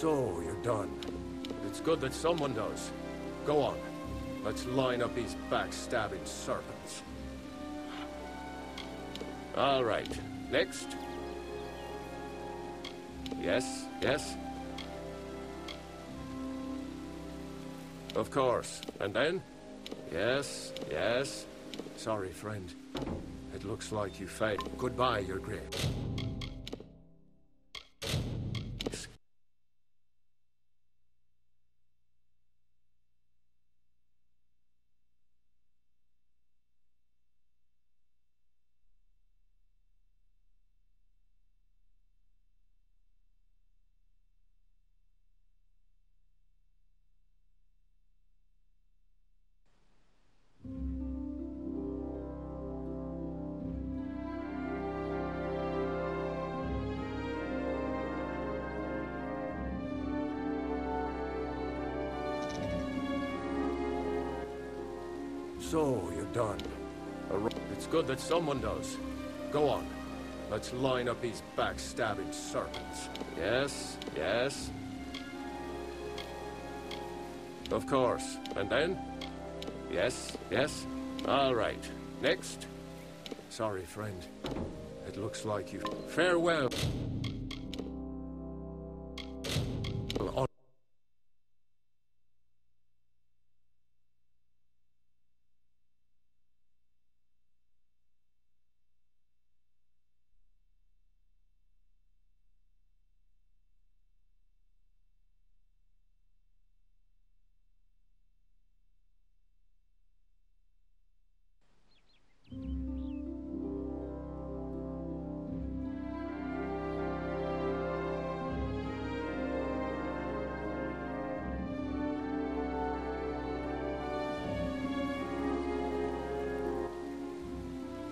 So, you're done. It's good that someone does. Go on. Let's line up these backstabbing serpents. All right. Next. Yes, yes. Of course. And then? Yes, yes. Sorry, friend. It looks like you failed. Goodbye, Your Grace. So, you're done. It's good that someone does. Go on. Let's line up these backstabbing serpents. Yes, yes. Of course. And then? Yes, yes. All right. Next. Sorry, friend. It looks like you... Farewell.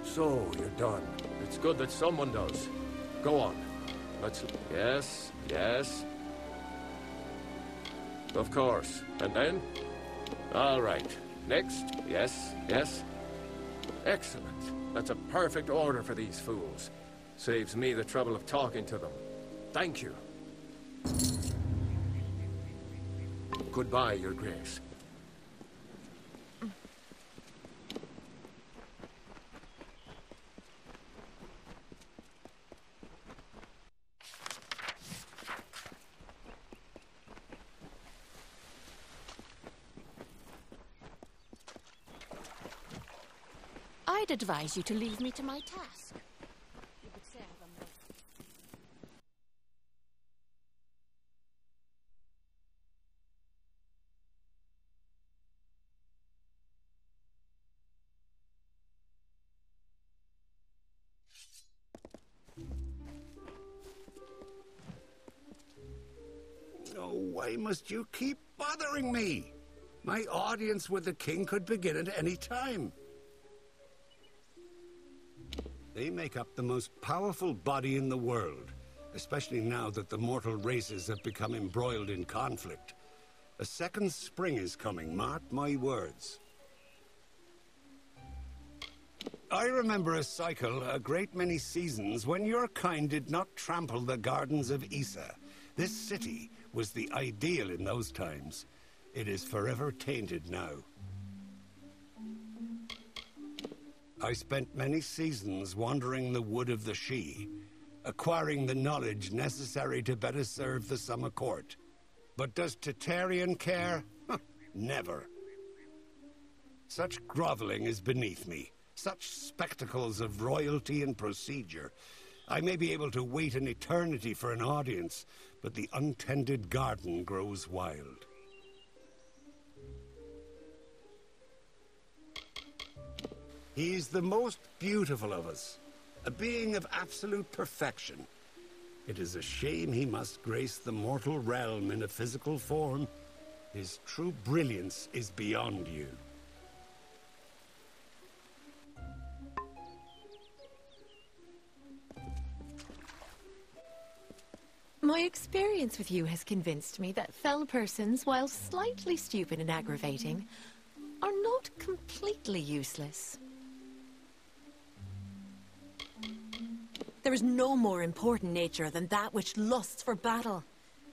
So, you're done. It's good that someone does. Go on. Let's... Yes, yes. Of course. And then? All right. Next. Yes, yes. Excellent. That's a perfect order for these fools. Saves me the trouble of talking to them. Thank you. Goodbye, Your Grace. I'd advise you to leave me to my task. You could say I've a Oh, why must you keep bothering me? My audience with the king could begin at any time. They make up the most powerful body in the world, especially now that the mortal races have become embroiled in conflict. A second spring is coming, mark my words. I remember a cycle, a great many seasons, when your kind did not trample the gardens of Issa. This city was the ideal in those times. It is forever tainted now. I spent many seasons wandering the wood of the She, acquiring the knowledge necessary to better serve the summer court. But does Tatarian care? Never. Such groveling is beneath me. Such spectacles of royalty and procedure. I may be able to wait an eternity for an audience, but the untended garden grows wild. He is the most beautiful of us, a being of absolute perfection. It is a shame he must grace the mortal realm in a physical form. His true brilliance is beyond you. My experience with you has convinced me that fell persons, while slightly stupid and aggravating, are not completely useless. There is no more important nature than that which lusts for battle.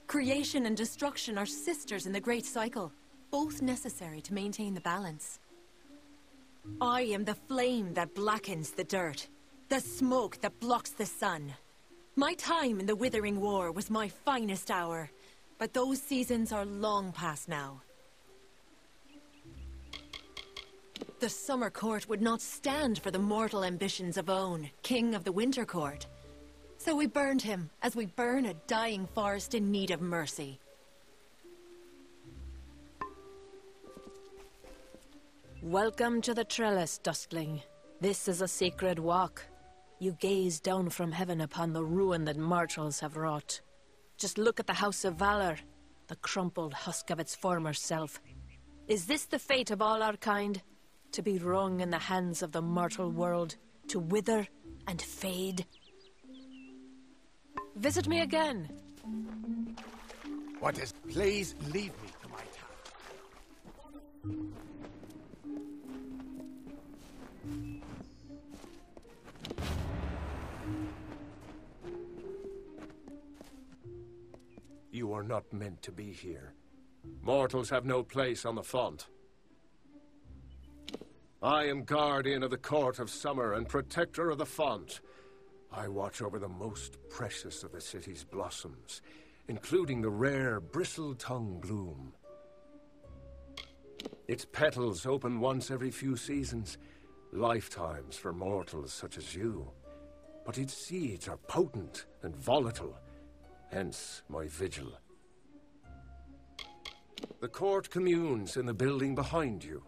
Creation and destruction are sisters in the great cycle, both necessary to maintain the balance. I am the flame that blackens the dirt, the smoke that blocks the sun. My time in the Withering War was my finest hour, but those seasons are long past now. The Summer Court would not stand for the mortal ambitions of Own, King of the Winter Court. So we burned him, as we burn a dying forest in need of mercy. Welcome to the trellis, Duskling. This is a sacred walk. You gaze down from heaven upon the ruin that mortals have wrought. Just look at the House of Valor, the crumpled husk of its former self. Is this the fate of all our kind? To be wrung in the hands of the mortal world, to wither and fade? Visit me again. What is... Please leave me to my task. You are not meant to be here. Mortals have no place on the font. I am guardian of the Court of Summer and protector of the font. I watch over the most precious of the city's blossoms, including the rare bristle-tongue bloom. Its petals open once every few seasons, lifetimes for mortals such as you. But its seeds are potent and volatile, hence my vigil. The court communes in the building behind you.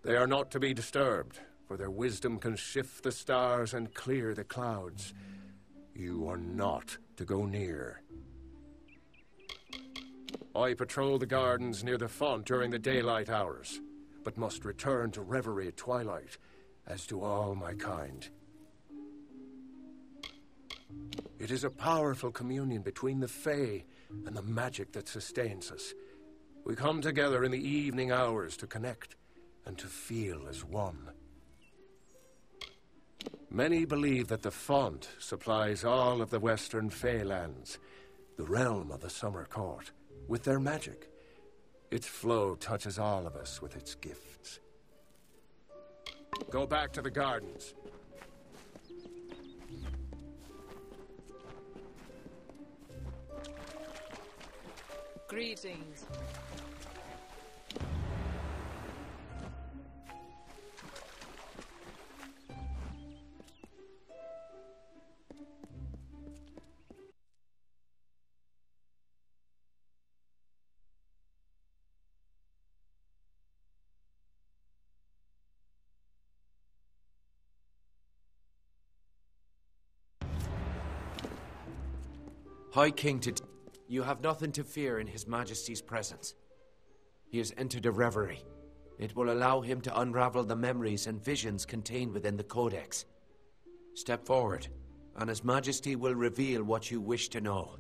They are not to be disturbed, for their wisdom can shift the stars and clear the clouds. You are not to go near. I patrol the gardens near the font during the daylight hours, but must return to reverie at twilight, as do all my kind. It is a powerful communion between the Fae and the magic that sustains us. We come together in the evening hours to connect and to feel as one. Many believe that the font supplies all of the western Fae lands, the realm of the Summer Court, with their magic. Its flow touches all of us with its gifts. Go back to the gardens. Greetings. High King to... You have nothing to fear in His Majesty's presence. He has entered a reverie. It will allow him to unravel the memories and visions contained within the Codex. Step forward, and His Majesty will reveal what you wish to know.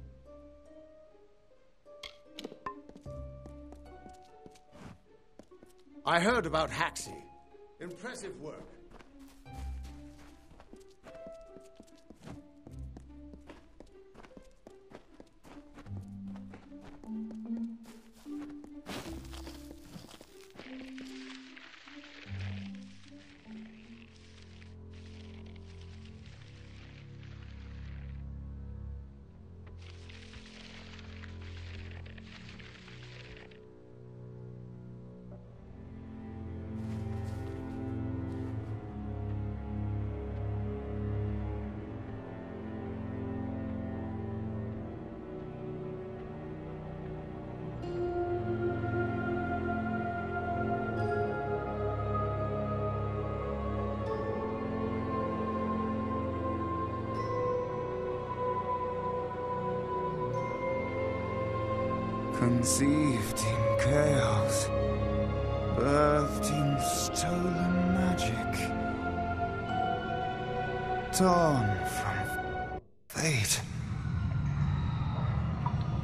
I heard about Haxi. Impressive work. Conceived in chaos, birthed in stolen magic, torn from fate,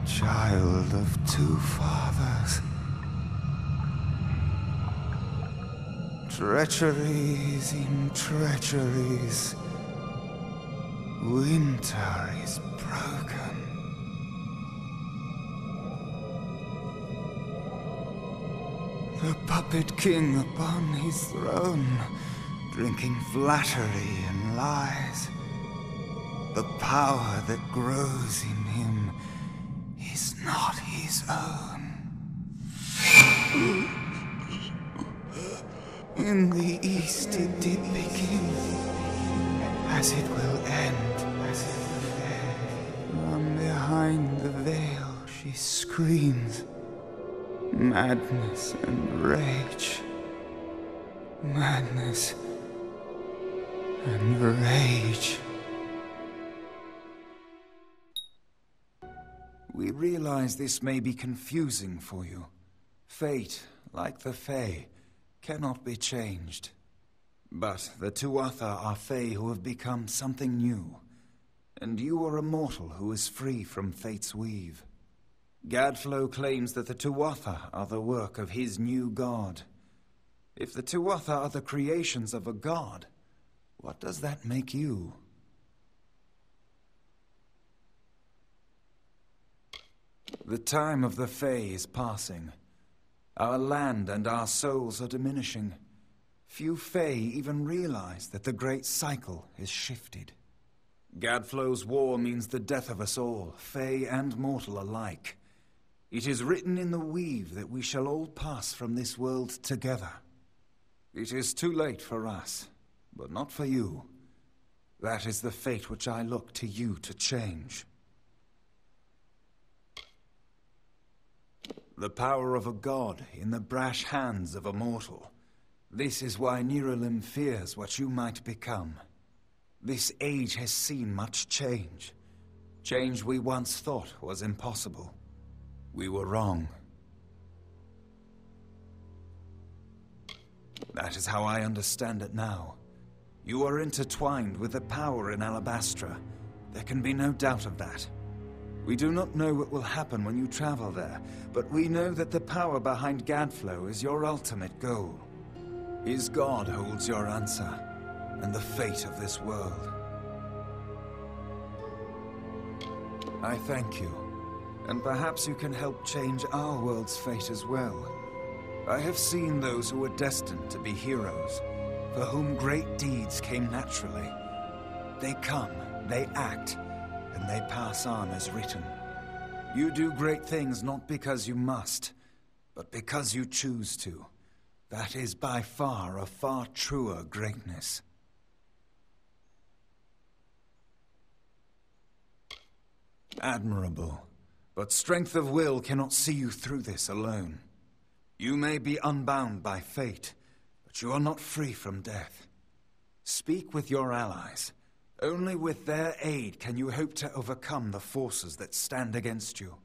child of two fathers, treacheries in treacheries, winter is broken. The puppet king upon his throne, drinking flattery and lies. The power that grows in him is not his own. In the east it did begin, as it will end. From behind the veil she screams. Madness and rage. Madness and rage. We realize this may be confusing for you. Fate, like the Fae, cannot be changed. But the Tuatha are Fae who have become something new. And you are a mortal who is free from Fate's weave. Gadflow claims that the Tuatha are the work of his new god. If the Tuatha are the creations of a god, what does that make you? The time of the Fae is passing. Our land and our souls are diminishing. Few Fae even realize that the great cycle is shifted. Gadflow's war means the death of us all, Fae and mortal alike. It is written in the weave that we shall all pass from this world together. It is too late for us, but not for you. That is the fate which I look to you to change. The power of a god in the brash hands of a mortal. This is why Niralim fears what you might become. This age has seen much change. Change we once thought was impossible. We were wrong. That is how I understand it now. You are intertwined with the power in Alabastra. There can be no doubt of that. We do not know what will happen when you travel there, but we know that the power behind Gadflow is your ultimate goal. His god holds your answer, and the fate of this world. I thank you. And perhaps you can help change our world's fate as well. I have seen those who were destined to be heroes, for whom great deeds came naturally. They come, they act, and they pass on as written. You do great things not because you must, but because you choose to. That is by far a far truer greatness. Admirable. But strength of will cannot see you through this alone. You may be unbound by fate, but you are not free from death. Speak with your allies. Only with their aid can you hope to overcome the forces that stand against you.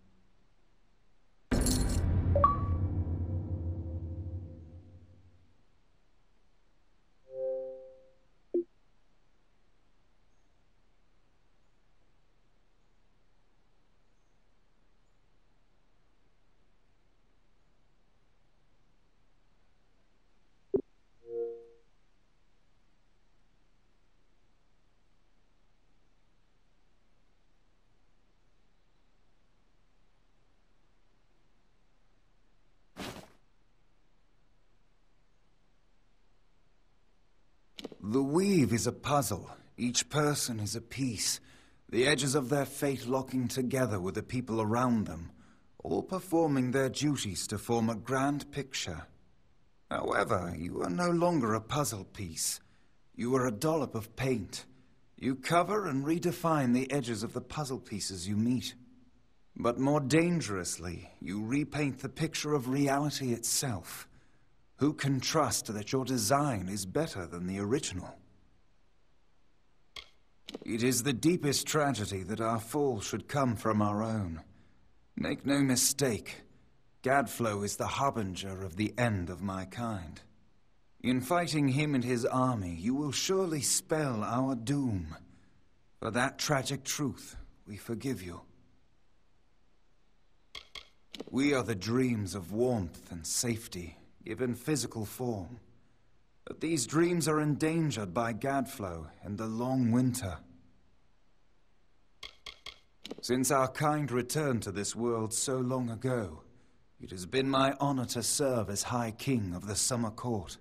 The weave is a puzzle. Each person is a piece, the edges of their fate locking together with the people around them, all performing their duties to form a grand picture. However, you are no longer a puzzle piece. You are a dollop of paint. You cover and redefine the edges of the puzzle pieces you meet. But more dangerously, you repaint the picture of reality itself. Who can trust that your design is better than the original? It is the deepest tragedy that our fall should come from our own. Make no mistake, Gadflow is the harbinger of the end of my kind. In fighting him and his army, you will surely spell our doom. For that tragic truth, we forgive you. We are the dreams of warmth and safety, given physical form. But these dreams are endangered by Gadflow and the long winter. Since our kind returned to this world so long ago, it has been my honor to serve as High King of the Summer Court.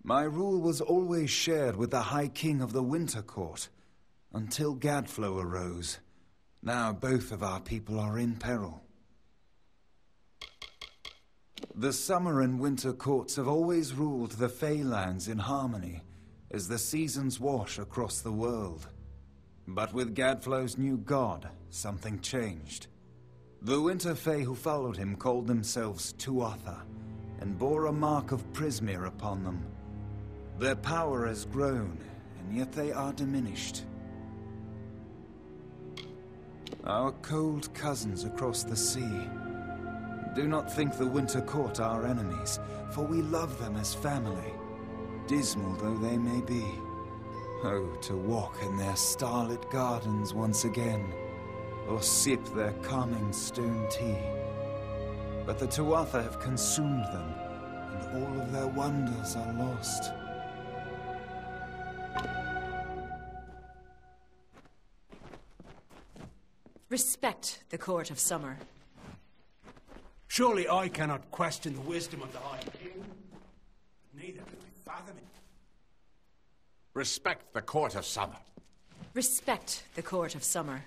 My rule was always shared with the High King of the Winter Court, until Gadflow arose. Now both of our people are in peril. The Summer and Winter Courts have always ruled the Feylands in harmony, as the seasons wash across the world. But with Gadflow's new god, something changed. The Winter Fae who followed him called themselves Tuatha, and bore a mark of Prismere upon them. Their power has grown, and yet they are diminished. Our cold cousins across the sea. Do not think the Winter Court our enemies, for we love them as family, dismal though they may be. Oh, to walk in their starlit gardens once again, or sip their calming stone tea. But the Tuatha have consumed them, and all of their wonders are lost. Respect the Court of Summer. Surely I cannot question the wisdom of the High King. Neither can I fathom it. Respect the Court of Summer. Respect the Court of Summer.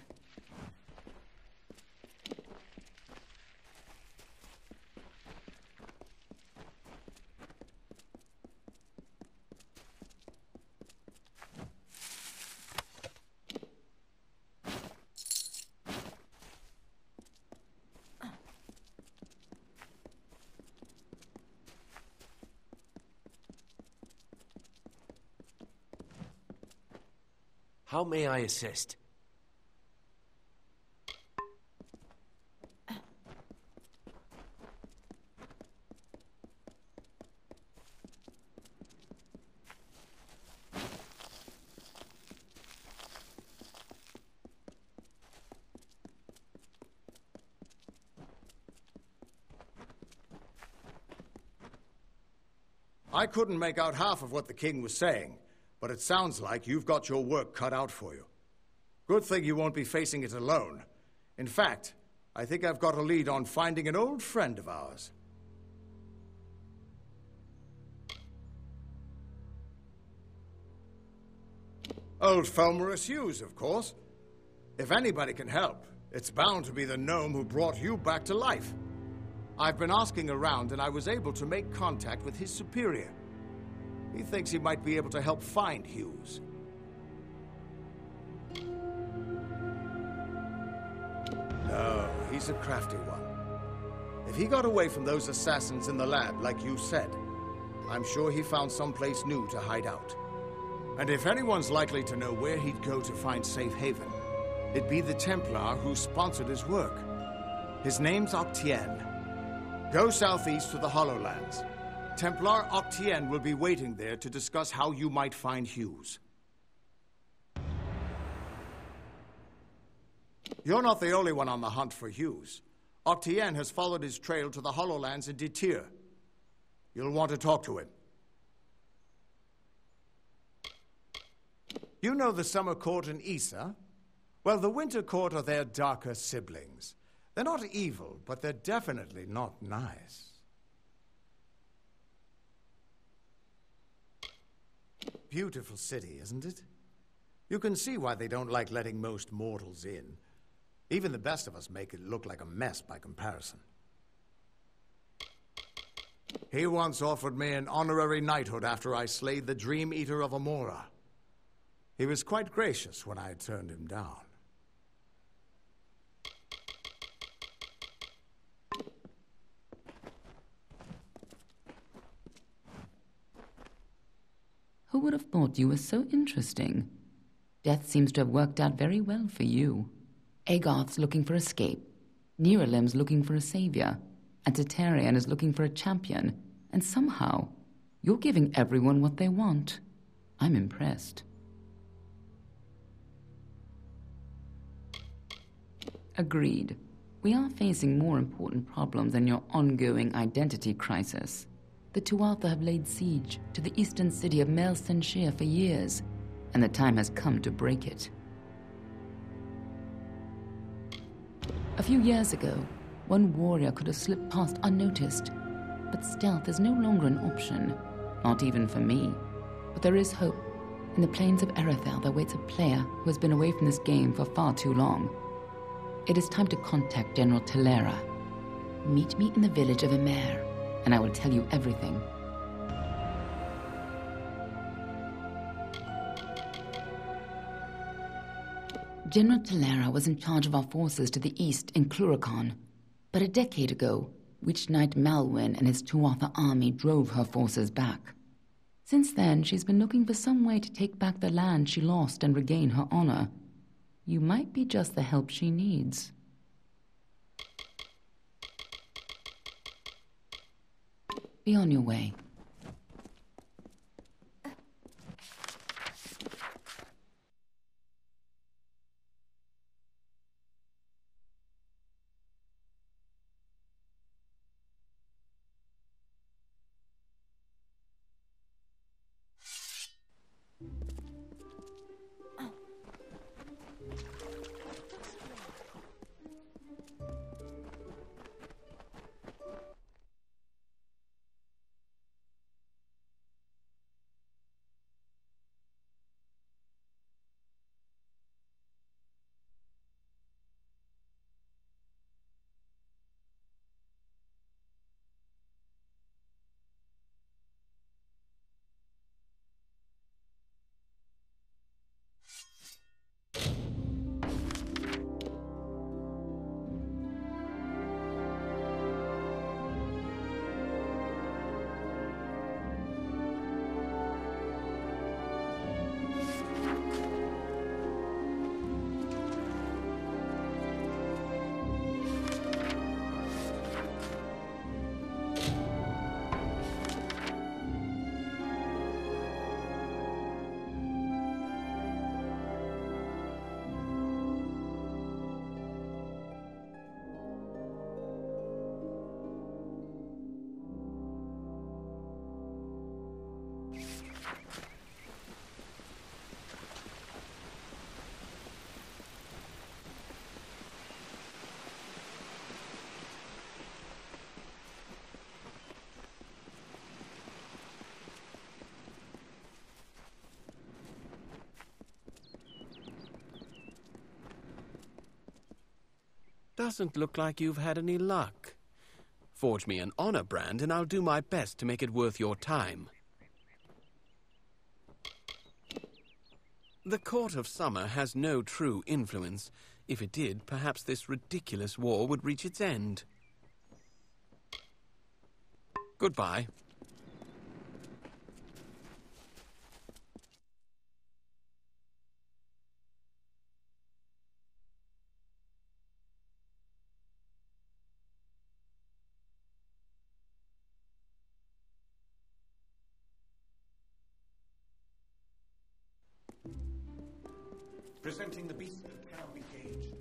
How may I assist? I couldn't make out half of what the king was saying, but it sounds like you've got your work cut out for you. Good thing you won't be facing it alone. In fact, I think I've got a lead on finding an old friend of ours. Old Felmerus Hughes, of course. If anybody can help, it's bound to be the gnome who brought you back to life. I've been asking around, and I was able to make contact with his superior. He thinks he might be able to help find Hughes. No, he's a crafty one. If he got away from those assassins in the lab, like you said, I'm sure he found someplace new to hide out. And if anyone's likely to know where he'd go to find safe haven, it'd be the Templar who sponsored his work. His name's Octien. Go southeast to the Hollowlands. Templar Octien will be waiting there to discuss how you might find Hughes. You're not the only one on the hunt for Hughes. Octien has followed his trail to the Hollowlands in Detir. You'll want to talk to him. You know the Summer Court in Issa? Well, the Winter Court are their darker siblings. They're not evil, but they're definitely not nice. Beautiful city, isn't it? You can see why they don't like letting most mortals in. Even the best of us make it look like a mess by comparison. He once offered me an honorary knighthood after I slayed the Dream Eater of Amora. He was quite gracious when I turned him down. Who would have thought you were so interesting? Death seems to have worked out very well for you. Agarth's looking for escape, Neuralim's looking for a savior, and Tatarian is looking for a champion, and somehow, you're giving everyone what they want. I'm impressed. Agreed. We are facing more important problems than your ongoing identity crisis. The Tuatha have laid siege to the eastern city of Mel Senshir for years, and the time has come to break it. A few years ago, one warrior could have slipped past unnoticed, but stealth is no longer an option, not even for me. But there is hope. In the plains of Erethel there waits a player who has been away from this game for far too long. It is time to contact General Telera. Meet me in the village of Emer, and I will tell you everything. General Telera was in charge of our forces to the east in Cluracan, but a decade ago, Witch Knight Malwyn and his Tuatha army drove her forces back. Since then, she's been looking for some way to take back the land she lost and regain her honor. You might be just the help she needs. Be on your way. Doesn't look like you've had any luck. Forge me an honor brand and I'll do my best to make it worth your time. The Court of Summer has no true influence. If it did, perhaps this ridiculous war would reach its end. Goodbye. presenting the beast that cannot be gauged.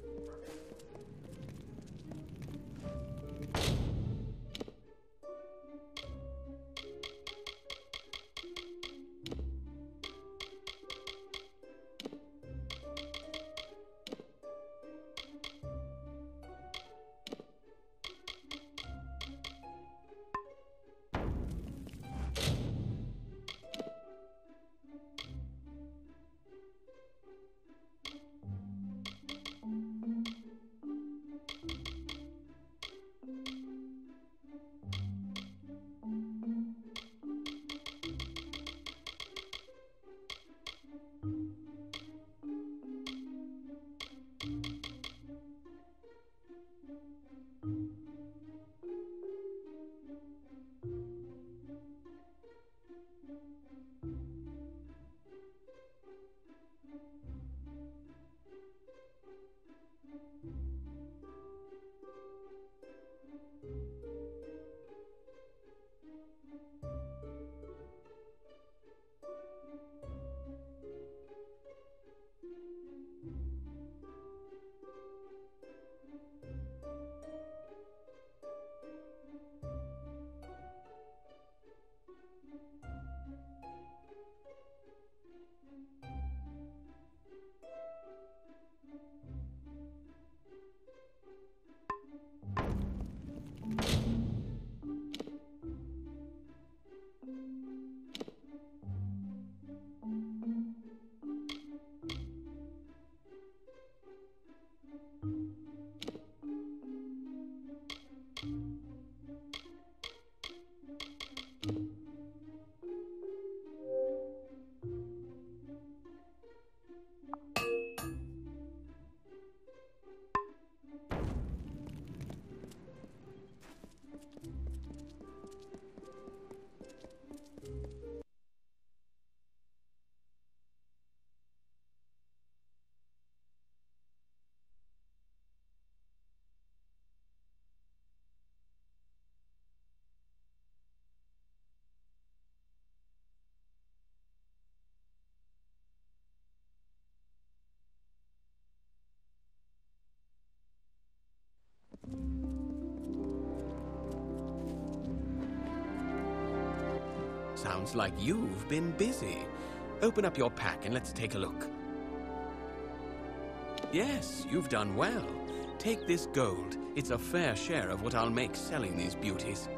Sounds like you've been busy. Open up your pack and let's take a look. Yes, you've done well. Take this gold. It's a fair share of what I'll make selling these beauties.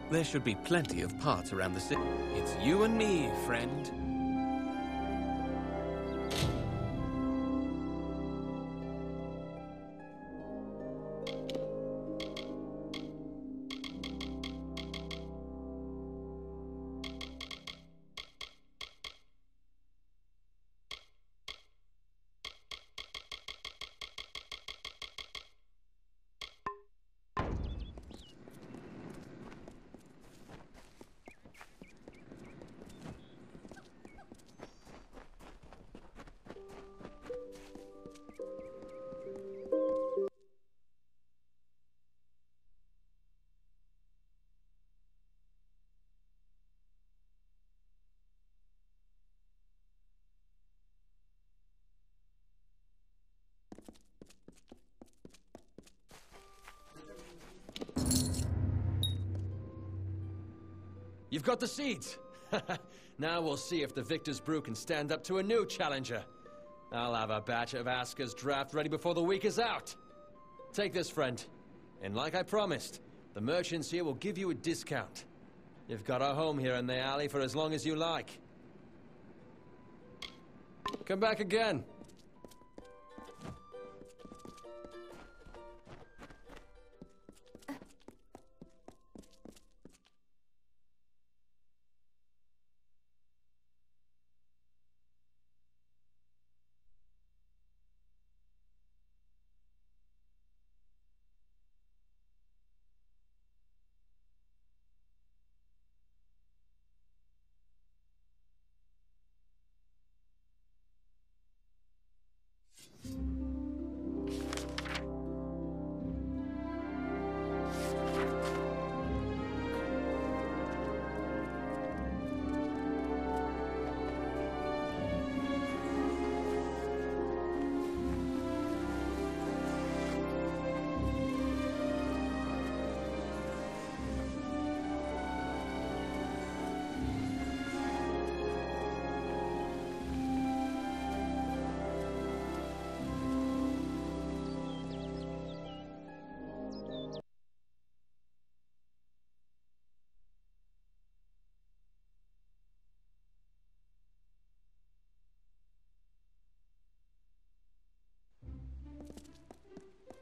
There should be plenty of parts around the city. It's you and me, friend. You've got the seeds! Now we'll see if the Victor's Brew can stand up to a new challenger. I'll have a batch of Aska's draft ready before the week is out. Take this, friend. And like I promised, the merchants here will give you a discount. You've got a home here in the alley for as long as you like. Come back again.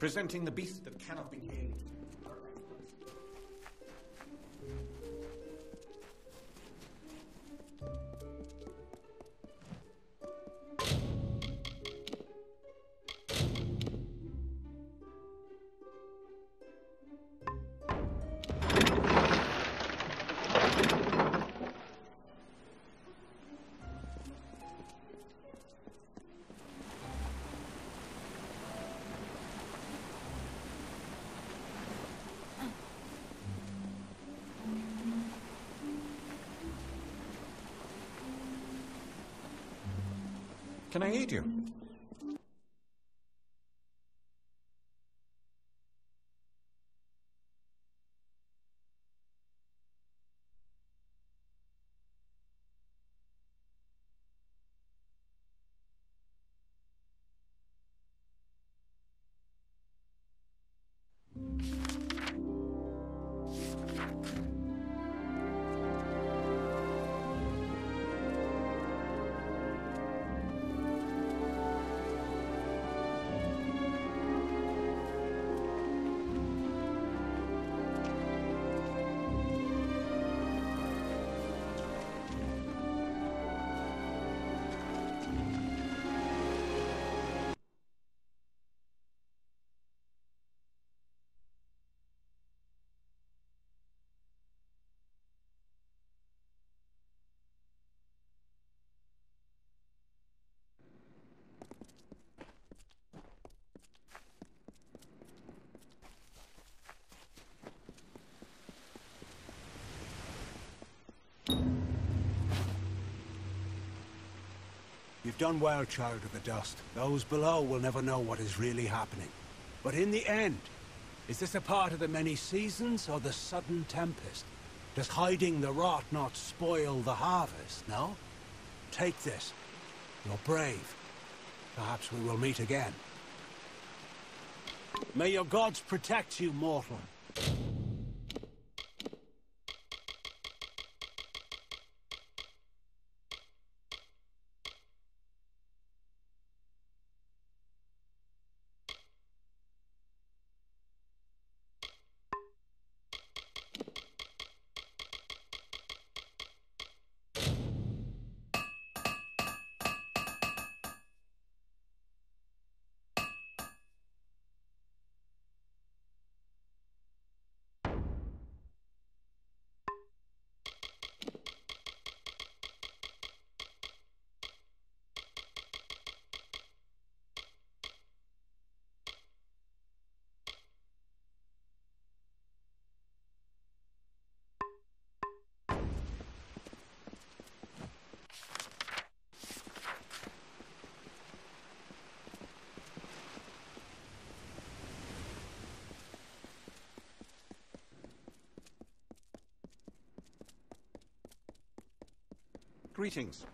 presenting the beast that cannot be killed. Can I aid you? You've done well, Child of the Dust. Those below will never know what is really happening. But in the end, is this a part of the many seasons or the sudden tempest? Does hiding the rot not spoil the harvest, no? Take this. You're brave. Perhaps we will meet again. May your gods protect you, mortal. Greetings.